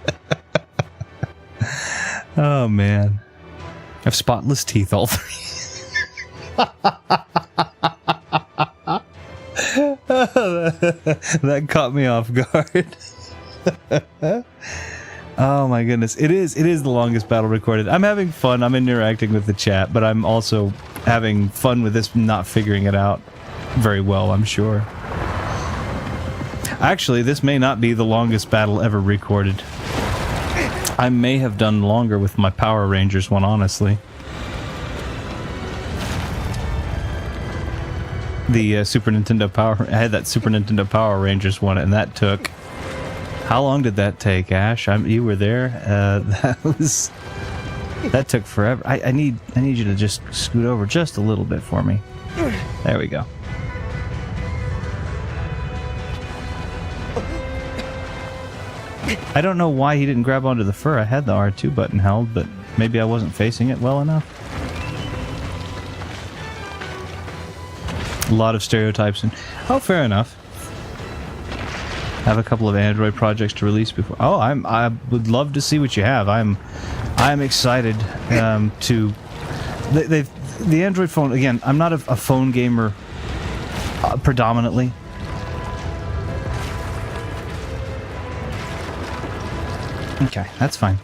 Oh, man. I have spotless teeth, all three. That caught me off guard. Oh my goodness. It is the longest battle recorded. I'm having fun. I'm interacting with the chat, but I'm also having fun with this, not figuring it out very well, I'm sure. Actually, this may not be the longest battle ever recorded. I may have done longer with my Power Rangers one, honestly. The Super Nintendo Power... I had that Super Nintendo Power Rangers one, and that took... How long did that take, Ash? You were there. That took forever. I need you to just scoot over just a little bit for me. There we go. I don't know why he didn't grab onto the fur. I had the R2 button held, but maybe I wasn't facing it well enough. A lot of stereotypes and... Oh, fair enough. Have a couple of Android projects to release before. Oh, I would love to see what you have. I'm excited to. The Android phone again. I'm not a phone gamer predominantly. Okay, that's fine.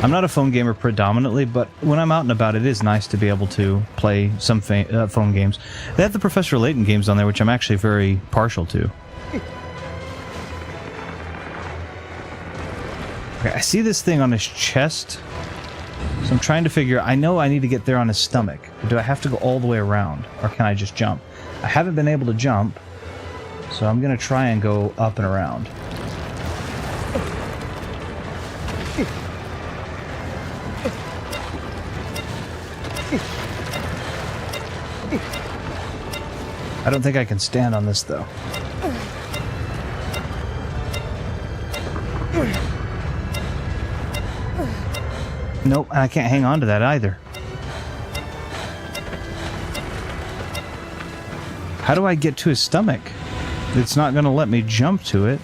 I'm not a phone gamer predominantly, but when I'm out and about, it is nice to be able to play some phone games. They have the Professor Layton games on there, which I'm actually very partial to. Okay, I see this thing on his chest. So I'm trying to figure... I know I need to get there on his stomach. But do I have to go all the way around? Or can I just jump? I haven't been able to jump. So I'm going to try and go up and around. I don't think I can stand on this, though. Nope, I can't hang on to that either. How do I get to his stomach? It's not going to let me jump to it.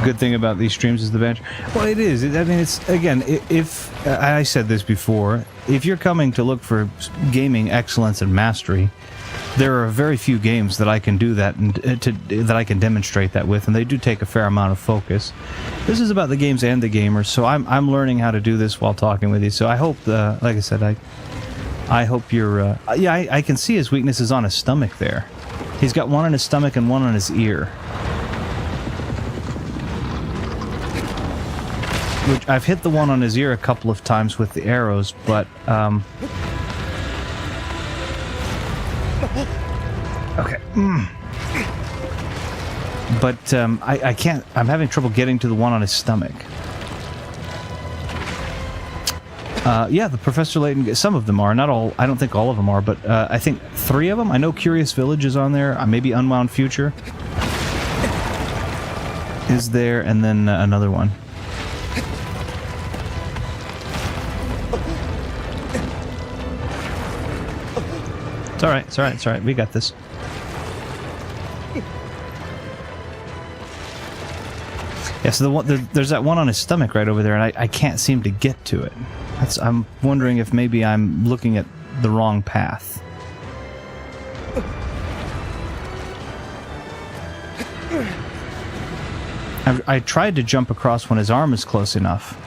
Good thing about these streams is the bench. Well, it is. I mean, it's, again, if I said this before, if you're coming to look for gaming excellence and mastery, there are very few games that I can do that and that I can demonstrate that with, and they do take a fair amount of focus. This is about the games and the gamers, so I'm learning how to do this while talking with you. So I hope, like I said, I hope you're. Yeah, I can see his weakness is on his stomach there. He's got one on his stomach and one on his ear. Which I've hit the one on his ear a couple of times with the arrows, but okay. But I can't. I'm having trouble getting to the one on his stomach. Yeah, the Professor Layton. Some of them are, not all. I don't think all of them are, but I think 3 of them. I know Curious Village is on there. Maybe Unwound Future is there, and then another one. It's alright, it's alright, it's alright. We got this. Yeah, so there's that one on his stomach right over there, and I can't seem to get to it. I'm wondering if maybe I'm looking at the wrong path. I tried to jump across when his arm is close enough,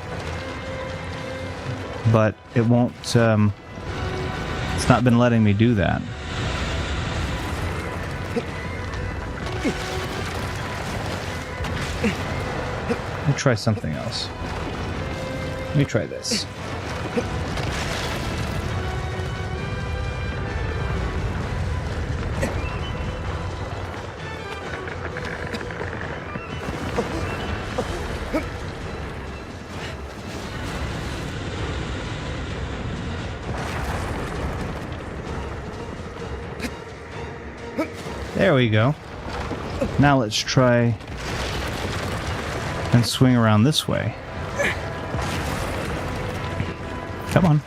but it won't. It's not been letting me do that. Let me try something else. Let me try this. There we go. Now let's try and swing around this way. Come on.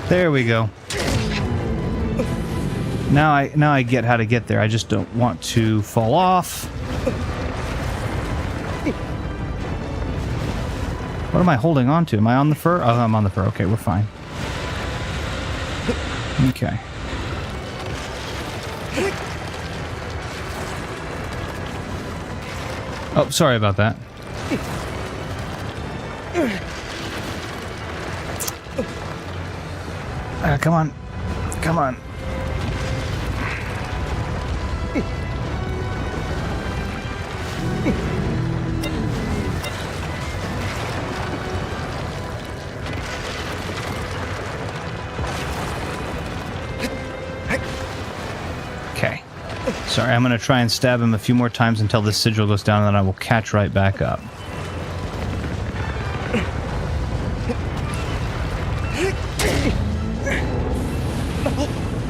There we go. Now I get how to get there. I just don't want to fall off. What am I holding on to? Am I on the fur? Oh, I'm on the fur. Okay, we're fine. Okay. Oh, sorry about that. Come on. Come on. Okay. Sorry, I'm going to try and stab him a few more times until this sigil goes down, and then I will catch right back up.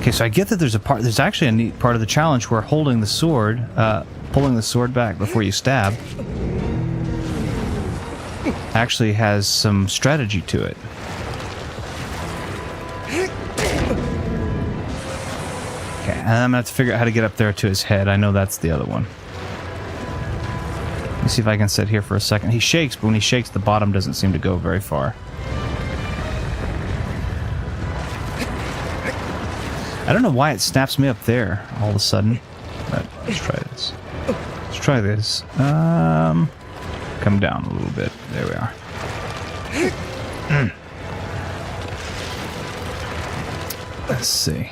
Okay, so I get that there's actually a neat part of the challenge where holding the sword, pulling the sword back before you stab, actually has some strategy to it. Okay, and I'm gonna have to figure out how to get up there to his head. I know that's the other one. me see if I can sit here for a second. He shakes, but when he shakes, the bottom doesn't seem to go very far. I don't know why it snaps me up there all of a sudden. But let's try this. Let's try this. Come down a little bit. There we are. Let's see.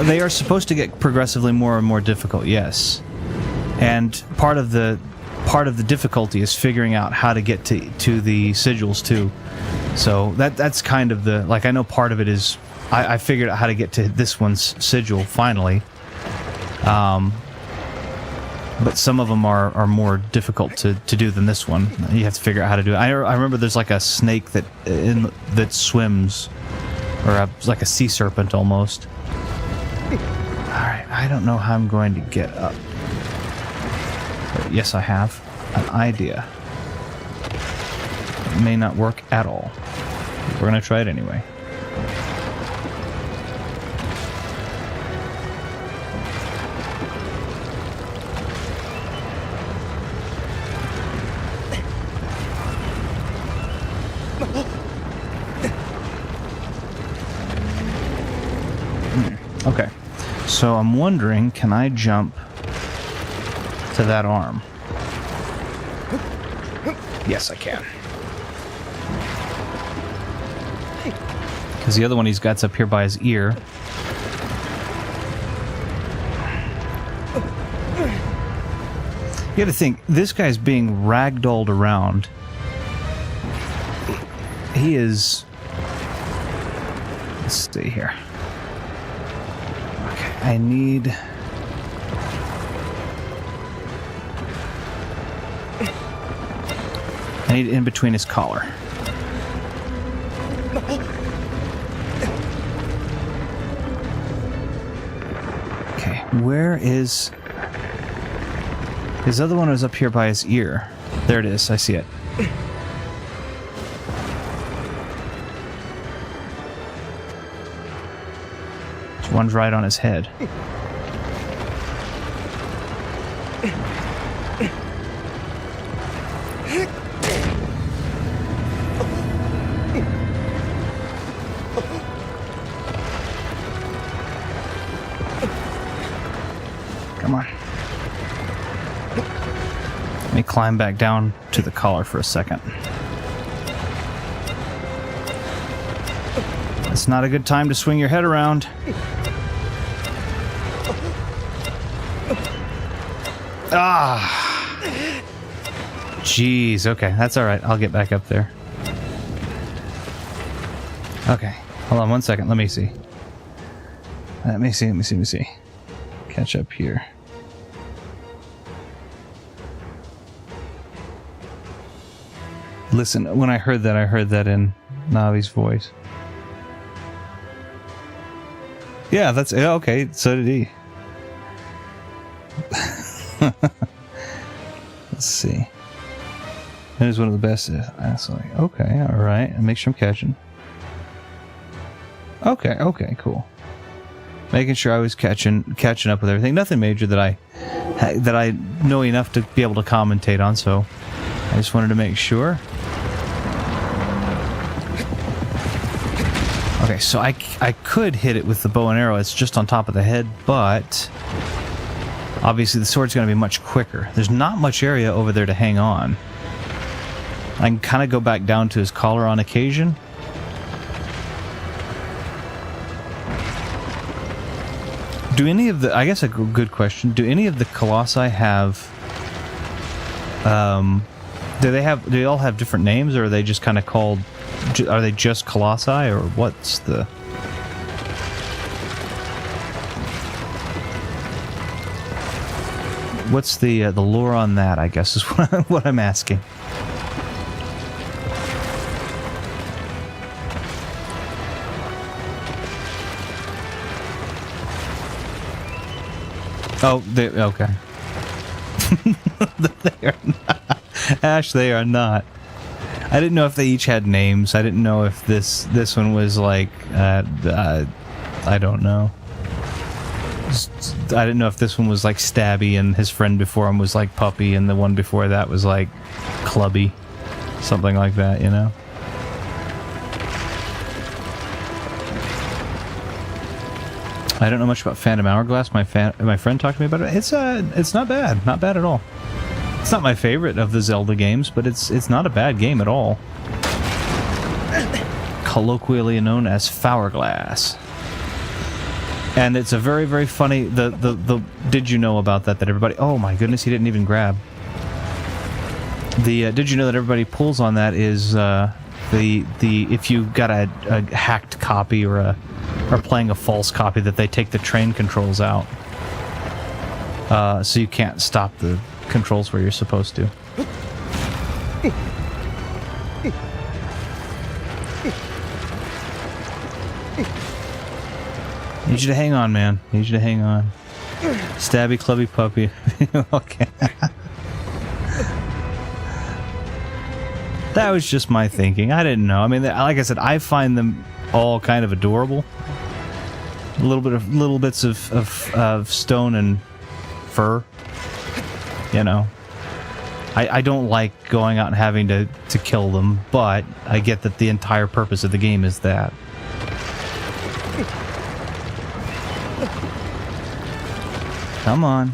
They are supposed to get progressively more and more difficult, yes. And part of the difficulty is figuring out how to get to the sigils too. So that's kind of the, like, I know part of it is I figured out how to get to this one's sigil finally. But some of them are more difficult to do than this one. You have to figure out how to do it. I remember there's like a snake that swims, or like a sea serpent almost. Alright, I don't know how I'm going to get up. But yes, I have an idea. It may not work at all. We're going to try it anyway. Okay, so I'm wondering, can I jump to that arm? Yes, I can. Because the other one he's got's up here by his ear. You gotta think, this guy's being ragdolled around. He is... Let's stay here. Okay, I need in between his collar. Okay, where is... His other one was up here by his ear. There it is, I see it. One's right on his head. Come on. Let me climb back down to the collar for a second. It's not a good time to swing your head around. Ah! Jeez, okay, that's alright. I'll get back up there. Okay, hold on one second. Let me see. Let me see. Catch up here. Listen, when I heard that in Navi's voice. Yeah, that's... Yeah, okay, so did he. Let's see. That is one of the best. That's like, okay, all right. And make sure I'm catching. Okay, cool. Making sure I was catching up with everything. Nothing major that I know enough to be able to commentate on. So I just wanted to make sure. Okay, so I could hit it with the bow and arrow. It's just on top of the head, but obviously the sword's going to be much quicker. There's not much area over there to hang on. I can kind of go back down to his collar on occasion. Do any of the... I guess a good question. Do any of the Colossi have... do they all have different names, or are they just kind of called... Are they just Colossi, or what's the... What's the lore on that, I guess, is what I'm asking. Oh, okay. They are not. Ash, they are not. I didn't know if they each had names. I didn't know if this one was like, I don't know. I didn't know if this one was like Stabby and his friend before him was like Puppy and the one before that was like Clubby. Something like that, you know? I don't know much about Phantom Hourglass. My friend talked to me about it. It's not bad. Not bad at all. It's not my favorite of the Zelda games, but it's not a bad game at all. Colloquially known as Hourglass. And it's a very, very funny... The did you know about that everybody... Oh my goodness, he didn't even grab. The did you know that everybody pulls on that is if you got a hacked copy or playing a false copy, that they take the train controls out. So you can't stop the controls where you're supposed to. Need you to hang on, man. Need you to hang on. Stabby, clubby, puppy. Okay. That was just my thinking. I didn't know. I mean, like I said, I find them all kind of adorable. Little bits of stone and fur. You know. I don't like going out and having to kill them, but I get that the entire purpose of the game is that. Come on.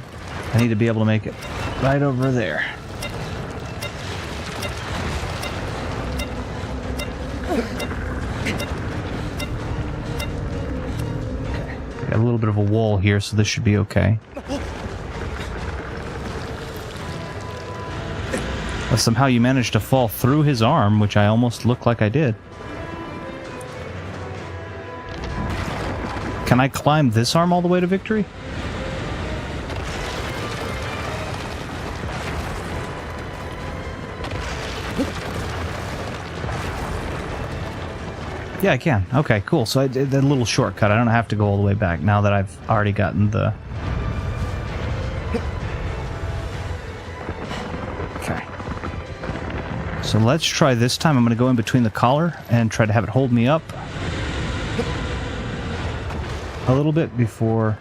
I need to be able to make it right over there. Got a little bit of a wall here, so this should be okay. But somehow you managed to fall through his arm, which I almost looked like I did. Can I climb this arm all the way to victory? Yeah, I can. Okay, cool. So I did a little shortcut. I don't have to go all the way back now that I've already gotten the... Okay. So let's try this time. I'm going to go in between the collar and try to have it hold me up a little bit before...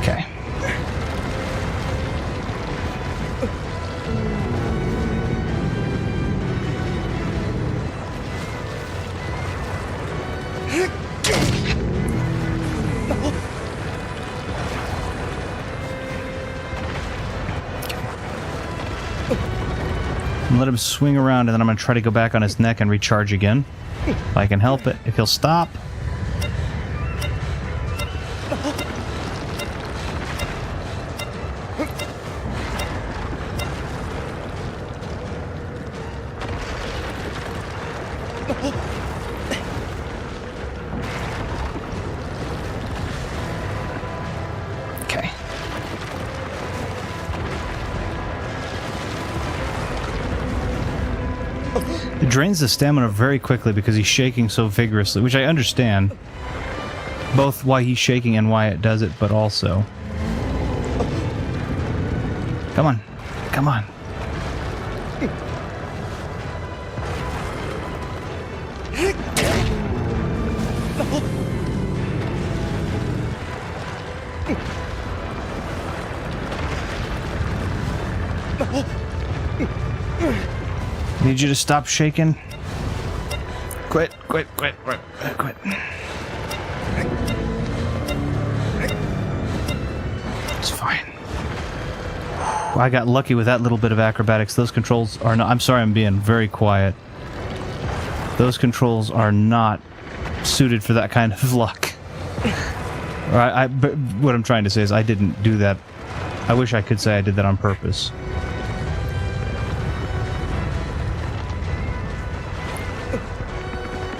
Okay. Let him swing around, and then I'm going to try to go back on his neck and recharge again. If I can help it. If he'll stop. Okay. It drains the stamina very quickly because he's shaking so vigorously, which I understand. Both why he's shaking and why it does it, but also... Come on. Come on. Need you to stop shaking. Quit. It's fine. I got lucky with that little bit of acrobatics. Those controls are not... I'm sorry, I'm being very quiet. Those controls are not suited for that kind of luck. But what I'm trying to say is I didn't do that. I wish I could say I did that on purpose.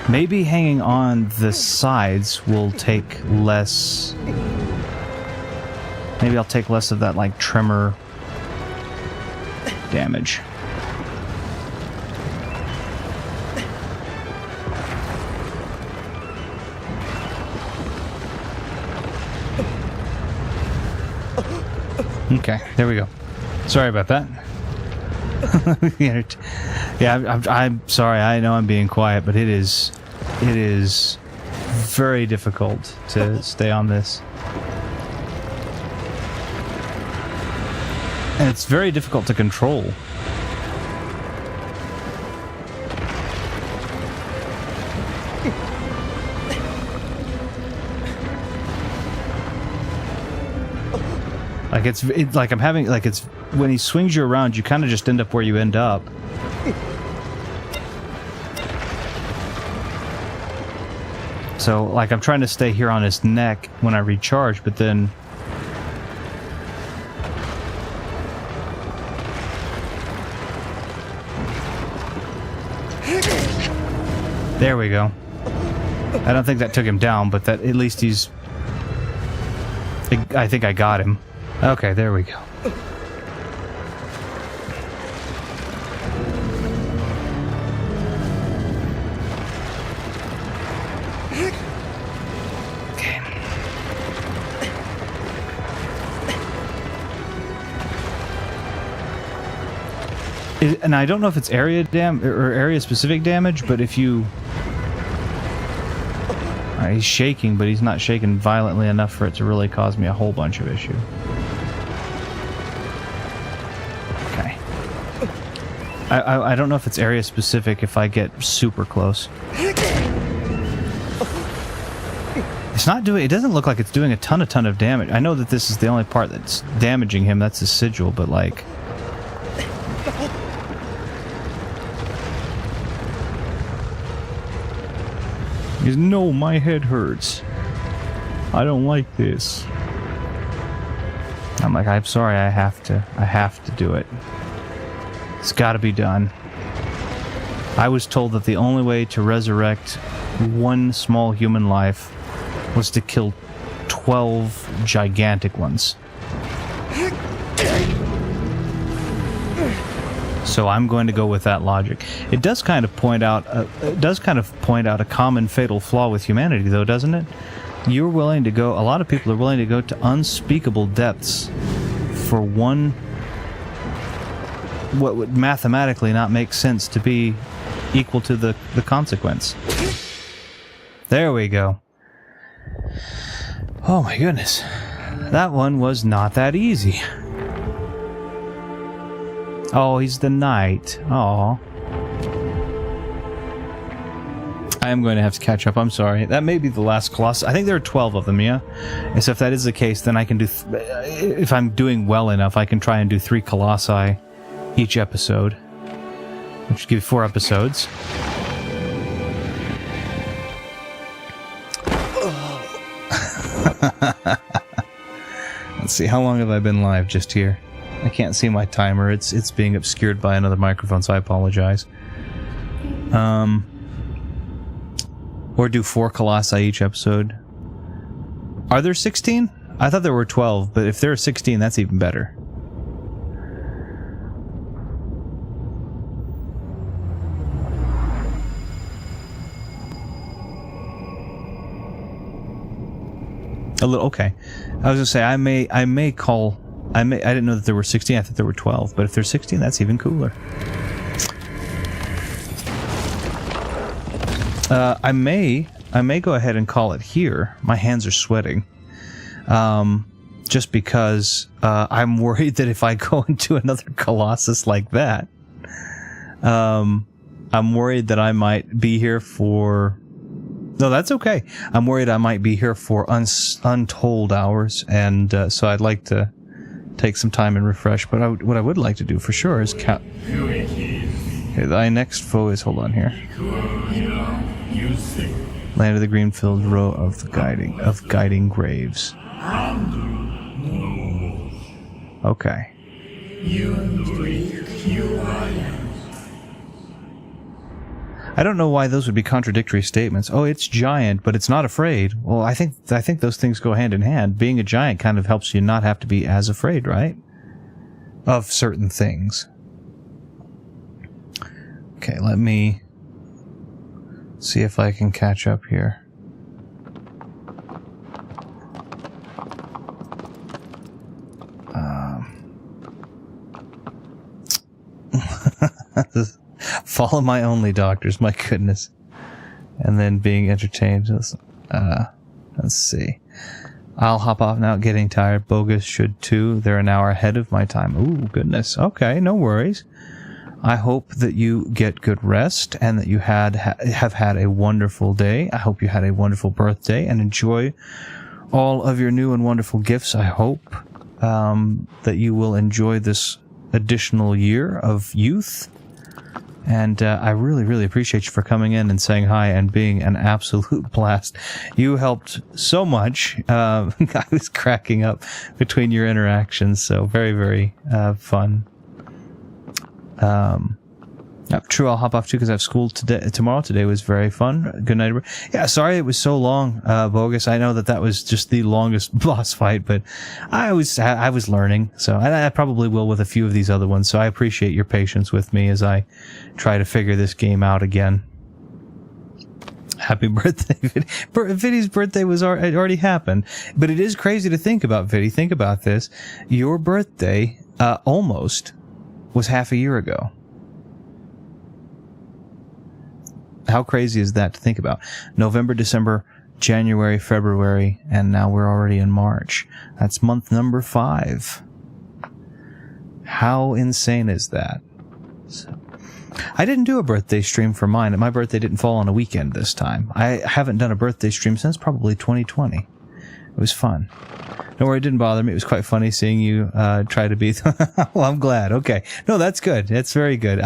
Maybe hanging on the sides will take less... Maybe I'll take less of that, like, tremor damage. Okay, there we go. Sorry about that. Yeah, I'm sorry. I know I'm being quiet, but it is very difficult to stay on this. And it's very difficult to control. Like it's like I'm having like it's when he swings you around, you kind of just end up where you end up. So like I'm trying to stay here on his neck when I recharge, but then there we go. I don't think that took him down, but that at least he's I think I got him. Okay, there we go. Okay. And I don't know if it's area specific damage, but if you he's shaking, but he's not shaking violently enough for it to really cause me a whole bunch of issue. Okay. I don't know if it's area specific if I get super close. It's not doing... It doesn't look like it's doing a ton of damage. I know that this is the only part that's damaging him. That's his sigil, but like... He's, no, my head hurts. I don't like this. I'm like, I'm sorry, I have to do it. It's gotta be done. I was told that the only way to resurrect one small human life was to kill 12 gigantic ones. So I'm going to go with that logic. It does kind of point out a common fatal flaw with humanity, though, doesn't it? You're willing to go. A lot of people are willing to go to unspeakable depths for one. What would mathematically not make sense to be equal to the consequence. There we go. Oh my goodness, that one was not that easy. Oh, he's the knight. Oh. I am going to have to catch up. I'm sorry. That may be the last Colossus. I think there are 12 of them, yeah? And so if that is the case, then I can do... if I'm doing well enough, I can try and do 3 Colossi each episode. Which would give you 4 episodes. Let's see, how long have I been live just here? I can't see my timer. It's being obscured by another microphone, so I apologize. Or do 4 Colossi each episode. Are there 16? I thought there were 12, but if there are 16, that's even better. A little, okay. I was gonna say I may I didn't know that there were 16, I thought there were 12, but if there's 16, that's even cooler. I may go ahead and call it here. My hands are sweating. Just because I'm worried that if I go into another Colossus like that, I'm worried that I might be here for... No, that's okay. I'm worried I might be here for untold hours, and so I'd like to take some time and refresh. But what I would like to do for sure is count. Okay, thy next foe is... Hold on here. Land of the Greenfield, row of the guiding graves. Okay. I don't know why those would be contradictory statements. Oh, it's giant, but it's not afraid. Well, I think those things go hand in hand. Being a giant kind of helps you not have to be as afraid, right? Of certain things. Okay, let me see if I can catch up here. Follow my only doctors, my goodness. And then being entertained. Let's see. I'll hop off now, getting tired. Bogus should too. They're an hour ahead of my time. Ooh, goodness. Okay, no worries. I hope that you get good rest and that you have had a wonderful day. I hope you had a wonderful birthday and enjoy all of your new and wonderful gifts. I hope that you will enjoy this additional year of youth. And I really, really appreciate you for coming in and saying hi and being an absolute blast. You helped so much. I was cracking up between your interactions, so very, very fun. True, I'll hop off too because I have school tomorrow. Today was very fun. Good night, everybody. Yeah, sorry it was so long, Bogus. I know that was just the longest boss fight, but I was learning, so I probably will with a few of these other ones. So I appreciate your patience with me as I try to figure this game out again. Happy birthday, Viddy. Viddy's birthday was already happened, but it is crazy to think about, Viddy. Think about this. Your birthday almost was half a year ago. How crazy is that to think about? November, December, January, February, and now we're already in March. That's month number 5. How insane is that? So, I didn't do a birthday stream for mine. My birthday didn't fall on a weekend this time. I haven't done a birthday stream since probably 2020. It was fun. Don't worry, it didn't bother me. It was quite funny seeing you try to be... Well, I'm glad. Okay. No, that's good. That's very good.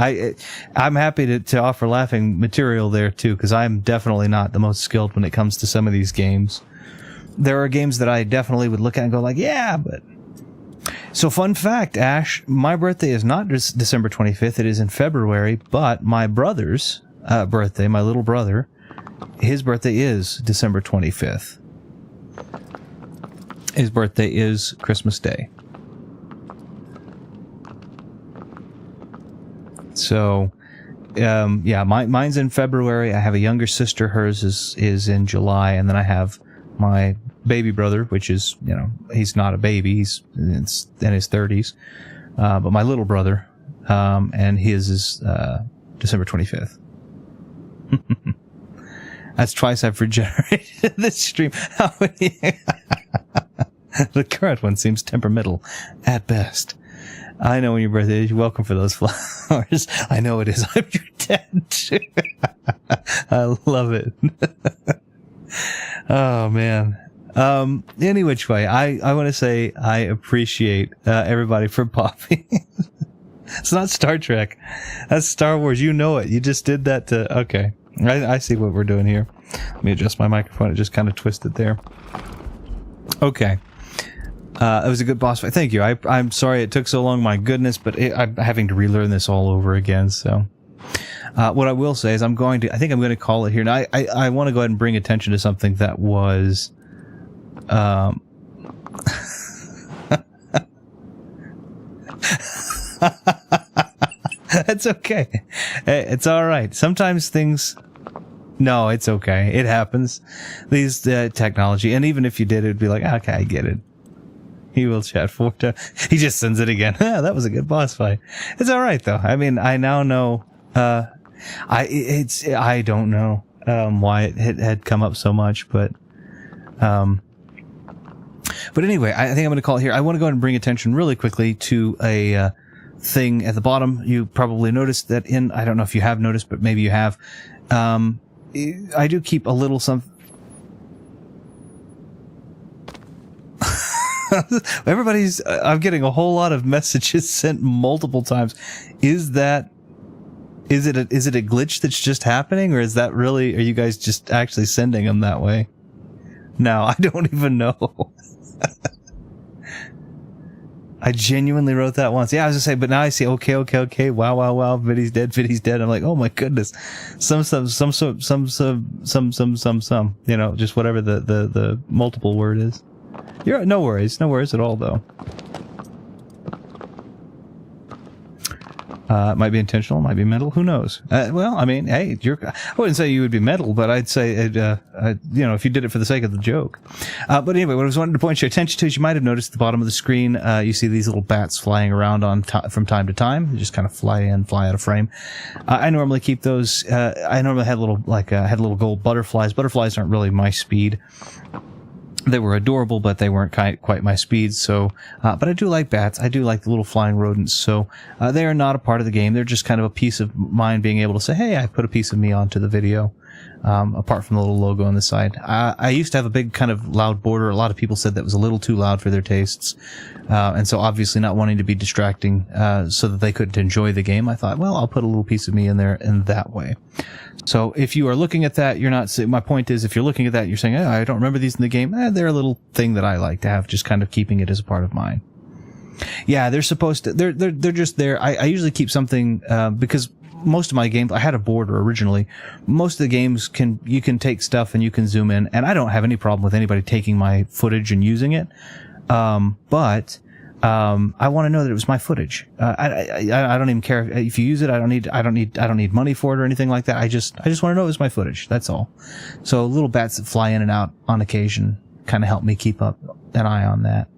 I'm happy to offer laughing material there, too, because I'm definitely not the most skilled when it comes to some of these games. There are games that I definitely would look at and go like, yeah, but... So, fun fact, Ash, my birthday is not December 25th. It is in February, but my brother's birthday, my little brother, his birthday is December 25th. His birthday is Christmas Day. So, yeah, mine's in February. I have a younger sister. Hers is in July. And then I have my baby brother, which is, he's not a baby. He's in his 30s. But my little brother, and his is December 25th. That's twice I've regenerated this stream. How many... The current one seems temperamental at best. I know when your birthday is. You're welcome for those flowers. I know it is. I'm your dad too. I love it. Oh man. Any which way, I want to say I appreciate everybody for popping. It's not Star Trek. That's Star Wars. You know it. You just did that to... Okay. I see what we're doing here. Let me adjust my microphone. It just kind of twisted there. Okay. It was a good boss fight. Thank you. I'm sorry it took so long. My goodness, but I'm having to relearn this all over again. So, what I will say is I think I'm going to call it here. Now, I want to go ahead and bring attention to something that was, That's okay. It's all right. Sometimes things... No, it's okay. It happens. These technology, and even if you did, it'd be like, okay, I get it. He will chat 4 times. He just sends it again. That was a good boss fight. It's all right though. I mean, I now know. I don't know why it had come up so much, but anyway, I think I'm going to call it here. I want to go ahead and bring attention really quickly to a thing at the bottom. You probably noticed that I don't know if you have noticed, but maybe you have. I do keep a little I'm getting a whole lot of messages sent multiple times. Is it a glitch that's just happening, or is that really, are you guys just actually sending them that way? No, I don't even know. I genuinely wrote that once. Yeah, I was gonna say, but now I see, okay. Wow. Viddy's dead. I'm like, oh my goodness. Some. Just whatever the multiple word is. No worries at all though. It might be intentional, might be mental. Who knows? Well, I mean, hey, I wouldn't say you would be mental, but I'd say, if you did it for the sake of the joke. But anyway, what I was wanting to point your attention to is you might have noticed at the bottom of the screen, you see these little bats flying around from time to time. They just kind of fly in, fly out of frame. I normally keep those. I normally had little gold butterflies. Butterflies aren't really my speed. They were adorable, but they weren't quite my speed. So, but I do like bats. I do like the little flying rodents. So, they are not a part of the game. They're just kind of a piece of mine being able to say, hey, I put a piece of me onto the video. Apart from the little logo on the side. I used to have a big kind of loud border. A lot of people said that was a little too loud for their tastes. And so obviously not wanting to be distracting, so that they couldn't enjoy the game, I thought, well, I'll put a little piece of me in there in that way. So if you are looking at that, you're not, my point is, if you're looking at that, you're saying, I don't remember these in the game. They're a little thing that I like to have, just kind of keeping it as a part of mine. Yeah, they're supposed to, they're just there. I usually keep something, because most of my games, I had a border originally. Most of the games you can take stuff and you can zoom in, and I don't have any problem with anybody taking my footage and using it. But I want to know that it was my footage. I don't even care if you use it. I don't need money for it or anything like that. I just want to know it was my footage. That's all. So little bats that fly in and out on occasion kind of help me keep up an eye on that.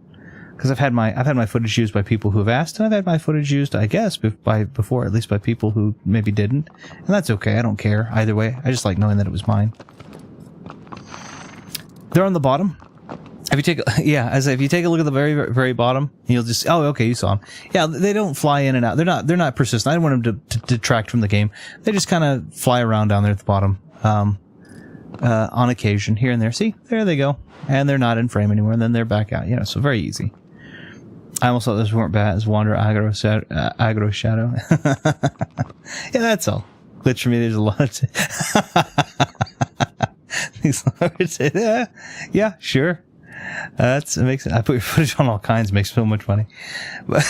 Because I've had my footage used by people who have asked, and I've had my footage used, I guess, before, at least by people who maybe didn't. And that's okay. I don't care either way. I just like knowing that it was mine. They're on the bottom. If you take a look at the very, very bottom, you'll just, okay, you saw them. Yeah, they don't fly in and out. They're not persistent. I don't want them to detract from the game. They just kind of fly around down there at the bottom, on occasion, here and there. See, there they go. And they're not in frame anymore, and then they're back out. So very easy. I almost thought those weren't bad as Wander Aggro Shadow. Yeah, that's all. Glitch for me, there's a lot of these large, yeah, sure. It makes it. I put your footage on all kinds, makes so much money. But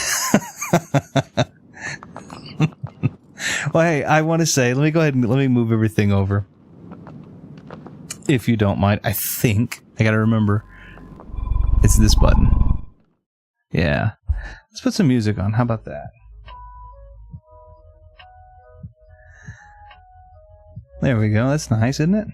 well, hey, I want to say, let me go ahead and let me move everything over, if you don't mind. I think I got to remember it's this button. Yeah, let's put some music on. How about that? There we go. That's nice, isn't it?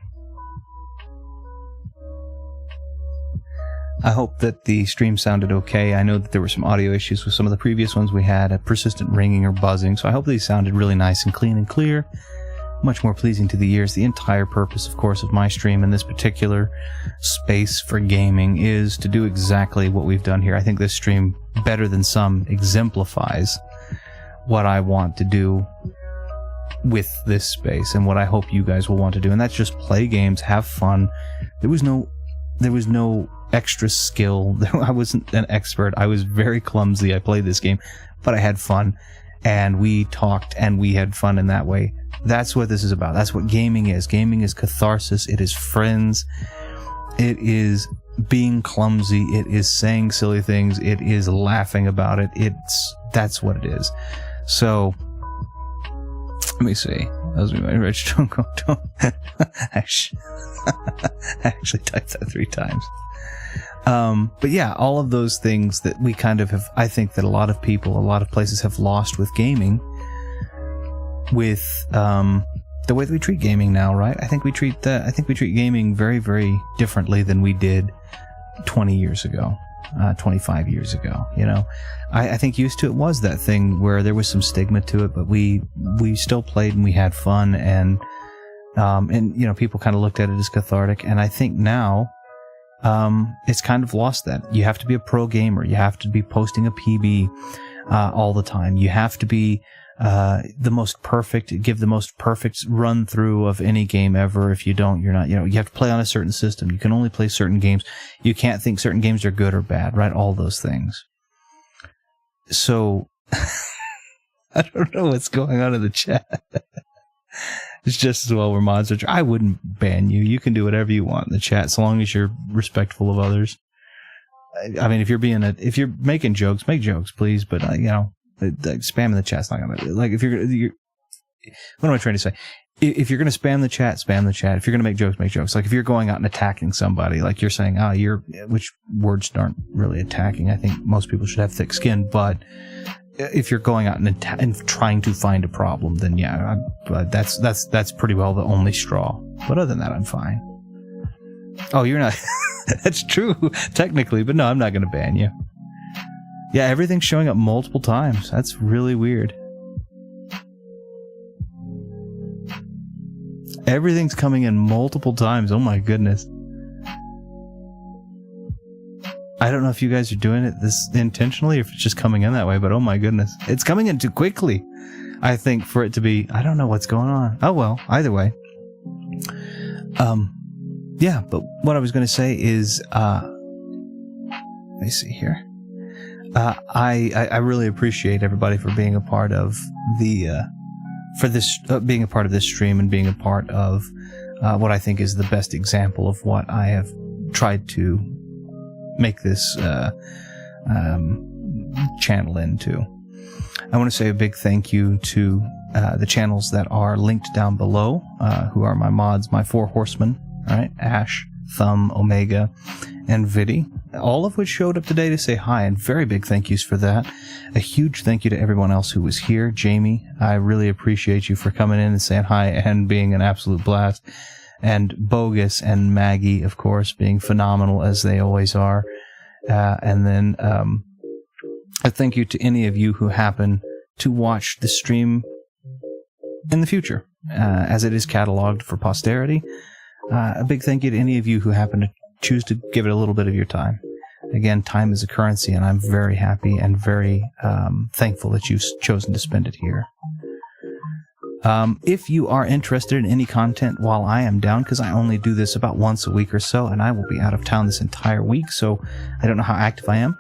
I hope that the stream sounded okay. I know that there were some audio issues with some of the previous ones we had, a persistent ringing or buzzing, so I hope these sounded really nice and clean and clear, much more pleasing to the ears. The entire purpose, of course, of my stream in this particular space for gaming is to do exactly what we've done here. I think this stream, better than some, exemplifies what I want to do with this space and what I hope you guys will want to do, and that's just play games, have fun. There was no extra skill. I wasn't an expert. I was very clumsy. I played this game, but I had fun, and we talked, and we had fun in that way. That's what this is about. That's what gaming is. Gaming is catharsis. It is friends. It is being clumsy. It is saying silly things. It is laughing about it. That's what it is. So, let me see. That was my rich don't. I actually typed that 3 times. But yeah, all of those things that we kind of have, I think that a lot of people, a lot of places have lost with gaming, with the way that we treat gaming now, right? I think we treat gaming very, very differently than we did 20 years ago, 25 years ago. I think used to it was that thing where there was some stigma to it, but we still played and we had fun, and people kind of looked at it as cathartic. And I think now, it's kind of lost that. You have to be a pro gamer. You have to be posting a PB all the time. You have to be give the most perfect run through of any game ever. If you don't, you're not. You have to play on a certain system. You can only play certain games. You can't think certain games are good or bad, right? All those things. So I don't know what's going on in the chat. It's just as well we're mods. I wouldn't ban you. You can do whatever you want in the chat, so long as you're respectful of others. I mean, if you're making jokes, make jokes, please. But spamming the chat's not gonna, like, if you're what am I trying to say? If you're gonna spam the chat, spam the chat. If you're gonna make jokes, make jokes. Like if you're going out and attacking somebody, like you're saying, which words aren't really attacking. I think most people should have thick skin, but if you're going out and trying to find a problem, then yeah, that's pretty well the only straw. But other than that, I'm fine. Oh, you're not. That's true, technically, but no, I'm not going to ban you. Yeah, everything's showing up multiple times. That's really weird. Everything's coming in multiple times. Oh my goodness. I don't know if you guys are doing it this intentionally or if it's just coming in that way, but oh my goodness. It's coming in too quickly, I think, for it to be... I don't know what's going on. Oh well, either way. Yeah, but what I was going to say is... let me see here. I really appreciate everybody for being a part of the... being a part of this stream and being a part of what I think is the best example of what I have tried to make this channel into. I want to say a big thank you to the channels that are linked down below, who are my mods, my 4 horsemen, right? Ash, Thumb, Omega, and Vidi, all of which showed up today to say hi, and very big thank yous for that. A huge thank you to everyone else who was here. Jamie, I really appreciate you for coming in and saying hi and being an absolute blast. And Bogus and Maggie, of course, being phenomenal as they always are. And then a thank you to any of you who happen to watch the stream in the future, as it is cataloged for posterity. A big thank you to any of you who happen to choose to give it a little bit of your time. Again, time is a currency, and I'm very happy and very thankful that you've chosen to spend it here. If you are interested in any content while I am down, because I only do this about once a week or so, and I will be out of town this entire week, so I don't know how active I am,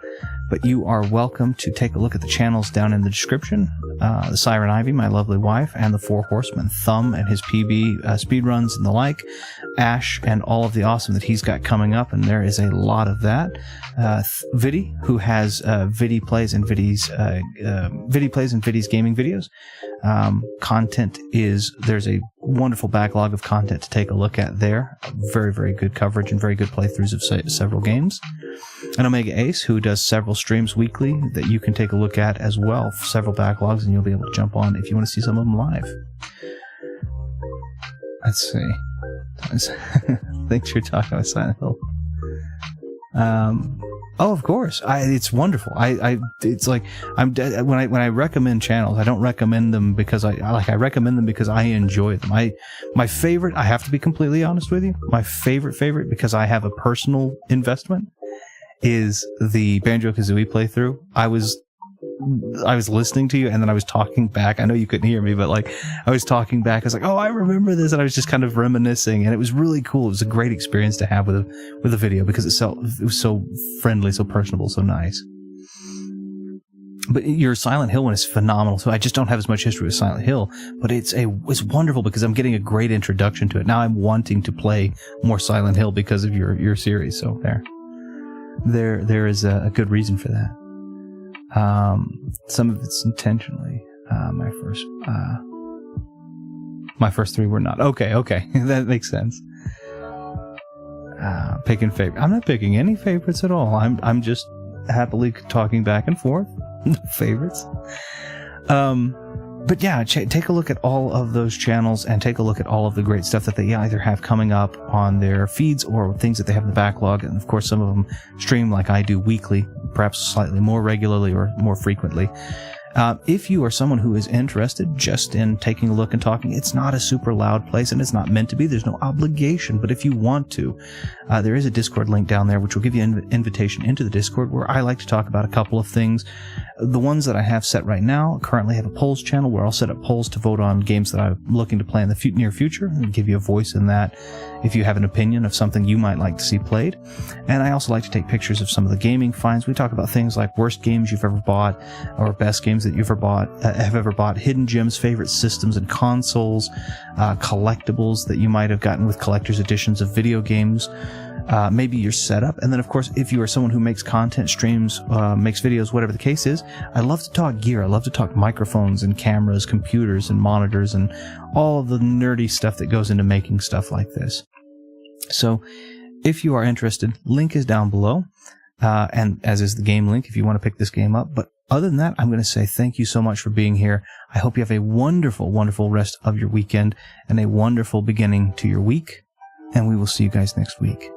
but you are welcome to take a look at the channels down in the description. The Siren Ivy, my lovely wife, and the 4 Horsemen, Thumb and his PB speedruns and the like, Ash and all of the awesome that he's got coming up, and there is a lot of that. Vidi, who has Vidi Plays and Vidi's gaming videos. Content there's a wonderful backlog of content to take a look at there. Very, very good coverage and very good playthroughs of several games. And Omega Ace, who does several streams weekly that you can take a look at as well, several backlogs, and you'll be able to jump on if you want to see some of them live. Let's see. Thanks for talking about Silent Hill. Oh, of course. It's wonderful. It's like when I recommend channels, I don't recommend them because I recommend them because I enjoy them. My favorite, I have to be completely honest with you, my favorite, because I have a personal investment, is the Banjo-Kazooie playthrough. I was listening to you, and then I was talking back. I know you couldn't hear me, but like I was talking back. I was like, "Oh, I remember this," and I was just kind of reminiscing, and it was really cool. It was a great experience to have with a video because it was so friendly, so personable, so nice. But your Silent Hill one is phenomenal. So I just don't have as much history with Silent Hill, but it's wonderful because I'm getting a great introduction to it. Now I'm wanting to play more Silent Hill because of your series. So there is a good reason for that. Some of it's intentionally. My first 3 were not. Okay, that makes sense. Picking favorite. I'm not picking any favorites at all. I'm just happily talking back and forth. Favorites. But yeah, take a look at all of those channels and take a look at all of the great stuff that they either have coming up on their feeds or things that they have in the backlog. And of course, some of them stream like I do weekly, perhaps slightly more regularly or more frequently. If you are someone who is interested just in taking a look and talking, it's not a super loud place and it's not meant to be. There's no obligation. But if you want to, there is a Discord link down there which will give you an invitation into the Discord where I like to talk about a couple of things. The ones that I have set right now currently have a polls channel where I'll set up polls to vote on games that I'm looking to play in the near future and give you a voice in that if you have an opinion of something you might like to see played. And I also like to take pictures of some of the gaming finds. We talk about things like worst games you've ever bought or best games that you've have ever bought, hidden gems, favorite systems and consoles, collectibles that you might have gotten with collector's editions of video games, maybe your setup. And then, of course, if you are someone who makes content, streams, makes videos, whatever the case is, I love to talk gear. I love to talk microphones and cameras, computers and monitors and all of the nerdy stuff that goes into making stuff like this. So if you are interested, link is down below. and as is the game link if you want to pick this game up. But other than that, I'm going to say thank you so much for being here. I hope you have a wonderful, wonderful rest of your weekend and a wonderful beginning to your week. And we will see you guys next week.